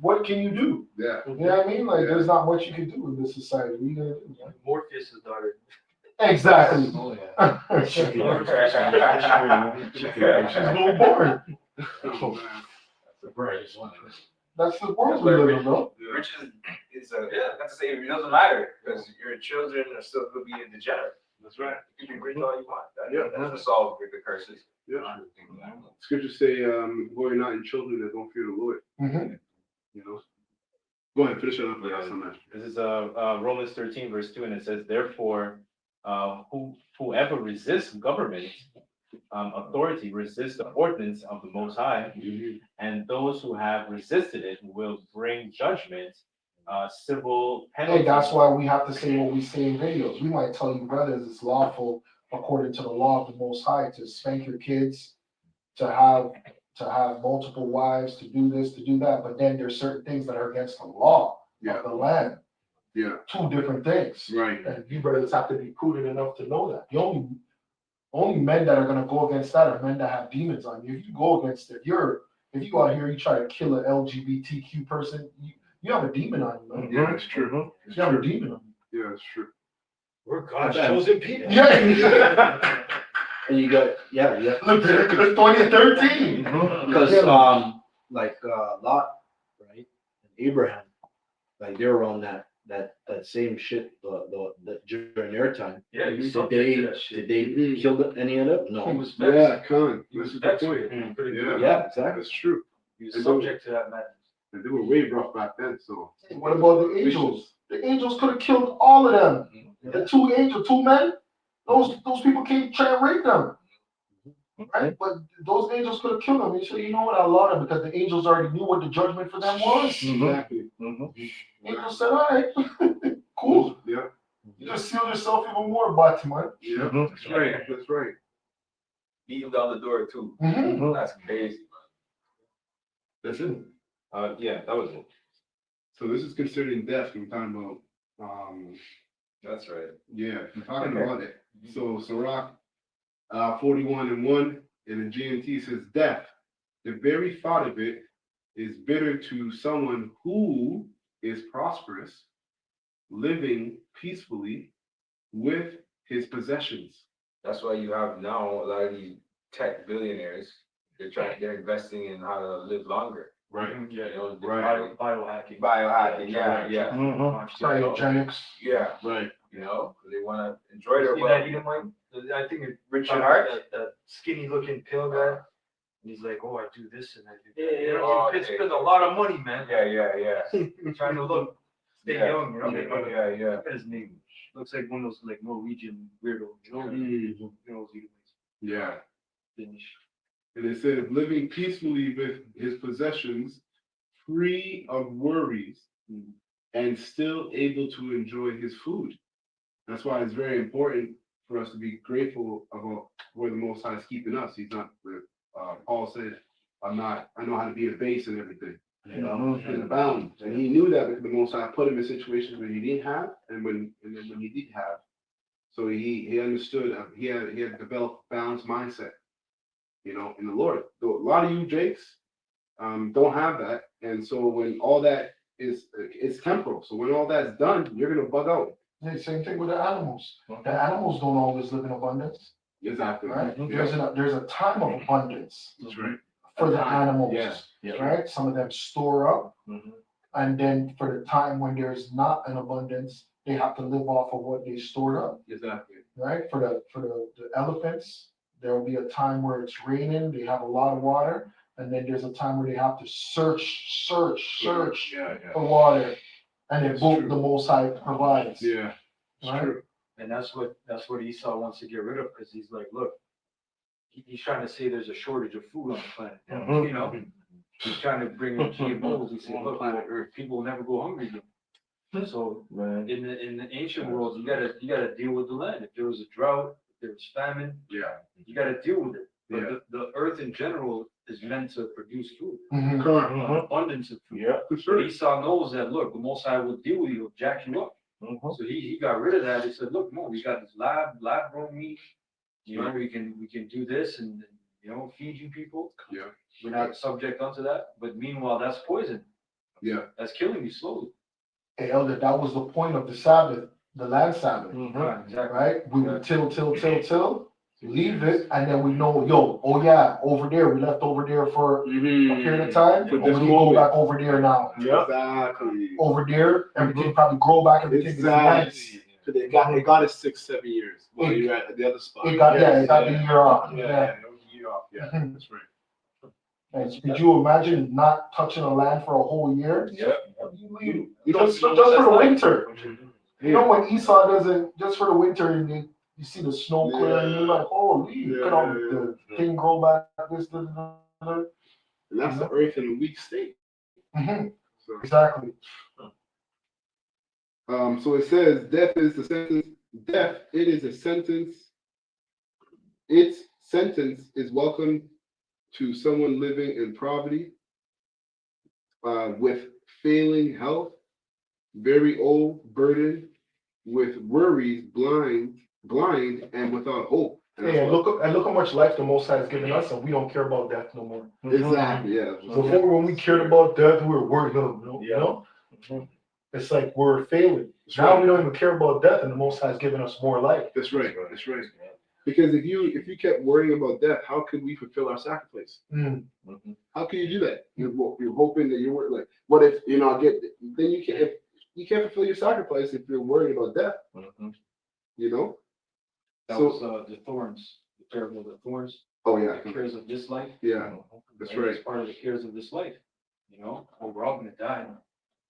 what can you do? Yeah. You know what I mean? Like there's not much you can do in this society. What are you gonna do? Morpheus' daughter. Exactly. Oh, yeah. She's no boring. Surprise. that's the world That's we why live in, bro. riches is not to say it doesn't matter, because your children are still gonna be degenerate. That's right. You can rich all you want. Yeah. That doesn't solve the curses. Yeah. Scriptures say, worry not in children that don't fear the Lord, Mhm. you know? Go ahead, finish it up. Yeah. Last time. This is Romans 13, verse 2, and it says, therefore, whoever resists government, authority, resists the ordinance of the Most High, and those who have resisted it will bring judgment, civil penalty. Hey, that's why we have to say what we say in videos. We might tell you, brothers, it's lawful according to the law of the Most High to spank your kids, to have multiple wives, to do this, to do that. But then there's certain things that are against the law Yeah. of the land. Yeah. Two different things. Right. And you brothers have to be prudent enough to know that. The only men that are gonna go against that are men that have demons on you. If you go against it, if you out here, you try to kill an LGBTQ person, you have a demon on you, man. Yeah, it's true. You have a demon on you. Yeah, it's true. We're God's chosen people. Yeah. And you got, yeah. Leviticus 20:13. Because, like, Lot, right, and Abraham, like, they were on that same shit, during their time. Yeah, you Did subject to that shit. they kill any of them? He No. was vexed. Yeah, Con. He was That's the vexed point. with it. Pretty Yeah. good. Yeah, exactly. That's true. He was subject to that madness. And they were way rough back then, so. What about the angels? The angels could have killed all of them. The two men, those people came trying to rape them. Right? But those angels could have killed them. You say, you know what, I allowed them because the angels already knew what the judgment for them was. Exactly. Angels said, all right, cool. Yeah. You just sealed yourself even more, Batman. Yeah, that's right. That's right. Beat him down the door too. Mhm. That's crazy. That's it. Yeah, that was it. So this is considering death. We're talking about, That's right. yeah, we're talking about it. So Sirach, 41:1 in the GNT says death. The very thought of it is bitter to someone who is prosperous, living peacefully with his possessions. That's why you have now a lot of these tech billionaires. They're investing in how to live longer. Right. Yeah, You know, Right. biohacking. Biohacking, yeah. Cryogenics. Yeah, Right. you know, they wanna enjoy their See that wealth. Edomite? I think it's Richard, Hart? that skinny looking pill guy. And he's like, oh, I do this and I do that. Yeah, You know, oh, he okay. spends a lot of money, man. Yeah. Trying to stay Yeah. young, you know? Yeah. Look at his name. Looks like one of those like Norwegian weirdos, you know? Mhm. You know, those Edomites. Yeah. Finish. And it said, living peacefully with his possessions, free of worries, and still able to enjoy his food. That's why it's very important for us to be grateful about where the Most High is keeping us. He's not, Paul said, I know how to be a base and everything. You know, and abound. And he knew that because the Most High put him in situations where he didn't have, and then when he did have. So he understood, he had developed a balanced mindset, you know, in the Lord. So a lot of you Jakes don't have that. And so when all that it's temporal. So when all that's done, you're gonna bug out. Yeah, same thing with the animals. The animals don't always live in abundance, Exactly. right? Yeah. There's a time of abundance That's right. for the animals, Yeah. right? Some of them store up, and then for the time when there's not an abundance, they have to live off of what they stored up, Exactly. right? For the elephants, there will be a time where it's raining, they have a lot of water, and then there's a time where they have to search Yeah. for water, and then That's boom, true. the Most High provides. Yeah. It's Right. true. And that's what Esau wants to get rid of, because he's like, look, he's trying to say there's a shortage of food on the planet. You know, he's trying to bring in GMOs. He said, look, people will never go hungry again. So in the ancient world, you gotta deal with the land. If there was a drought, if there was famine, Yeah. you gotta deal with it. But Yeah. the earth in general is meant to produce food, Mhm. Correct. an abundance of food. For But sure. Esau knows that, look, the Most High will deal with you, jack you up. So he got rid of that. He said, look, no, we got this lab grown meat. You know, we can do this and, you know, feed you people. Yeah. We're not subject unto that. But meanwhile, that's poison. Yeah. That's killing you slowly. Hey, Elder, that was the point of the Sabbath, the land Sabbath, Right, exactly. right? We would till, leave it, and then we know, yo, oh yeah, over there, we left over there for a period of time, For or we this can go moment. back over there now. Exactly. Over there, everything probably grow back, everything is nice. Exactly. So it got it 6-7 years while you're at the other spot. It got, yeah, it got the year off, Yeah, yeah. it was a year off, yeah, Mhm. that's right. And could you imagine not touching a land for a whole year? Yep. You just for the winter. You know, when Esau doesn't, just for the winter, and you see the snow clearing, you're like, holy, look at all the thing grow back, this. And that's the earth in a weak state. Mhm. So, Exactly. so it says, death is the sentence. Death, it is a sentence. Its sentence is welcome to someone living in poverty, with failing health, very old, burdened, with worries, blind, and without hope. And that's Yeah, why- look how much life the Most High has given us, and we don't care about death no more. Exactly, yeah. Before, when we cared about death, we were worried, you know? It's like we're failing. That's Now right. we don't even care about death, and the Most High has given us more life. That's right. That's right. Because if you kept worrying about death, how could we fulfill our sacrifice? Mm. How can you do that? You're hoping that you're like, what if then you can't, if you can't fulfill your sacrifice if you're worried about death. You know. That So- was the thorns, the parable of the thorns, Oh yeah. the cares of this life. Yeah. That's And right. It's part of the cares of this life, you know, well, we're all gonna die.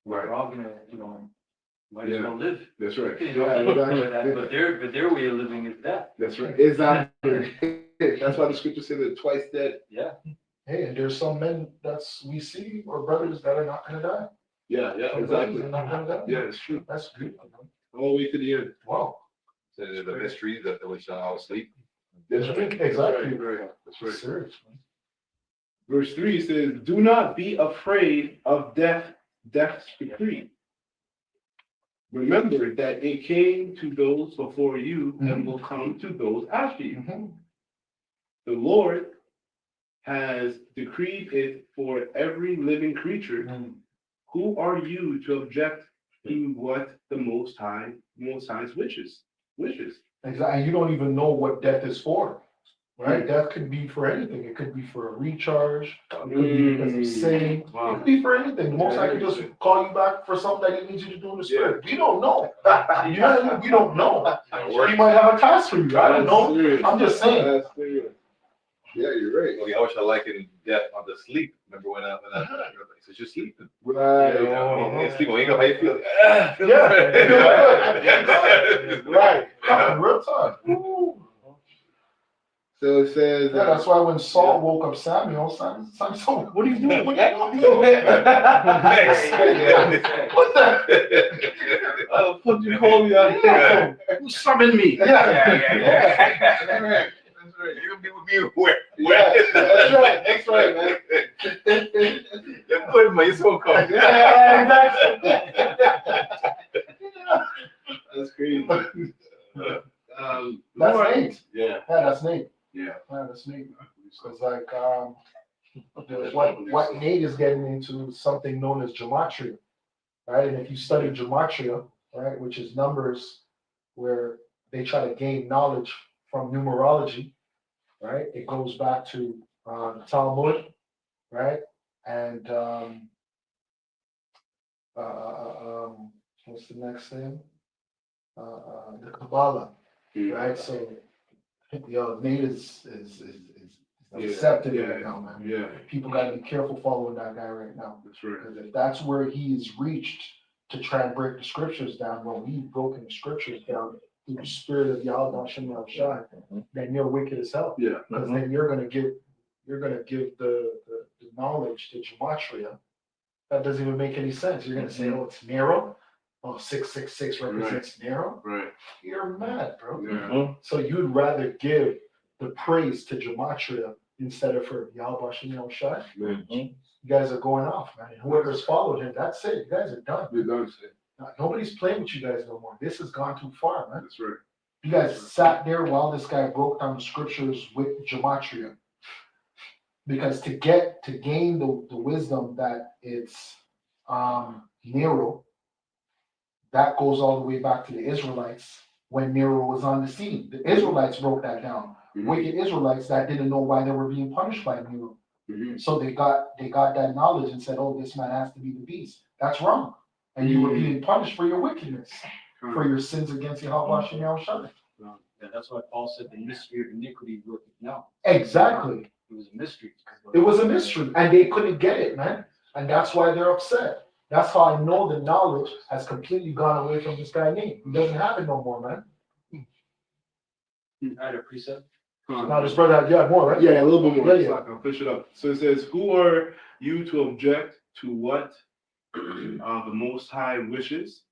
Right. We're all gonna, might Yeah. as well live. That's right. You know, Yeah, exactly. but their way of living is death. That's right. Exactly. That's why the scripture said that twice dead. Yeah. Hey, and there's some men we see, or brothers that are not gonna die. Yeah, yeah, Some exactly. brothers are not gonna die. Yeah, it's true. That's good. All the way to the end. Wow. So there's the mystery that we shall all sleep. That's right. Exactly. That's right. That's right. Serious. Verse 3 says, do not be afraid of death's decree. Remember that it came to those before you and will come to those after you. Mhm. The Lord has decreed it for every living creature. Mm. Who are you to object to what the Most High's wishes? Exactly. And you don't even know what death is for, right? Death could be for anything. It could be for a recharge. It could be because of sin. It could be for anything. The Most High could just call you back for something that He needs you to do in the spirit. We don't know. You know what I mean? We don't know. He might have a task for you. I don't know. I'm just saying. That's serious. Yeah, you're right. Well, I wish I likened death on the sleep. Remember when I said you're sleeping. Right. You know, you sleep, when you know how you feel. Feel Yeah. Right. Real time. So it says, Yeah, that's why when Saul woke up Samuel, Samuel, what are you doing? What are you doing? What the? I'll put you home, yeah. Who summoned me? That's right. You're gonna be with me where? That's right, man. You're good, man. You're so cold. Yeah, That's crazy. That's Lord- Nate. Yeah. Yeah, that's Nate. Yeah. Yeah, that's Nate. Because like what Nate is getting into is something known as gematria, right? And if you study gematria, right, which is numbers where they try to gain knowledge from numerology, right? It goes back to Talmud, right? And what's the next thing? The Kabbalah, right? So, Nate is accepted right now, man. Yeah. People got to be careful following that guy right now. That's right. Because if that's where he's reached to try and break the scriptures down, well, we've broken the scriptures down through the spirit of Yahweh Hashem Shai, then you're wicked as hell. Yeah. Because then you're gonna give the knowledge to gematria. That doesn't even make any sense. You're gonna say, oh, it's narrow. Oh, 666 represents narrow. Right. You're mad, bro. Yeah. So you'd rather give the praise to gematria instead of for Yahweh Hashem Shai. You guys are going off, man. And whoever's followed him, that's it. You guys are done. You're done. Nobody's playing with you guys no more. This has gone too far, man. That's right. You guys sat there while this guy broke down the scriptures with gematria. Because to gain the wisdom that it's Nero, that goes all the way back to the Israelites when Nero was on the scene. The Israelites broke that down. wicked Israelites that didn't know why they were being punished by Nero. So they got that knowledge and said, oh, this man has to be the beast. That's wrong. And you were being punished for your wickedness, for your sins against Yahweh Hashem Yahushua. Yeah, that's why Paul said the mystery of iniquity working now. Exactly. It was a mystery. It was a mystery, and they couldn't get it, man. And that's why they're upset. That's how I know the knowledge has completely gone away from this guy named. He doesn't have it no more, man. I had a precept. Now this brother, you have more, right? Yeah, a little bit more. Yeah, yeah. I'll push it up. So it says, who are you to object to what the Most High wishes?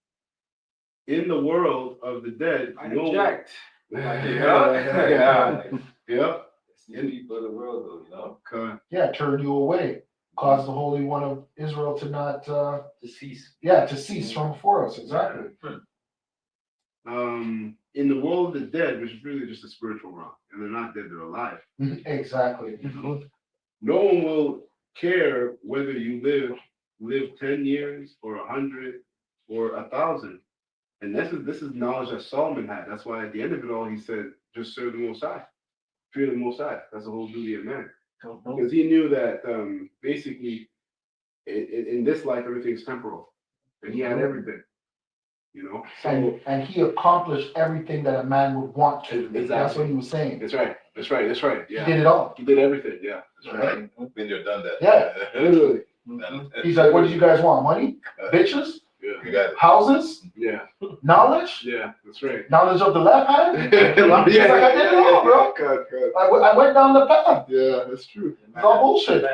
In the world of the dead, I no object. Yeah. Yep. It's the people of the world, though, you know. Okay. Yeah, turn you away. Cause the Holy One of Israel to not, To cease. yeah, to cease from before us. Exactly. In the world of the dead, which is really just a spiritual realm, and they're not dead, they're alive. Exactly. No one will care whether you live 10 years or 100 or 1,000. And this is knowledge that Solomon had. That's why at the end of it all, he said, just serve the Most High. Fear the Most High. That's the whole duty of man. Because he knew that basically in this life, everything's temporal. And he had everything. You know? And he accomplished everything that a man would want to. Exactly. That's what he was saying. That's right. Yeah. He did it all. He did everything. Yeah. That's right. Been there, done that. Yeah. Literally. He's like, what do you guys want? Money? Bitches? Yeah. You got it. Houses? Yeah. Knowledge? Yeah. That's right. Knowledge of the left hand? Yeah. He's like, I did it all, bro. God. I went down the path. Yeah, that's true. It's all bullshit.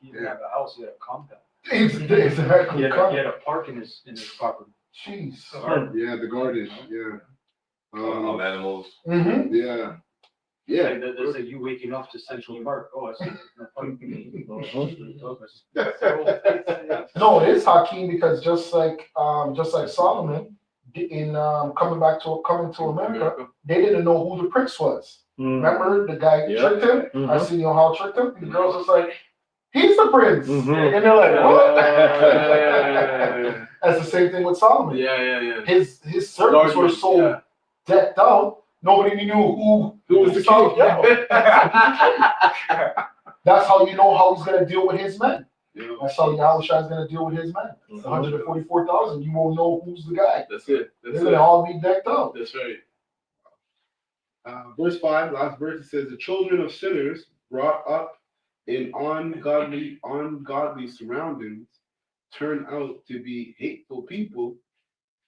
He didn't have a house, he had a compound. Exactly. He had a park in his property. Jeez. Yeah, the garden. Yeah. Of animals. Mm-hmm. Yeah. Yeah. Like, there's like you waking up to Central Park. Oh, I see. No, it is Hakeem because just like Solomon in coming to America, they didn't know who the prince was. Remember the guy tricked him? Arsenio Hall tricked him. The girls was like, he's the prince. And they're like, what? That's the same thing with Solomon. Yeah. His servants were so decked out, nobody knew who was the king. That's how you know how he's gonna deal with his men. That's how Yahushua is gonna deal with his men. 144,000, you won't know who's the guy. That's it. They're gonna all be decked out. That's right. Verse 5, last verse, it says, the children of sinners brought up in ungodly surroundings turn out to be hateful people.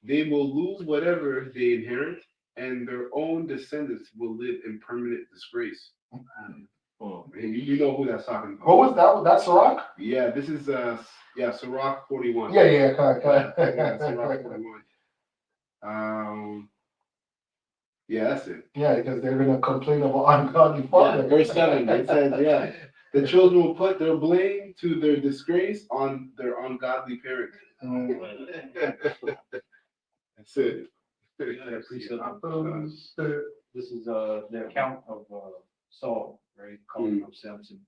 They will lose whatever they inherit, and their own descendants will live in permanent disgrace. You know who that's talking about. What was that? That's Sirach? Yeah, this is Sirach 41. Yeah, Yeah, Sirach 41. Yeah, that's it. Yeah, because they're gonna complain about ungodly father. Verse 7, it says, the children will put their blame to their disgrace on their ungodly parents. That's it. This is the account of Saul, right? Calling up Samson.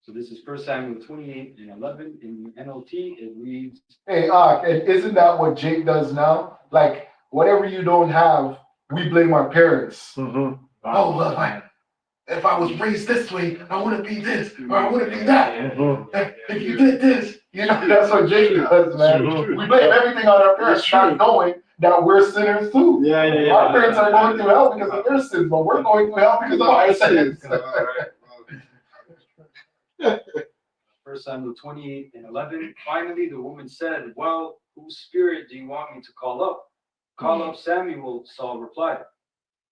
So this is 1 Samuel 28:11 in the NLT. It reads, Hey, and isn't that what Jake does now? Like, whatever you don't have, we blame our parents. Oh, well, if I was raised this way, I wouldn't be this, or I wouldn't be that. If you did this, you know, that's what Jake does, man. We blame everything on our parents, not knowing that we're sinners too. Our parents are going through hell because of their sins, but we're going through hell because of our sins. 1 Samuel 28:11. Finally, the woman said, well, whose spirit do you want me to call up? Call up Samuel, Saul replied.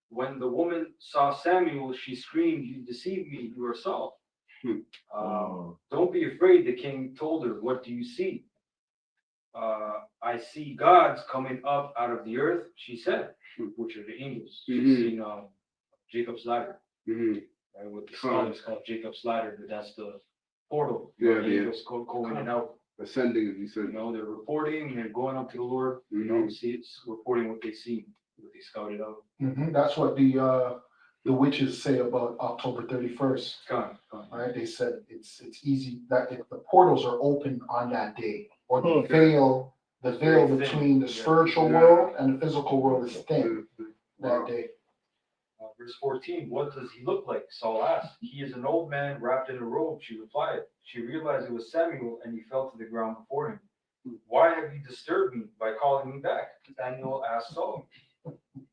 When the woman saw Samuel, she screamed, you deceived me, you are Saul. Don't be afraid, the king told her. What do you see? I see gods coming up out of the earth, she said, which are the angels. She's seen Jacob's ladder. Right, what the scholars call Jacob's ladder, but that's the portal. The angels go in and out. Ascending, as you said. You know, they're reporting, they're going up to the Lord. You know, it's reporting what they see, what they scouted out. That's what the witches say about October 31st. Gone. Right? They said it's easy that if the portals are open on that day, or the veil between the spiritual world and the physical world is thin that day. verse 14, what does he look like? Saul asked. He is an old man wrapped in a robe, she replied. She realized it was Samuel, and he fell to the ground before him. Why have you disturbed me by calling me back? Samuel asked Saul.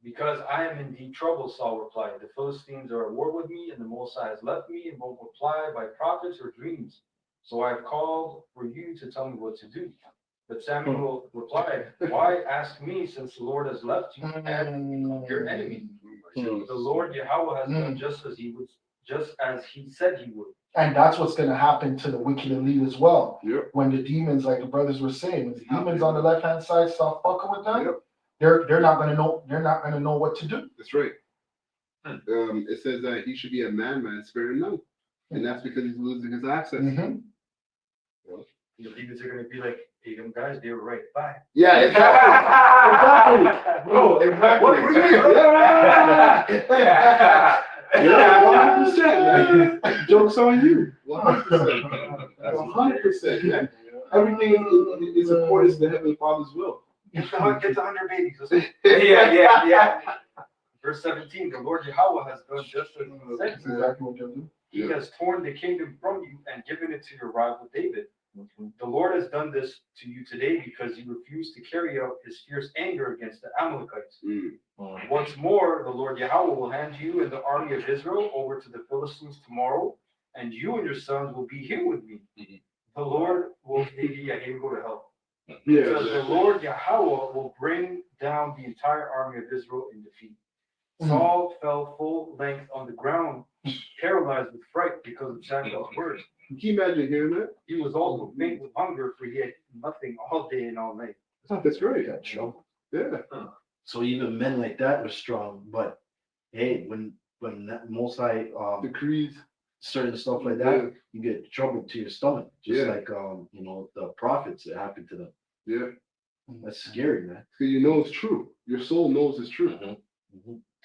Because I am in deep trouble, Saul replied. The Philistines are at war with me, and the Most High has left me and won't reply by prophets or dreams. So I have called for you to tell me what to do. But Samuel replied, why ask me, since the Lord has left you and your enemy? The Lord Yahweh has done just as he said he would. And that's what's gonna happen to the wicked elite as well. Yep. When the demons, like the brothers were saying, when the demons on the left-hand side start fucking with them, Yep. they're not gonna know what to do. That's right. It says that he should be a man, spirit and none. And that's because he's losing his access. Mhm. The demons are going to be like, hey, them guys, they were right. Bye. Yeah, exactly. Exactly. Bro, exactly. What do you mean? Yeah, 100%, man. Joke's on you. 100%. 100%. Everything is according to the Heavenly Father's will. Get the 100 babies. Yeah. Verse 17, the Lord Yahweh has done just as he said. That's exactly what they'll do. He has torn the kingdom from you and given it to your rival David. The Lord has done this to you today because you refused to carry out his fierce anger against the Amalekites. Once more, the Lord Yahweh will hand you and the army of Israel over to the Philistines tomorrow, and you and your sons will be here with me. The Lord will go to hell. Because the Lord Yahweh will bring down the entire army of Israel in defeat. Saul fell full length on the ground, paralyzed with fright because of Samuel's words. Can you imagine hearing that? He was also faint with hunger, for he had nothing all day and all night. That's right. Yeah. So even men like that were strong, but hey, when that Most High Decrees. certain stuff like that, you get trouble to your stomach. Just Yeah. like the prophets, it happened to them. Yeah. That's scary, man. So you know it's true. Your soul knows it's true.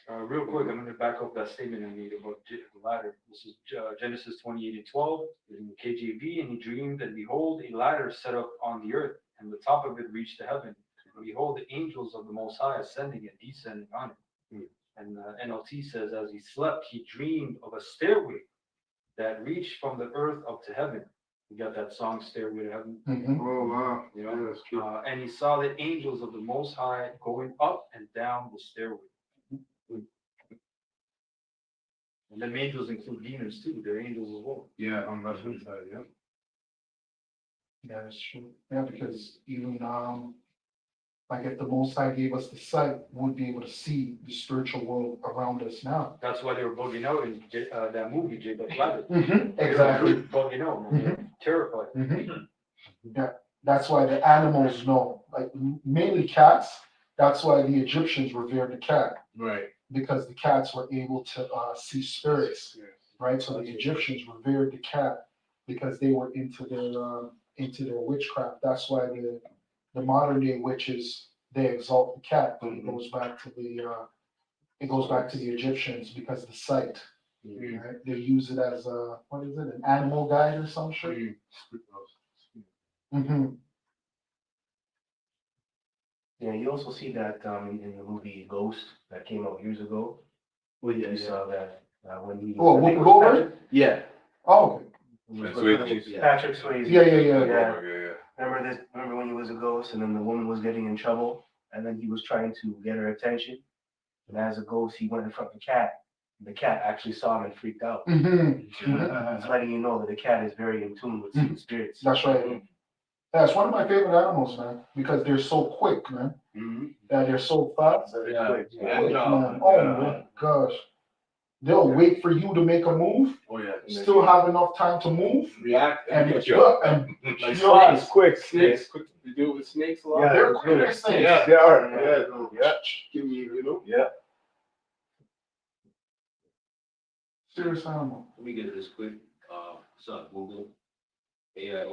Real quick, I'm going to back up that statement I made about the ladder. This is Genesis 28:12 in the KJV. And he dreamed, and behold, a ladder set up on the earth, and the top of it reached to heaven. And behold, the angels of the Most High ascending and descending on it. And NLT says, as he slept, he dreamed of a stairway that reached from the earth up to heaven. You got that song, Stairway to Heaven. Oh, wow. You know? Yeah, that's true. And he saw the angels of the Most High going up and down the stairway. And then angels include demons too. They're angels as well. Yeah, on the left hand side, yeah. Yeah, that's true. Yeah, because even like if the Most High gave us the sight, we'd be able to see the spiritual world around us now. That's why they were bugging out in that movie, Jacob Ladder. Exactly. Bugging out, man. Terrified. Yeah, that's why the animals know, like mainly cats. That's why the Egyptians revered the cat. Right. Because the cats were able to see spirits, right? So the Egyptians revered the cat because they were into their witchcraft. That's why the modern day witches, they exalt the cat, but it goes back to the Egyptians because of the sight. Right? They use it as an animal guide or some shit. Yeah, you also see that in the movie Ghost that came out years ago. Well, yeah, You saw that when he Oh, I think it Whoopi was Goldberg? Yeah. Oh, Patrick Swayze. Yeah. Remember when he was a ghost and then the woman was getting in trouble and then he was trying to get her attention. And as a ghost, he went in front of the cat. The cat actually saw him and freaked out. It's letting you know that the cat is very in tune with spirits. That's right. Yeah, it's one of my favorite animals, man, because they're so quick, man. That they're so fast. Quick, Man. Oh my gosh. They'll wait for you to make a move. Oh, yeah. Still have enough time to move. React And catch you up. like Snakes, quick. Snakes, quick. You do it with snakes a lot. Yeah, they're quick as snakes. Yeah, they are. Yeah. Give me, Yeah. Serious animal. Let me get this quick. So Google AI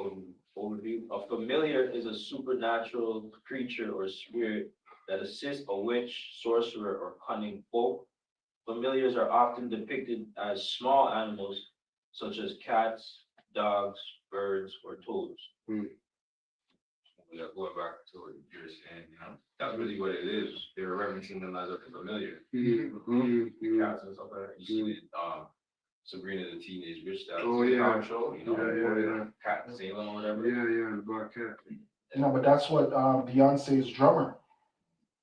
overview. A familiar is a supernatural creature or spirit that assists a witch, sorcerer, or cunning folk. Familiars are often depicted as small animals such as cats, dogs, birds, or toads. Yeah, going back to what you were saying, you know, that's really what it is. They were referencing them as a familiar. Cats and stuff like that. You see it, Sabrina the Teenage Witch, that Oh, was a yeah. show, you know, Yeah. Cat Salem or whatever. Yeah, the black cat. No, but that's what Beyonce's drummer.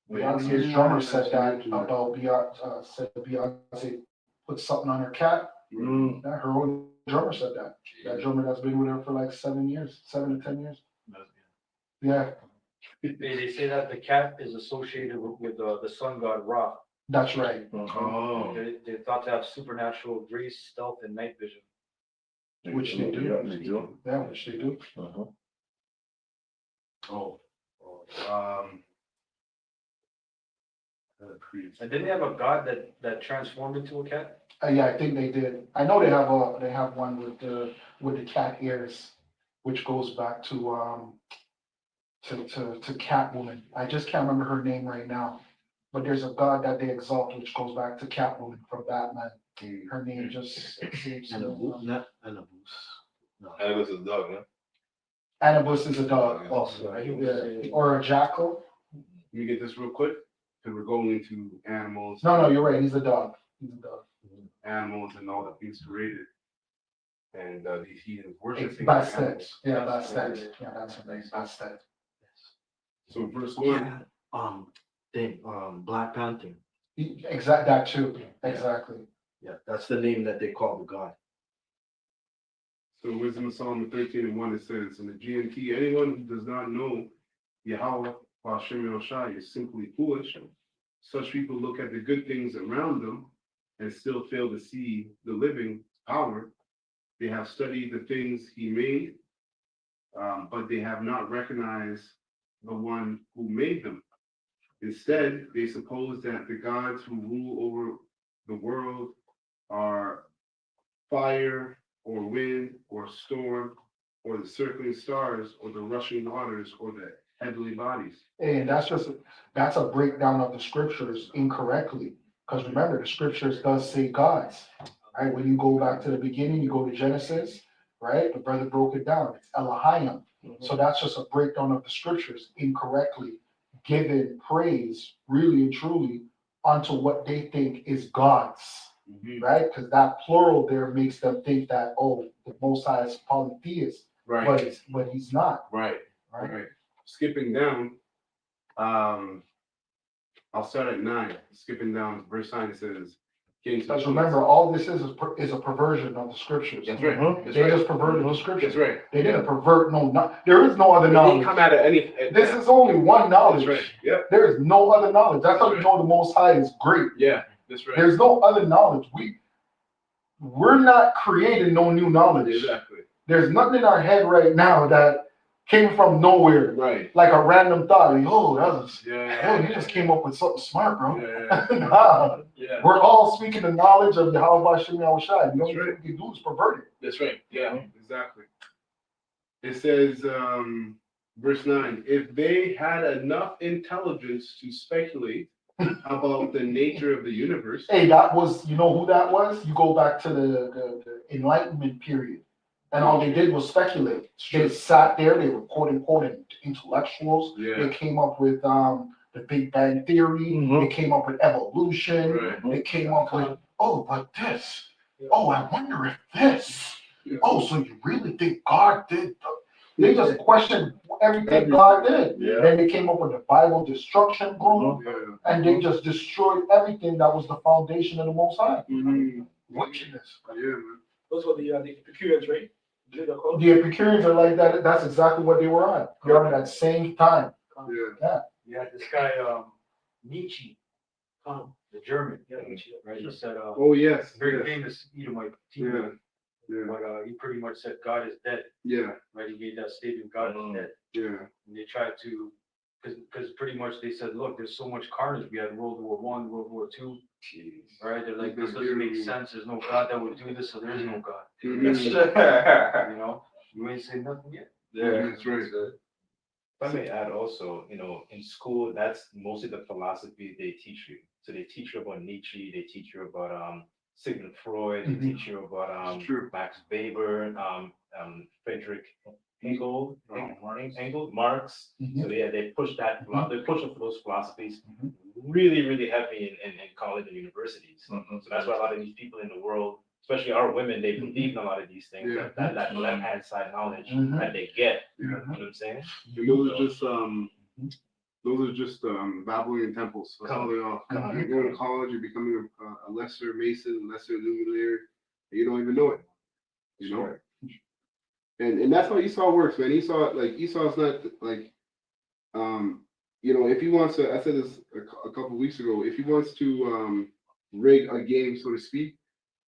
Beyonce's drummer said that about Beyonce, said Beyonce put something on her cat. Yeah, her own drummer said that. That drummer that's been with her for like 7 years, 7 to 10 years. Yeah, They say that the cat is associated with the sun god Ra. that's right. Oh. They thought to have supernatural grace, stealth, and night vision. Which they do. Yeah, they do. Yeah, which they do. Oh. And didn't they have a god that transformed into a cat? Yeah, I think they did. I know they have one with the cat ears, which goes back to Catwoman. I just can't remember her name right now. But there's a god that they exalt, which goes back to Catwoman from Batman. Her name just escapes me. Not Annabus. No. Annabis is a dog, no? Annabus is a dog Also, yeah, or a jackal. Let me get this real quick, because we're going into animals. No, you're right. He's a dog. He's a dog. Animals and all that things created. And these heathens worshiping. Bastet. animals. Yeah, Bastet. Yeah, that's her name. Bastet. So verse 1. Yeah, Black Panther. Exact that too. Exactly. Yeah, that's the name that they call the god. So Wisdom of Solomon 13:1, it says, in the GNT, anyone who does not know Yahweh, Hashem Yahushai, is simply foolish. Such people look at the good things around them and still fail to see the living power. They have studied the things he made, but they have not recognized the one who made them. Instead, they suppose that the gods who rule over the world are fire or wind or storm or the circling stars or the rushing waters or the heavenly bodies. And that's a breakdown of the scriptures incorrectly. Because remember, the scriptures does say gods. Right? When you go back to the beginning, you go to Genesis, right? The brother broke it down. It's Elohim. So that's just a breakdown of the scriptures incorrectly, giving praise really and truly onto what they think is gods. Right? Because that plural there makes them think that, oh, the Most High is polytheist. Right. But he's not. Right. Right. Right. Skipping down, I'll start at 9. Skipping down, verse 9, it says, Because remember, all this is a perversion of the scriptures. That's right. That's They right. just perverted the scriptures. That's right. They didn't pervert there is no other They knowledge. didn't come out of any. This is only one knowledge. That's right. Yep. There is no other knowledge. That's how you know the Most High is great. Yeah. That's right. There's no other knowledge. We're not creating no new knowledge. Exactly. There's nothing in our head right now that came from nowhere. Right. Like a random thought. Like, oh, that was, Yeah. you just came up with something smart, bro. Yeah. Nah. Yeah. We're all speaking the knowledge of Yahweh Shem Yahushai. The only That's right. thing we can do is pervert it. That's right. Yeah. Exactly. It says, verse 9, if they had enough intelligence to speculate about the nature of the universe. Hey, that was, you know who that was? You go back to the Enlightenment period. And all they did was speculate. They sat there, they were quoting intellectuals. Yeah. They came up with the Big Bang Theory. They came up with evolution. Right. They came up with, oh, but this. Oh, I wonder if this. Yeah. Oh, so you really think God did? They just questioned everything God did. Yeah. Then they came up with the Bible destruction group. Yeah. And they just destroyed everything that was the foundation of the Most High. Wickedness. Yeah, man. Those were the Epicureans, right? The Epicureans are like that. That's exactly what they were on. They're on that same time. Yeah. You had this guy, Nietzsche, the German, right? He said, Oh, yes. very Yes. famous Edomite Yeah. teacher, Yeah. but he pretty much said God is dead, Yeah. right? He made that statement, God is dead. Yeah. And they tried to, because pretty much they said, look, there's so much carnage. We had World War I, World War II, right? They're like, this doesn't make sense. There's no God that would do this, so there is no God. Yeah. You know, you ain't say nothing yet. That's right. If I may add also, in school, that's mostly the philosophy they teach you. So they teach you about Nietzsche, they teach you about Sigmund Freud, they teach you about True. Max Weber, Friedrich Engel, Marx. So yeah, they push that, they push for those philosophies really, really heavy in college and universities. So that's why a lot of these people in the world, especially our women, they believe in a lot of these things, Yeah. that left-hand side knowledge that they get. You know what I'm saying? And those are just Babylonian temples. That's all they are. You go to college, you're becoming a lesser Mason, lesser Illuminator, and you don't even know it. You know? And that's how Esau works, man. Esau's not like, if he wants to, I said this a couple weeks ago, if he wants to rig a game, so to speak,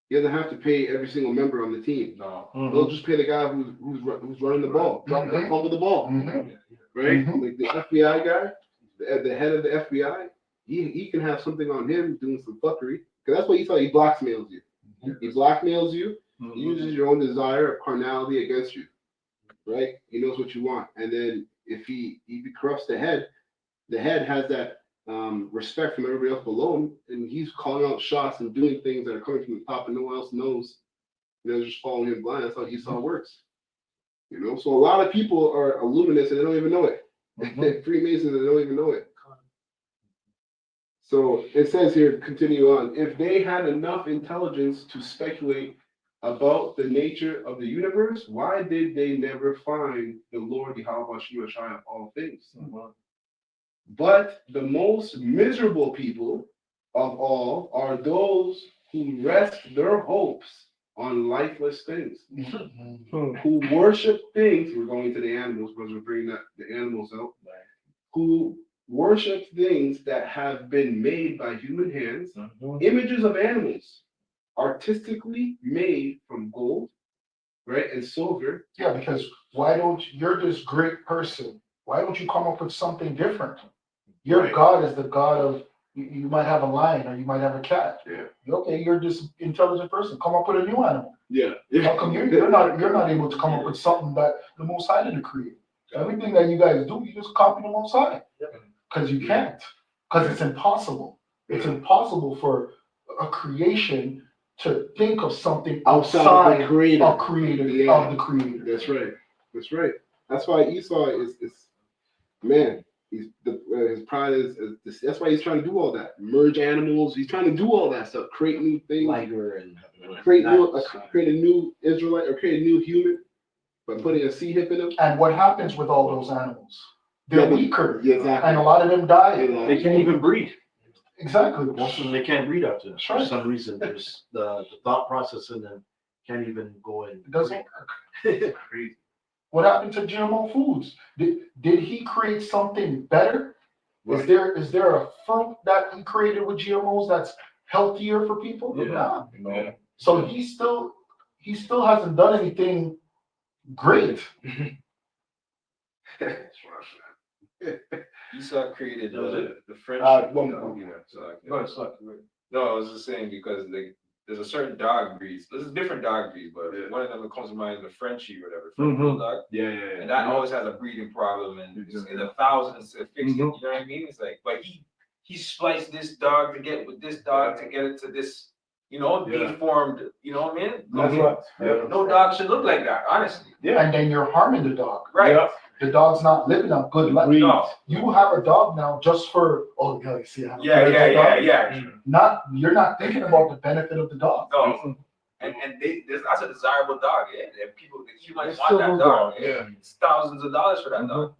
he doesn't have to pay every single member on the team. No. They'll just pay the guy who's running the ball, fumble the ball, right? Like the FBI guy, the head of the FBI, he can have something on him doing some fuckery. Because that's what he blackmails you. He blackmails you. He uses your own desire of carnality against you, right? He knows what you want, and then if he corrupts the head has that respect from everybody else below him, and he's calling out shots and doing things that are coming from the top, and no one else knows. Just following him blind. That's how Esau works. So a lot of people are Illuminists and they don't even know it. They're Freemasons and they don't even know it. So it says here, continue on. If they had enough intelligence to speculate about the nature of the universe, why did they never find the Lord, Yahweh Shai of all things? But the most miserable people of all are those who rest their hopes on lifeless things, who worship things. We're going to the animals, because we're bringing the animals out. Who worship things that have been made by human hands, images of animals, artistically made from gold, right, and silver. Yeah, because you're this great person. Why don't you come up with something different? Your God is the God of, you might have a lion or you might have a cat. Yeah. Okay, you're this intelligent person. Come up with a new animal. Yeah. How come you're not able to come up with something that the Most High didn't create? Everything that you guys do, you just copy the Most High. Because you can't. Because it's impossible. It's impossible for a creation to think of something outside of the creator. Of the creator. That's right. That's right. That's why Esau is man. His pride is that's why he's trying to do all that. Merge animals. He's trying to do all that stuff. Create new things. Liger and create a new Israelite or create a new human by putting a sea hip in him. And what happens with all those animals? They're weaker. Yeah, exactly. And a lot of them die. They can't even breed. Exactly. Most of them, they can't breed after That's for right. some reason. There's the thought process in them can't even go in. It doesn't work. Crazy. What happened to GMO foods? Did he create something better? Right. Is there a fruit that he created with GMOs that's healthier for people? Yeah. No. So he still hasn't done anything great. Esau created the French. No, I was just saying because there's a certain dog breeds. There's a different dog breed, but one of them that comes to mind is the Frenchie or whatever. French bulldog. Yeah. And that always has a breeding problem, and it's in the thousands to fix it. You know what I mean? It's like, but he spliced this dog to get with this dog to get it to this, deformed. You know what I mean? That's right. No dog should look like that, honestly. Yeah. And then you're harming the dog. Right. Yeah. The dog's not living a good life. No. You have a dog now just for Yeah. You're not thinking about the benefit of the dog. No. And that's a desirable dog. Yeah. And people, you might want that dog. Yeah. It's thousands of dollars for that dog.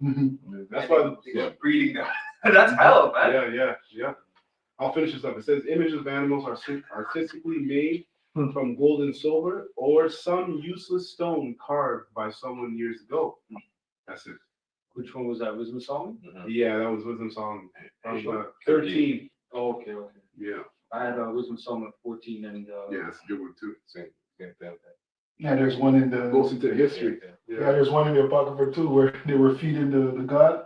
That's why they're breeding them. That's hell, man. Yeah. I'll finish this up. It says images of animals are artistically made from gold and silver or some useless stone carved by someone years ago. That's it. Which one was that? Wisdom Solomon? Yeah, that was Wisdom Solomon. 13. Oh, okay. Yeah. I had Wisdom Solomon 14 and Yeah, that's a good one too. Same thing. Yeah, there's one in the Goes into history. Yeah, there's one in the Apocrypha too where they were feeding the god.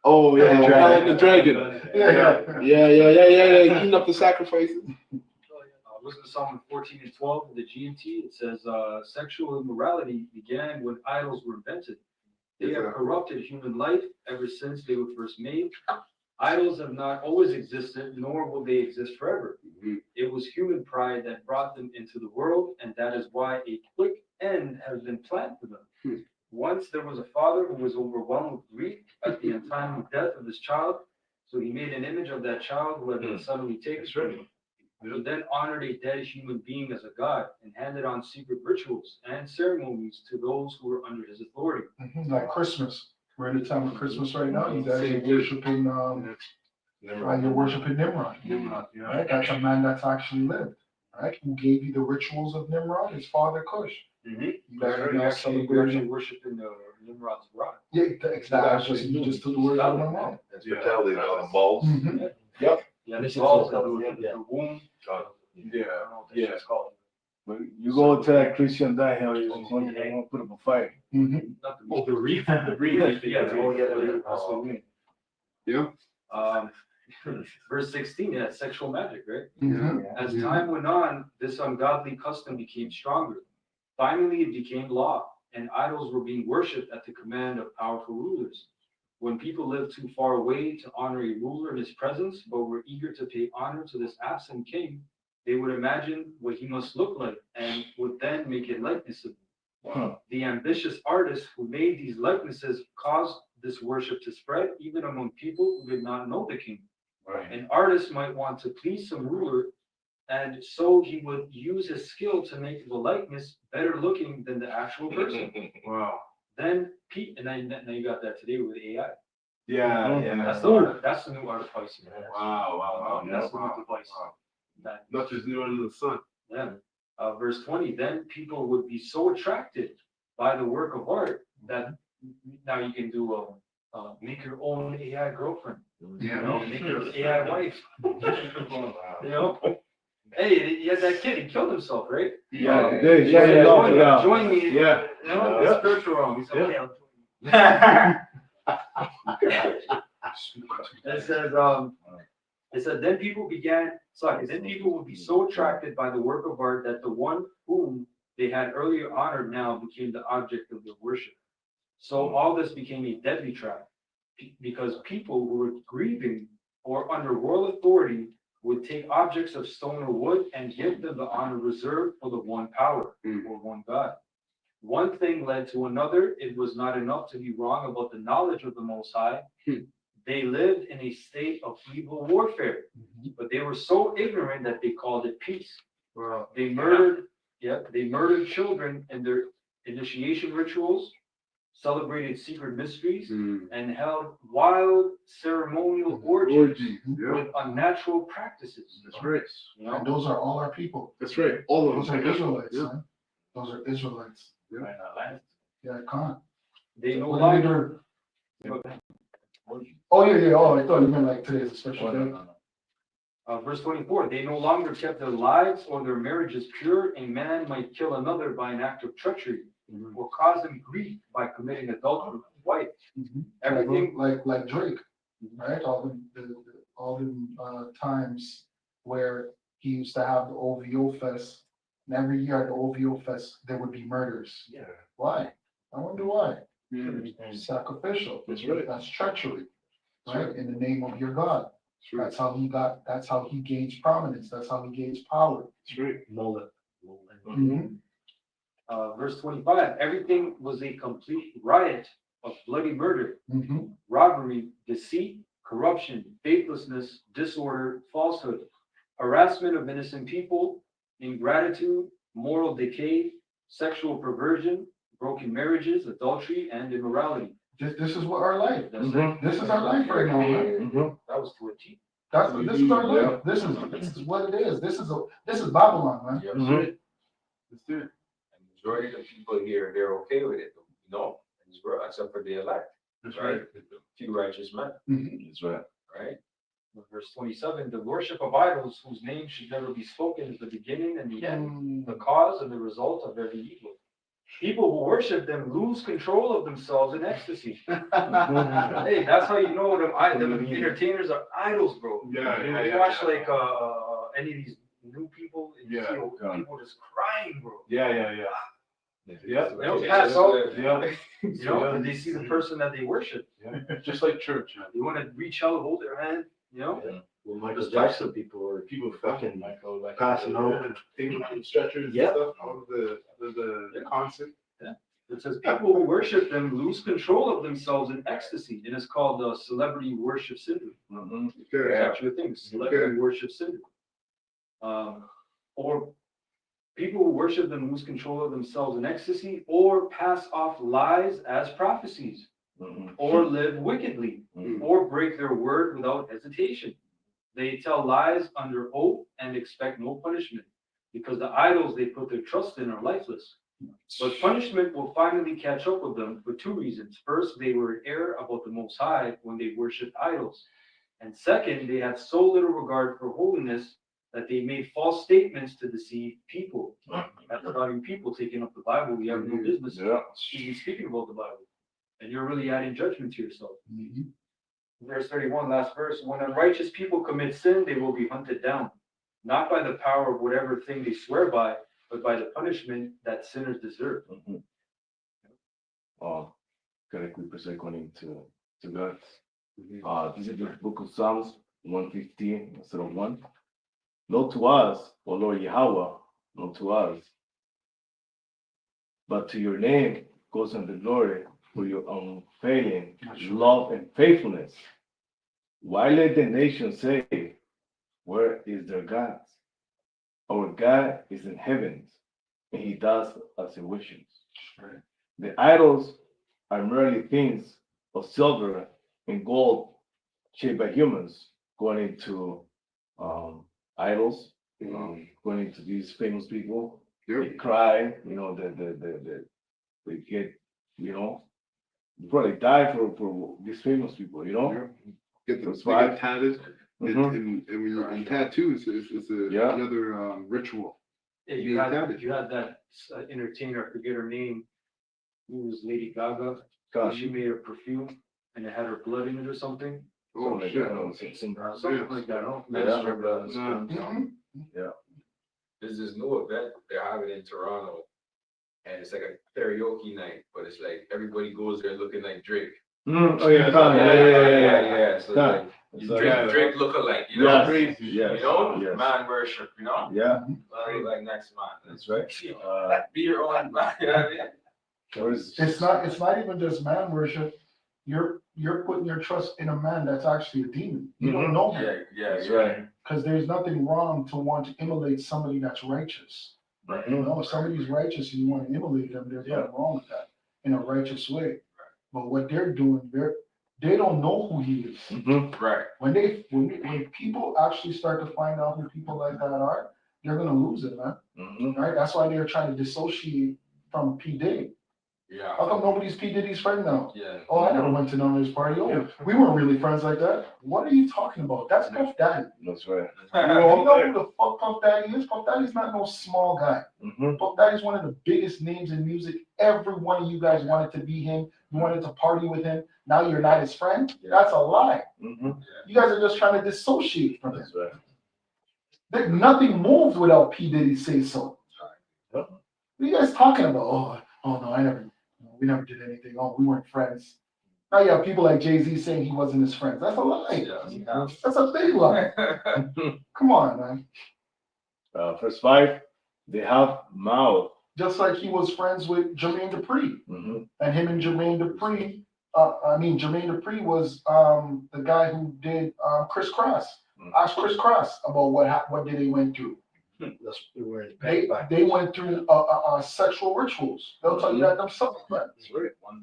Oh yeah, the dragon. Yeah. Eating up the sacrifices. Wisdom Solomon 14 and 12 in the GNT, it says sexual immorality began when idols were invented. They have corrupted human life ever since they were first made. Idols have not always existed, nor will they exist forever. It was human pride that brought them into the world, and that is why a quick end has been planned for them. Once there was a father who was overwhelmed with grief at the untimely death of his child, so he made an image of that child who had been suddenly taken from him. He then honored a dead human being as a god and handed on secret rituals and ceremonies to those who were under his authority. Like Christmas. We're in the time of Christmas right now. You guys are worshiping, you're worshiping Nimrod. Right? That's a man that's actually lived. Right? Who gave you the rituals of Nimrod? His father Cush. You guys are now We're celebrating. actually worshiping Nimrod's rod. Yeah, exactly. You just took the words out of my mouth. That's fertility, on the balls. Yeah, this is all the womb. Yeah, I don't know what that yeah. shit's called. But you go to that Christian die hell, you're going to put up a fight. Not the womb, the reef. The reef. Yeah, the whole, yeah, the reef. That's what we mean. Yeah. Verse 16, yeah, sexual magic, right? Mhm. As time went on, this ungodly custom became stronger. Finally, it became law, and idols were being worshipped at the command of powerful rulers. When people lived too far away to honor a ruler in his presence, but were eager to pay honor to this absent king, they would imagine what he must look like and would then make a likeness of him. Wow. The ambitious artists who made these likenesses caused this worship to spread even among people who did not know the king. Right. An artist might want to please some ruler, and so he would use his skill to make the likeness better looking than the actual person. Wow. Then and now you got that today with AI. Yeah, That's the new art device. Wow. That's the new device. That- Not just new under the sun. yeah. Verse 20, then people would be so attracted by the work of art that now you can do make your own AI girlfriend. You know, make your AI wife. You know? Hey, he had that kid, he killed himself, right? Join me. Yeah. You know, it's spiritual wrong. He said, okay, I'll join you. It said, then people would be so attracted by the work of art that the one whom they had earlier honored now became the object of their worship. So all this became a deadly trap because people who were grieving or under royal authority would take objects of stone or wood and give them the honor reserved for the one power or one God. One thing led to another. It was not enough to be wrong about the knowledge of the Most High. They lived in a state of evil warfare, but they were so ignorant that they called it peace. Wow. They murdered children in their initiation rituals, celebrated secret mysteries, and held wild ceremonial orgies with unnatural practices. That's right. You know? And those are all our people. That's right. All of Those them. are Israelites, Yeah. son. Those are Israelites. Yeah, Khan. They no What longer. Oh, yeah. Oh, I thought you meant like today's a special day. Verse 24, they no longer kept their lives or their marriages pure. A man might kill another by an act of treachery or cause him grief by committing adultery with his wife. Everything like Drake, right? All the times where he used to have the OVO fest, and every year at the OVO fest there would be murders. Yeah. Why? I wonder why. Sacrificial. That's right. That's treachery, right? In the name of your God. That's how he gains prominence. That's how he gains power. That's right. Mullet. Verse 25, everything was a complete riot of bloody murder, Mm-hmm. robbery, deceit, corruption, faithlessness, disorder, falsehood, harassment of innocent people, ingratitude, moral decay, sexual perversion, broken marriages, adultery, and immorality. This is what our life. That's it. This is our life right now, man. That was to a T. This is our life. This is what it is. This is Babylon, man. That's it. That's it. And majority of the people here, they're okay with it, you know, except for the elect. That's right? Few righteous men. That's right. Right? Verse 27, the worship of idols whose name should never be spoken is the beginning and the end, the cause and the result of every evil. People who worship them lose control of themselves in ecstasy. Hey, that's how you know them entertainers are idols, bro. You watch like any of these new people, and you see people just crying, bro. Yeah. They don't pass out. Yeah. You know, and they see the person that they worship. Just like church. You want to reach out, hold their hand, you know? Well, Michael Jackson people fucking passing out. Taking stretchers and stuff out of the concert. It says people who worship them lose control of themselves in ecstasy, and it's called the celebrity worship syndrome. It's Okay. actually a thing, celebrity worship syndrome. Or people who worship them lose control of themselves in ecstasy, or pass off lies as prophecies, or live wickedly, or break their word without hesitation. They tell lies under oath and expect no punishment, because the idols they put their trust in are lifeless. But punishment will finally catch up with them for two reasons. First, they were in error about the Most High when they worshipped idols. And second, they had so little regard for holiness that they made false statements to deceive people. That's about people taking up the Bible. You have no business even speaking about the Bible. And you're really adding judgment to yourself. Verse 31, last verse. When unrighteous people commit sin, they will be hunted down, not by the power of whatever thing they swear by, but by the punishment that sinners deserve. Can I quickly say according to God? This is the book of Psalms 115 instead of 1. Not to us, O Lord Yahweh, not to us, but to your name goes on the glory for your unfailing love and faithfulness. Why let the nations say, where is their God? Our God is in heavens, and he does as he wishes. The idols are merely things of silver and gold shaped by humans, going into idols, going into these famous people. They cry, they get, they probably die for these famous people, Get That's they why- get tatted, and tattoos is another ritual. Yeah, Being you had tatted. that entertainer, I forget her name, who was Lady Gaga. God. She made a perfume and it had her blood in it or something. Oh, Something shit. Something like that. I don't remember. There's this new event they're having in Toronto, and it's like a karaoke night, but it's like everybody goes there looking like Drake. Oh yeah. Yeah. So Done. like Drake look alike, Yes, Crazy. yes, You know, man worship, Yeah, like next man. that's right. Be your own man. You know what I mean? It's not even just man worship. You're putting your trust in a man that's actually a demon. You don't know him. That's right. Because there's nothing wrong to want to immolate somebody that's righteous. You know, if somebody's righteous and you want to immolate them, there's nothing wrong with that in a righteous way. But what they're doing, they don't know who he is. Right. When people actually start to find out who people like that are, they're gonna lose it, man. Right? That's why they're trying to dissociate from P. Diddy. Yeah. How come nobody's P. Diddy's friend now? Yeah. Oh, I never went to none of his party. Oh, we weren't really friends like that. What are you talking about? That's Puff Daddy. That's right. You know who the fuck Puff Daddy is? Puff Daddy's not no small guy. Puff Daddy's one of the biggest names in music. Every one of you guys wanted to be him. You wanted to party with him. Now you're not his friend. That's a lie. You guys are just trying to dissociate from him. Right. Nothing moves without P. Diddy say so. What are you guys talking about? Oh no, we never did anything. Oh, we weren't friends. Now you have people like Jay-Z saying he wasn't his friend. That's a lie. That's a big lie. Come on, man. Verse 5, they have mouth. Just like he was friends with Jermaine Dupri. And him and Jermaine Dupri, Jermaine Dupri was the guy who did Chris Cross. Ask Chris Cross about what did they went through. They went through sexual rituals. They'll tell you that themselves, man.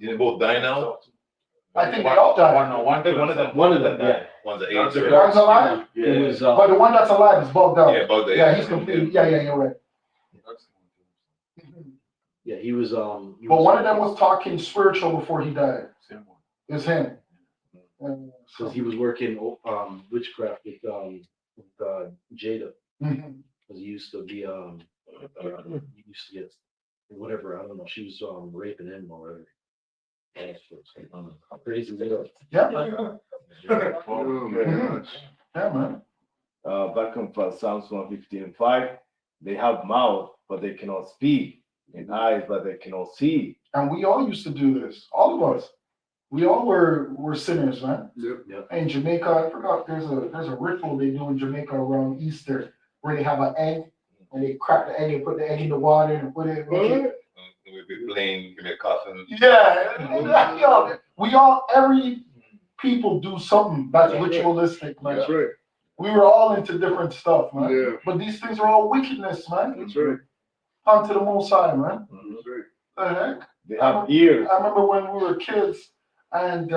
Did they both die now? I think they all died. One of them. Yeah. One's the The one's alive? It was, But the one that's alive is bugged out. Yeah, bugged out. Yeah, he's completely, yeah, you're right. yeah, he was, But one of them was talking spiritual before he died. It's him. because he was working, witchcraft with Jada. Because he used to be, he used to get, whatever, I don't know, she was, raping him or whatever. Crazy little. Yeah. Oh, Yeah, man. Back on Psalms 115:5, they have mouth, but they cannot speak, and eyes, but they cannot see. And we all used to do this. All of us. We all were sinners, man. Yep. In Jamaica, I forgot there's a ritual they do in Jamaica around Easter where they have an egg and they crack the egg and put the egg in the water and put it in We'll be playing, give me a coffin. Yeah, yo, we all, every people do something that's ritualistic, man. That's right. We were all into different stuff, man. Yeah. But these things are all wickedness, man. That's right. Unto the Most High, man. That's right. The heck? They have ears. I remember when we were kids, and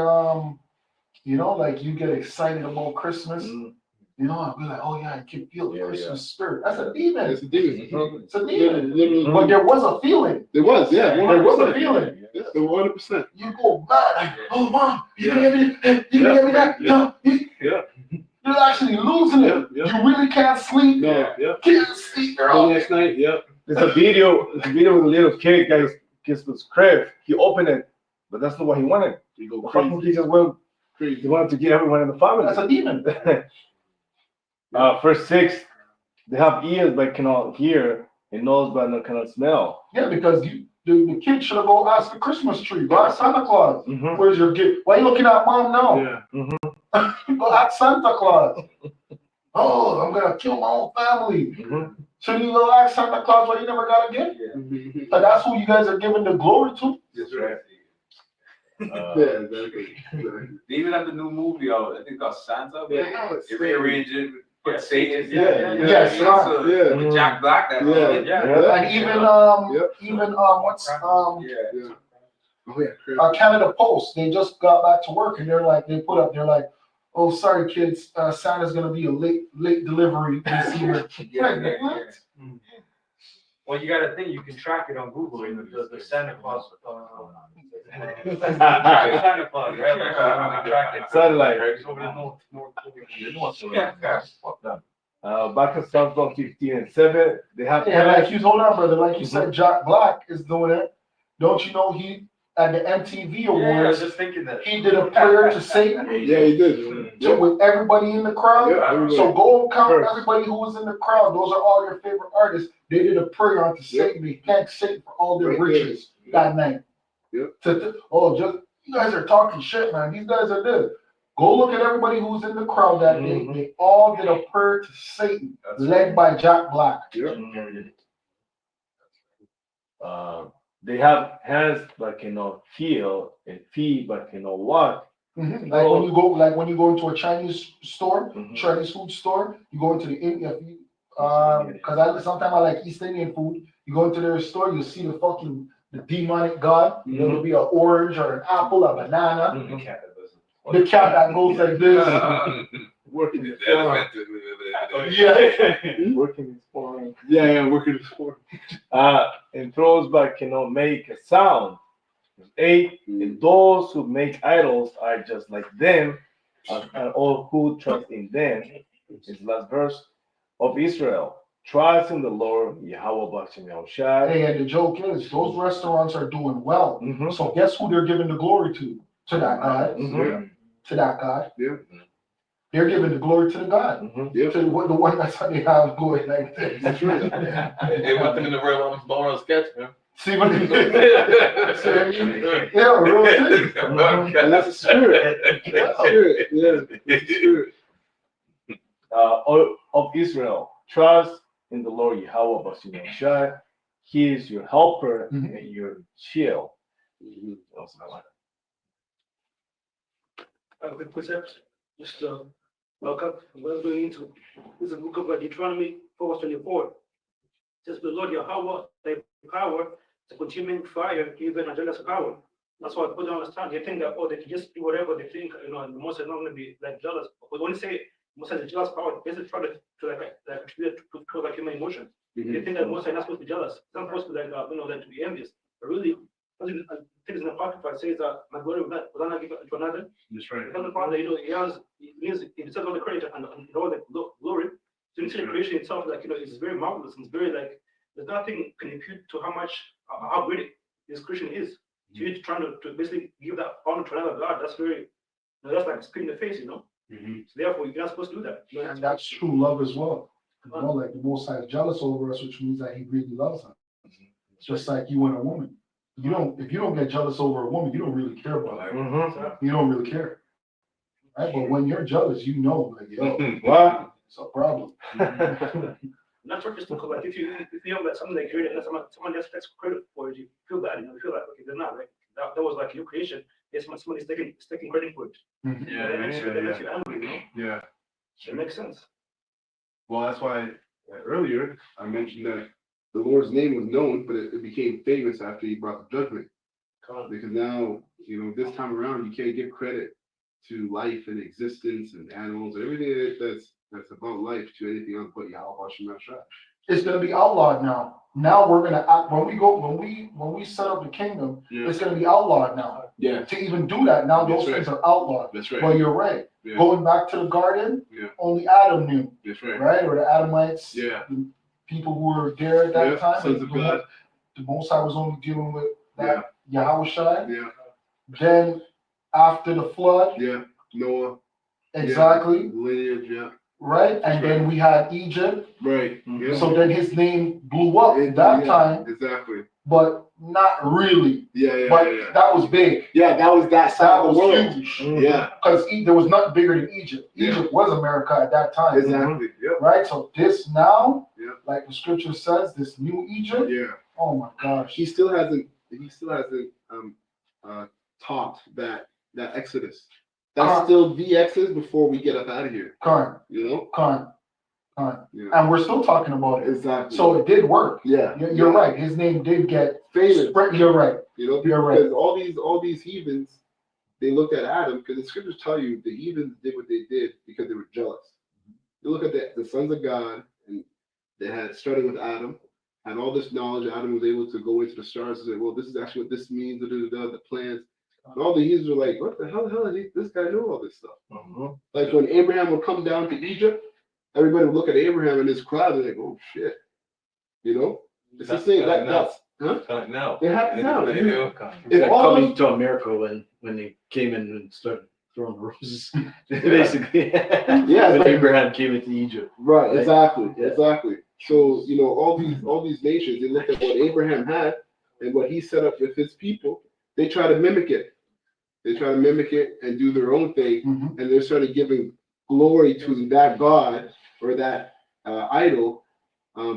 you know, like you get excited about Christmas. You know, I'd be like, oh yeah, I can feel the Christmas spirit. That's a demon. It's a demon. It's a demon. Literally. But there was a feeling. There was, yeah. There was a feeling. Yeah, 100%. You go mad, like, oh mom, you gonna give me, you gonna give me that? No, you're actually losing it. You really can't sleep. No. Can't sleep, The girl. next night, yep. There's a video with a little kid, guys, gets his crib. He opened it, but that's not what he wanted. You go The crazy. fucking Jesus went, he wanted to get everyone in the family. That's a demon. Verse 6, they have ears but cannot hear, and nose but not cannot smell. Yeah, because the kid should have go ask the Christmas tree. Go ask Santa Claus. Mhm. Where's your gift? Why you looking at mom now? Yeah. Go ask Santa Claus. Oh, I'm gonna kill my whole family. Shouldn't you go ask Santa Claus why you never got a gift? But that's who you guys are giving the glory to. That's right. Uh, Yeah, exactly. They even have the new movie out, I think called Santa. Yeah. They rearrange it, put Satan. Yes, yeah. With Jack Black. That Yeah. And even what's Yeah. Oh, yeah. Crazy. Canada Post, they just got back to work and they're like, they're like, oh sorry kids, Santa's gonna be a late delivery this year. Like, what? Well, you gotta think, you can track it on Google, you know, the Santa Claus, Santa Claus, right? Like, you can track it. Satellite. It's over the north. Back in Psalm 15 and 7, they have Yeah, like you hold on, brother. Like you said, Jack Black is doing it. Don't you know he at the MTV Yeah, I was Awards just thinking that. he did a prayer to Satan Yeah, he did. with everybody in the crowd. Yeah, everybody. So go count First. everybody who was in the crowd. Those are all your favorite artists. They did a prayer unto Satan. They thanked Satan for all their Right there. riches that night. Yep. Just you guys are talking shit, man. These guys are good. Go look at everybody who's in the crowd that day. They all did a prayer to Satan, led by Jack Black. They have hands but cannot feel, and feet but cannot walk. Like when you go into a Chinese store, Chinese food store, you go into the India, because sometimes I like East Indian food. You go into their store, you see the demonic god. It'll be an orange or an apple, a banana. The cat that goes like this. Working his The forearm. elephant. Yeah. Working his forearm. Yeah, working his form. And throws but cannot make a sound. 8, and those who make idols are just like them, and all who trust in them. Is the last verse of Israel. Trust in the Lord, Yahweh B'Shem Yahushai. Hey, and the joke is, those restaurants are doing well. Mhm. So guess who they're giving the glory to? To that God. Mhm. To that God. Yeah. They're giving the glory to the God. Mhm. Yeah. To the one that's how they have going like this. That's right. They want them in the real on sketch, man. See what they Yeah, real thing. And that's the spirit. That's the spirit. Yeah. That's the spirit. Of Israel, trust in the Lord Yahweh B'Shem Yahushai. He is your helper Mhm. and your shield. Quick precepts, just welcome. We're going into this is the book of Deuteronomy 4:24. It says, the Lord Yahweh, thy power, the consuming fire, even a jealous power. That's what people don't understand. They think that, they can just do whatever they think, the most is not going to be like jealous. But when you say most has a jealous power, this is trying to attribute to like human emotions. They think that most are not supposed to be jealous. It's not supposed to be like, to be envious. But really, I think it's in the Apocrypha, it says that my glory will not give to another. That's right. Because the Father, he deserves all the credit and all the glory. So you see the creation itself, it's very marvelous. It's very there's nothing can impute to how great this creation is. So you're trying to basically give that honor to another God. That's very, that's like spit in the face, So therefore, you're not supposed to do that. And that's true love as well. Like the Most High is jealous over us, which means that he really loves us. It's just like you and a woman. If you don't get jealous over a woman, you don't really care about her. Mm-hmm. You don't really care. Right? But when you're jealous, like, What? it's a problem. not purposeful, like if you have like something like created and someone else takes credit for it, you feel bad, you feel like, okay, they're not, like, that was like your creation, yes, somebody's taking credit for it. That makes you angry, you know? Yeah. It makes sense. Well, that's why earlier I mentioned that the Lord's name was known, but it became famous after he brought the judgment. Because now, this time around, you can't give credit to life and existence and animals, everything that's about life to anything else but Yahweh Hashem Yahshua. It's gonna be outlawed now. Now we're gonna act, when we set up the kingdom, Yeah. it's gonna be outlawed now. Yeah, To even do that, now That's those things are outlawed. that's right. Well, you're right. Yeah. Going back to the garden, Yeah. only Adam knew, That's right. right? Or the Adamites, Yeah. the people who were there at that Yeah, time. sons of God. The Most High was only dealing with Yeah. that Yahweh Shai. Yeah. Then after the flood, Yeah. Noah. exactly, Lineage. Yeah. right? And then we had Egypt. Right. Yeah. So then his name blew up that time, Exactly. but not really. Yeah. But Yeah. that was big. Yeah, that was that side That of the was world. huge. Yeah. Because there was nothing bigger than Egypt. Yeah. Egypt was America at that time. Exactly. Yep. Right? So this now, Yeah. like the scripture says, this new Egypt, Yeah. oh my gosh. He still hasn't taught that Exodus. That's still the Exodus before we get up out of here. Con, You con. Yeah. And we're still talking about it. Exactly. So it did work. Yeah. You're right. His name did get famous. You're right. You're right. Because all these heathens, they looked at Adam, because the scriptures tell you the heathens did what they did because they were jealous. You look at the sons of God, and they had started with Adam, had all this knowledge. Adam was able to go into the stars and say, well, this is actually what this means, the plans. And all the heathens were like, what the hell did this guy know all this stuff? Like when Abraham would come down to Egypt, everybody would look at Abraham and his crowd and they go, oh shit. It's the same. No. It happens now. It's like coming to America when they came in and started throwing roses. Basically. Yeah. When Like, Abraham came into Egypt. right. Exactly. Yeah. Exactly. So, all these nations, they look at what Abraham had and what he set up with his people. They try to mimic it. They try to mimic it and do their own thing. Mhm. And they're sort of giving glory to that God or that idol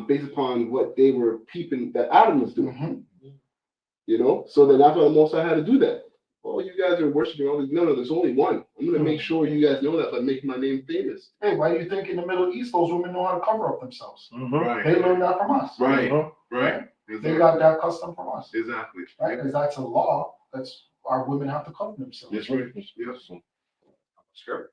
based upon what they were peeping that Adam was doing. Mhm. So then that's why the Most High had to do that. Oh, you guys are worshiping all these. No, there's only one. I'm going to make sure you guys know that by making my name famous. Hey, why do you think in the Middle East those women know how to cover up themselves? Right. They learned that from us. Right. Right. They got that custom from us. Exactly. Right? Because that's a law. That's our women have to cover themselves. That's right. Yes. Scripture.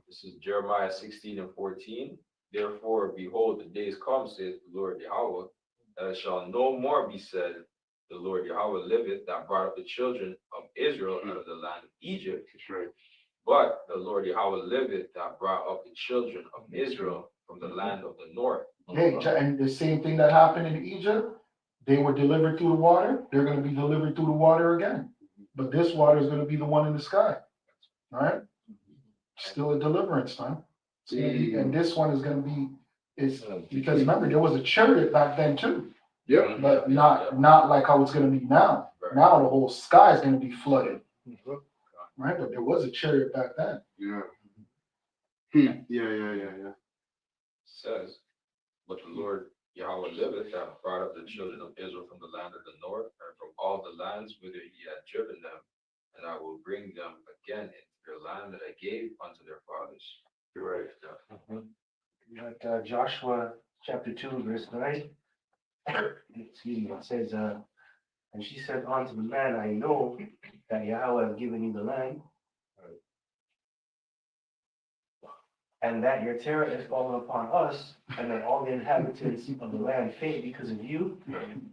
This is Jeremiah 16:14. Therefore, behold, the days come, saith the Lord Yahweh, that it shall no more be said, the Lord Yahweh liveth, that brought up the children of Israel out of the land of Egypt. That's right. But the Lord Yahweh liveth, that brought up the children of Israel from the land of the north. Hey, and the same thing that happened in Egypt, they were delivered through the water. They're going to be delivered through the water again. But this water is going to be the one in the sky. Right? Still a deliverance time. It's gonna be, and this one is going to be, because remember, there was a chariot back then too. Yep. But not like how it's going to be now. Now the whole sky is going to be flooded. Right? But there was a chariot back then. Yeah. Yeah. Says, but the Lord Yahweh liveth, that brought up the children of Israel from the land of the north, and from all the lands whither he had driven them, and I will bring them again into their land that I gave unto their fathers. You're right. Got, Joshua chapter 2, verse 9. Excuse me, it says, and she said unto the man, I know that Yahweh has given you the land, and that your terror is fallen upon us, and that all the inhabitants of the land faint because of you.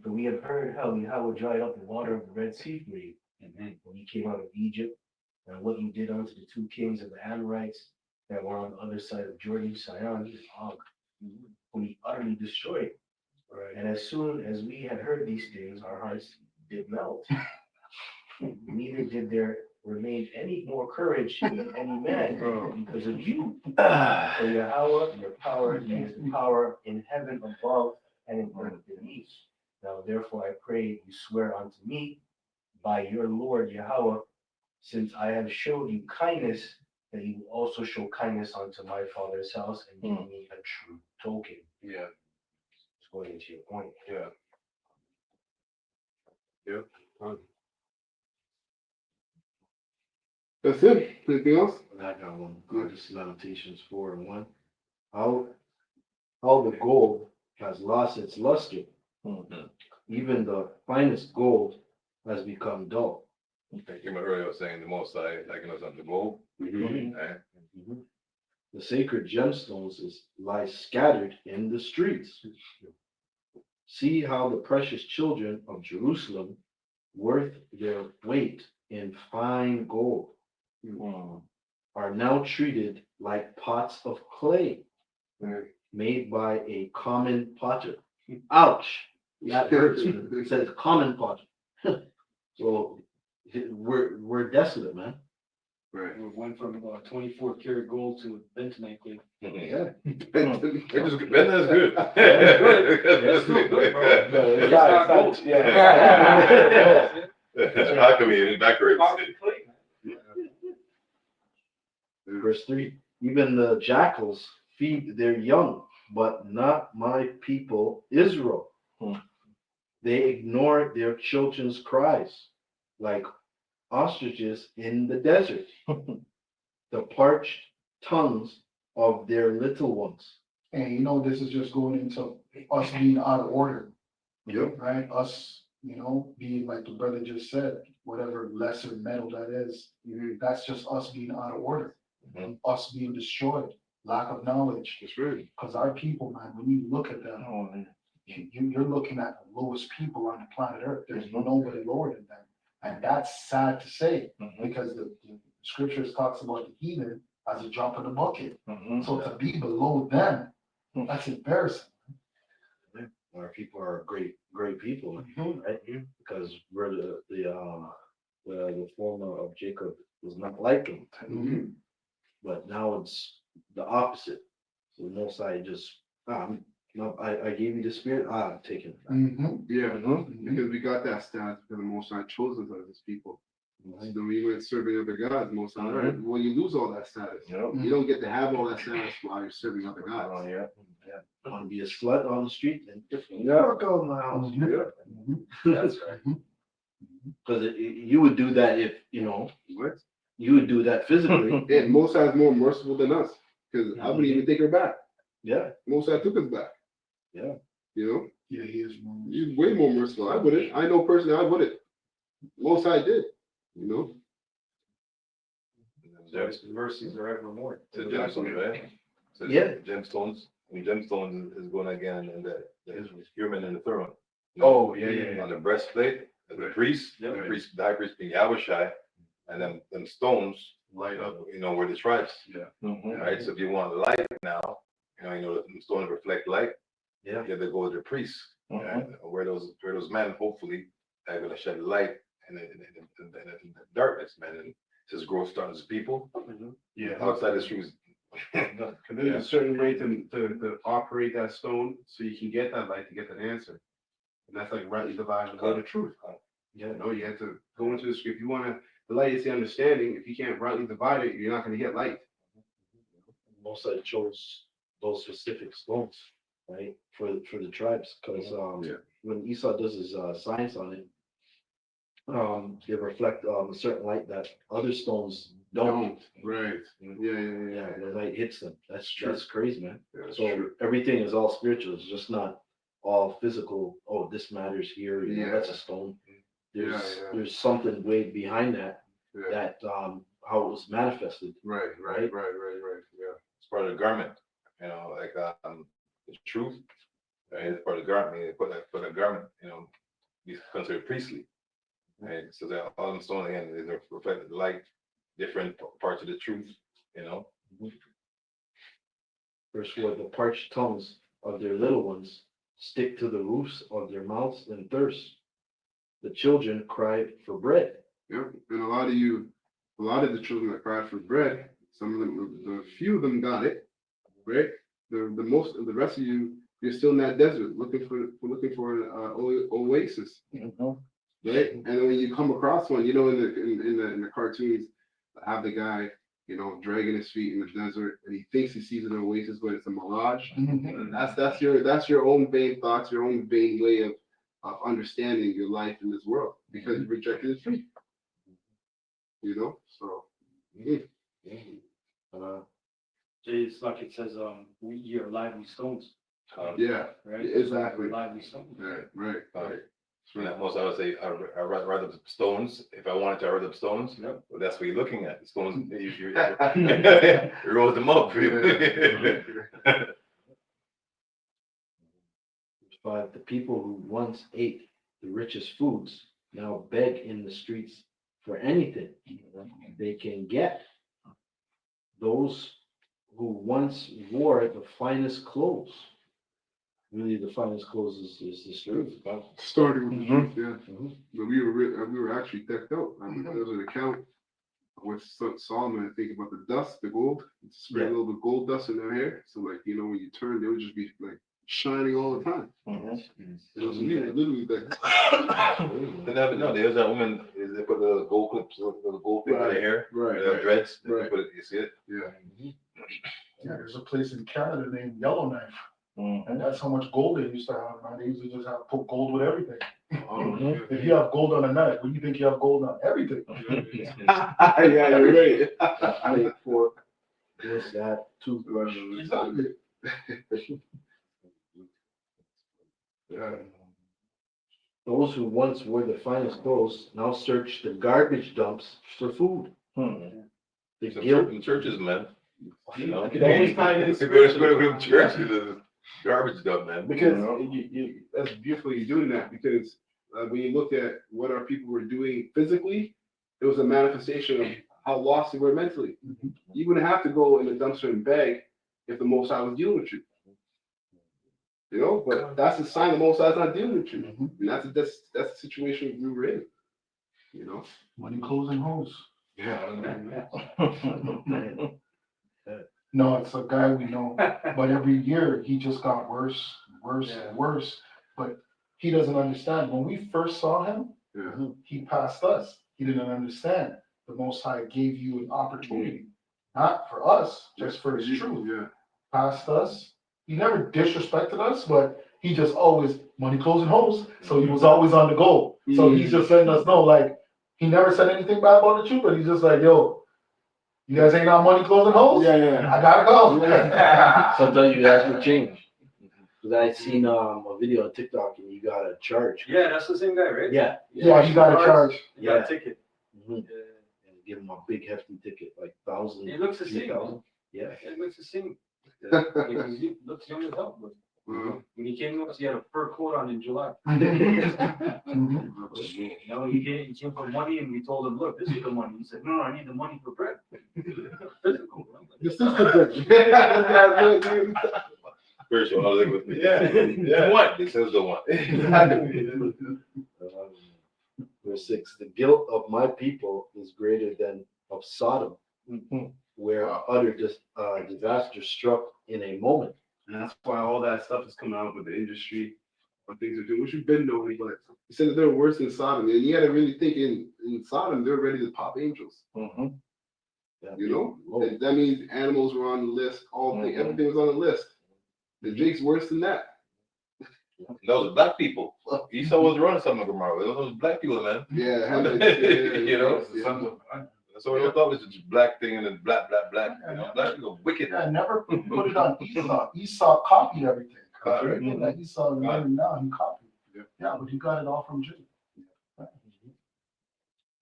For we have heard how Yahweh dried up the water of the Red Sea for you, when you came out of Egypt, and what you did unto the two kings of the Amorites that were on the other side of Jordan, Sihon and Og, whom he utterly destroyed. And as soon as we had heard these things, our hearts did melt. Neither did there remain any more courage in any man because of you. For Yahweh, your power is the power in heaven above and in earth beneath. Now therefore I pray you swear unto me by your Lord Yahweh, since I have showed you kindness that he will also show kindness unto my father's house and give me a true token. Yeah. It's going into your point. Yeah. That's it. Anything else? I got one. This is Lamentations 4:1. How the gold has lost its luster. Even the finest gold has become dull. Thank you, earlier was saying the most I like us on the gold. Right? The sacred gemstones lie scattered in the streets. See how the precious children of Jerusalem, worth their weight in fine gold, are now treated like pots of clay made by a common potter. Ouch! That hurts. It says common potter. So we're desolate, man. Right. We went from 24 karat gold to bentonite clay. Yeah. Bentonite is good. It's still good, bro. It's not yeah. How come you backwards? Verse 3, even the jackals feed their young, but not my people Israel. They ignore their children's cries like ostriches in the desert, the parched tongues of their little ones. And you know, this is just going into us being out of order. Yep. Right? Us, you know, being like the brother just said, whatever lesser metal that is, that's just us being out of order. Us being destroyed, lack of knowledge. That's right. Because our people, man, when you look at them, you're looking at the lowest people on the planet Earth. There's nobody lower than them. And that's sad to say, because the scriptures talks about the heathen as a drop in the bucket. So to be below them, that's embarrassing. Our people are great people, right? Because we're the former of Jacob was not like him. But now it's the opposite. So the Most High just, no, I gave you the spirit, I'm taking it back. Yeah, because we got that status because the Most High chose us as his people. So then we went serving other gods, Most High. Well, you lose all that status. You don't get to have all that status while you're serving other gods. Want to be a slut on the street and fuck out of my house. That's right. Because you would do that if, you know, What? you would do that physically. And Most High is more merciful than us because I wouldn't even take her back. Yeah. Most High took us back. Yeah. You know? Yeah, he is more. He's way more merciful. I wouldn't. I know personally I wouldn't. Most High did. You know? Mercies are evermore. The gemstones, right? So Yeah. Gemstones. And gemstones is going again in the human and the throne. Oh, yeah. On the breastplate, the priest, the high priest being Yahushai, and then them stones light up, you know, where the tribes. Right. So if you want light now, you know, the stones reflect light. You have to go to the priest, where those men hopefully are going to shed light in the darkness, man, and just growth starting as people. Outside the streets. There's a certain way to operate that stone so you can get that light to get that answer. And that's like rightly dividing the word of truth. Yeah, no, you have to go into the script. You want to, the light is the understanding. If you can't rightly divide it, you're not going to get light. Most I chose those specific stones, right, for the tribes, because when Esau does his science on it, they reflect a certain light that other stones don't. Right. Yeah. The light hits them. That's crazy, man. Yeah, that's So true. everything is all spiritual. It's just not all physical. Oh, this matters here. You know, that's a stone. There's something way behind that. That how it was manifested. Right. Yeah. It's part of the garment, you know, like the truth. Right? It's part of the garment. They put a garment, you know, be considered priestly. Right. So that all the stone again, they reflect the light, different parts of the truth, you know. Verse 4, the parched tongues of their little ones stick to the roofs of their mouths in thirst. The children cried for bread. Yep. And a lot of the children that cried for bread, some of them, the few of them got it, right? The rest of you, you're still in that desert looking for an oasis, right? And then when you come across one, you know, in the cartoons, have the guy dragging his feet in the desert, and he thinks he sees an oasis, but it's a mirage. Mhm. And that's your own vain thoughts, your own vain way of understanding your life in this world because you rejected his faith. So It's like it says, we are lively stones, yeah, right? exactly. We're lively stones. Right. And at most, I would say, I'd rather up stones, if I wanted to rather up stones, Yep. well, that's what you're looking at, the stones, you rose them up. But the people who once ate the richest foods now beg in the streets for anything they can get. Those who once wore the finest clothes, really the finest clothes is the street. Starting with the truth, yeah. But we were actually decked out. I mean, there was an account of what Solomon, I think, about the dust, the gold. Spray a little bit of gold dust in their hair. So like, when you turn, they would just be like shining all the time. It was literally like They never know, there's that woman, they put the gold clips, the gold thing in their hair, the dreads, they put it, you see it? Yeah. Yeah, there's a place in Canada named Yellowknife. And that's how much gold they used to have. Man, they used to just have put gold with everything. If you have gold on a knife, what do you think you have gold on? Everything. Yeah, you're right. For this, that, toothbrush. Yeah. Those who once wore the finest clothes now search the garbage dumps for food. The guilt. Churches, man. You know? You can always find Go to churches, the garbage dump, man. Because that's beautiful you're doing that, because when you look at what our people were doing physically, it was a manifestation of how lost they were mentally. You wouldn't have to go in the dumpster and beg if the Most High was dealing with you. But that's a sign the Most High's not dealing with you. And that's the situation we were in. Money, clothes, and hoes. Yeah. No, it's a guy we know, but every year he just got worse, and worse. But he doesn't understand. When we first saw him, he passed us. He didn't understand. The Most High gave you an opportunity, not for us, just for his truth. Yeah. Passed us. He never disrespected us, but he just always money, clothes, and hoes. So he was always on the go. So he's just letting us know, like, he never said anything bad about the truth, but he's just like, yo, you guys ain't got money, clothes, and hoes? Yeah. I gotta go. Sometimes you ask for change. Because I seen a video on TikTok and you got a charge. Yeah, that's the same guy, right? Yeah. Yeah, you got a charge. You got a ticket. And give him a big hefty ticket, like 1,000. It looks the same. 3,000. Yeah. It looks the same. He looks young as hell, but when he came to us, he had a fur coat on in July. He came for money, and we told him, look, this is the money. He said, no, I need the money for bread. Physical. This is the bread. Spiritual, I'll live with me. Yeah. What? This is the one. Verse 6, the guilt of my people is greater than of Sodom, where utter disaster struck in a moment. And that's why all that stuff is coming out with the industry, what things are doing, which we've been knowing, but he said that they're worse than Sodom. And you got to really think in Sodom, they're ready to pop angels. That means animals were on the list, everything was on the list. The Jake's worse than that. Those are black people. Esau was running something, Gomorrah. Those black people, man. Yeah. So we thought it was just black thing and then black. Black people wicked. Yeah, never put it on Esau. Esau copied everything. Everything that Esau learning now, he copied. Yeah, but he got it all from Jacob.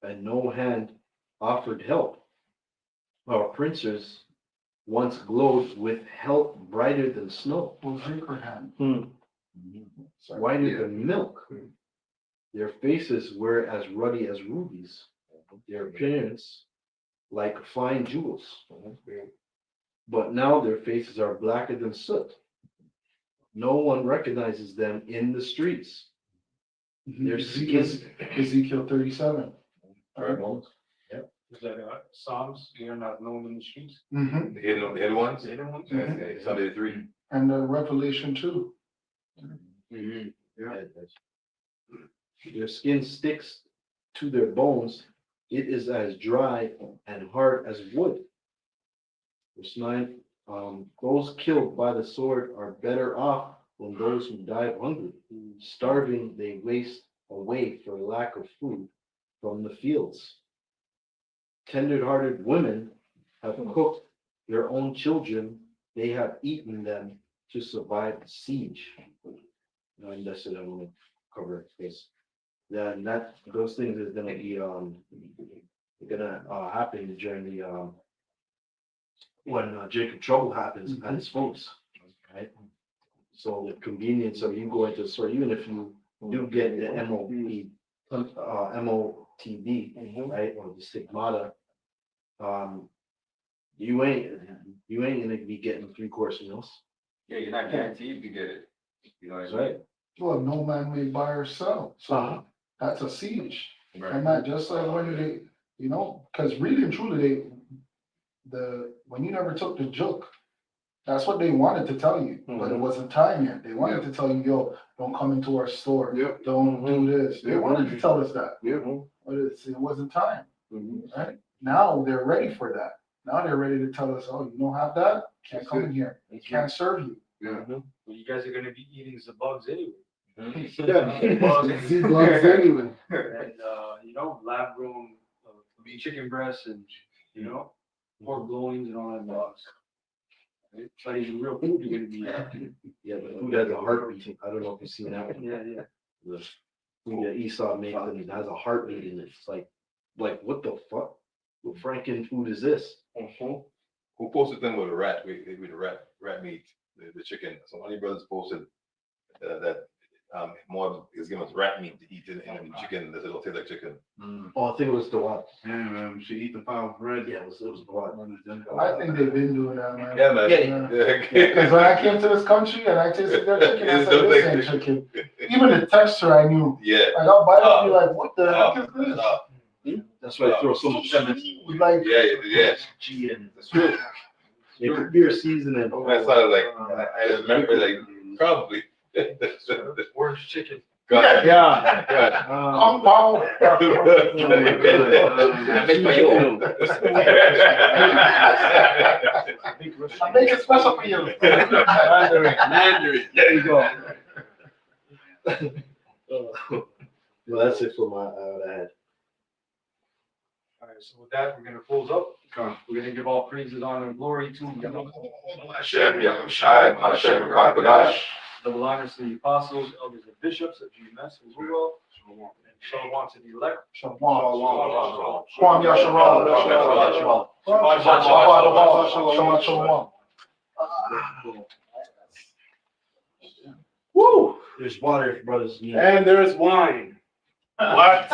And no hand offered help. Our princes once glowed with health brighter than snow. Well, Jacob had. Whiter than milk. Their faces were as ruddy as rubies. Their appearance like fine jewels. But now their faces are blacker than soot. No one recognizes them in the streets. Their skin. Ezekiel 37. Is that Psalms? They are not known in the streets. The hidden ones? The hidden ones? Sunday 3. And Revelation 2. Their skin sticks to their bones. It is as dry and hard as wood. Verse 9, those killed by the sword are better off than those who die of hunger. Starving, they waste away for lack of food from the fields. Tender-hearted women have cooked their own children. They have eaten them to survive the siege. And that's what I'm gonna cover this. Then those things is gonna be, happen during the, when Jacob trouble happens and his folks, right? So the convenience of you going to the store, even if you do get the MOTB, right, or the stigmata, you ain't gonna be getting 3-course meals. Yeah, you're not guaranteed to get it. You know what I mean? Right. Well, no man may buy or sell, so that's a siege. And that just like when they, because really and truly, when you never took the joke, that's what they wanted to tell you, but it wasn't time yet. They wanted to tell you, yo, don't come into our store. Yep. Don't do this. They wanted to tell us that, Yep. but it wasn't time, right? Now they're ready for that. Now they're ready to tell us, oh, you don't have that? Can't come in here. Can't serve you. Yeah. Well, you guys are gonna be eating the bugs anyway. See bugs anyway. And, lab grown chicken breasts and, pork loins and all that bugs. Right? But even real food you're gonna be eating. Yeah, but food has a heartbeat. I don't know if you've seen that one. Yeah. The food that Esau makes and it has a heartbeat in it. It's like what the fuck? What Franken food is this? Who posted them with a rat, with the rat meat, the chicken? So one of your brothers posted that Moab is giving us rat meat to eat in chicken, that it'll taste like chicken. Oh, I think it was the one. Yeah, man, we should eat the foul bread. Yeah, it was the one. I think they've been doing that, man. Yeah, man. Because when I came to this country and I tasted their chicken, I said, this ain't chicken. Even the texture I knew. Yeah. Like, I'll bite it and be like, what the heck is this? That's why I throw so much Like, G in. It could be a seasoning. That sounded like, I remember, like, probably. Orange chicken. Yeah. compound. I make it special for you. Mandarin. There you go. Well, that's it for what I had. All right, so with that, we're gonna close up. We're gonna give all praises, honor, and glory to Hashem, Yahushai, Hashem, Rakadash. double honors to the apostles, elders, and bishops of GMS as well. And shalom to the elect. Shalom, Yasharal. Shalom. Woo! There's water, brothers. And there's wine. What?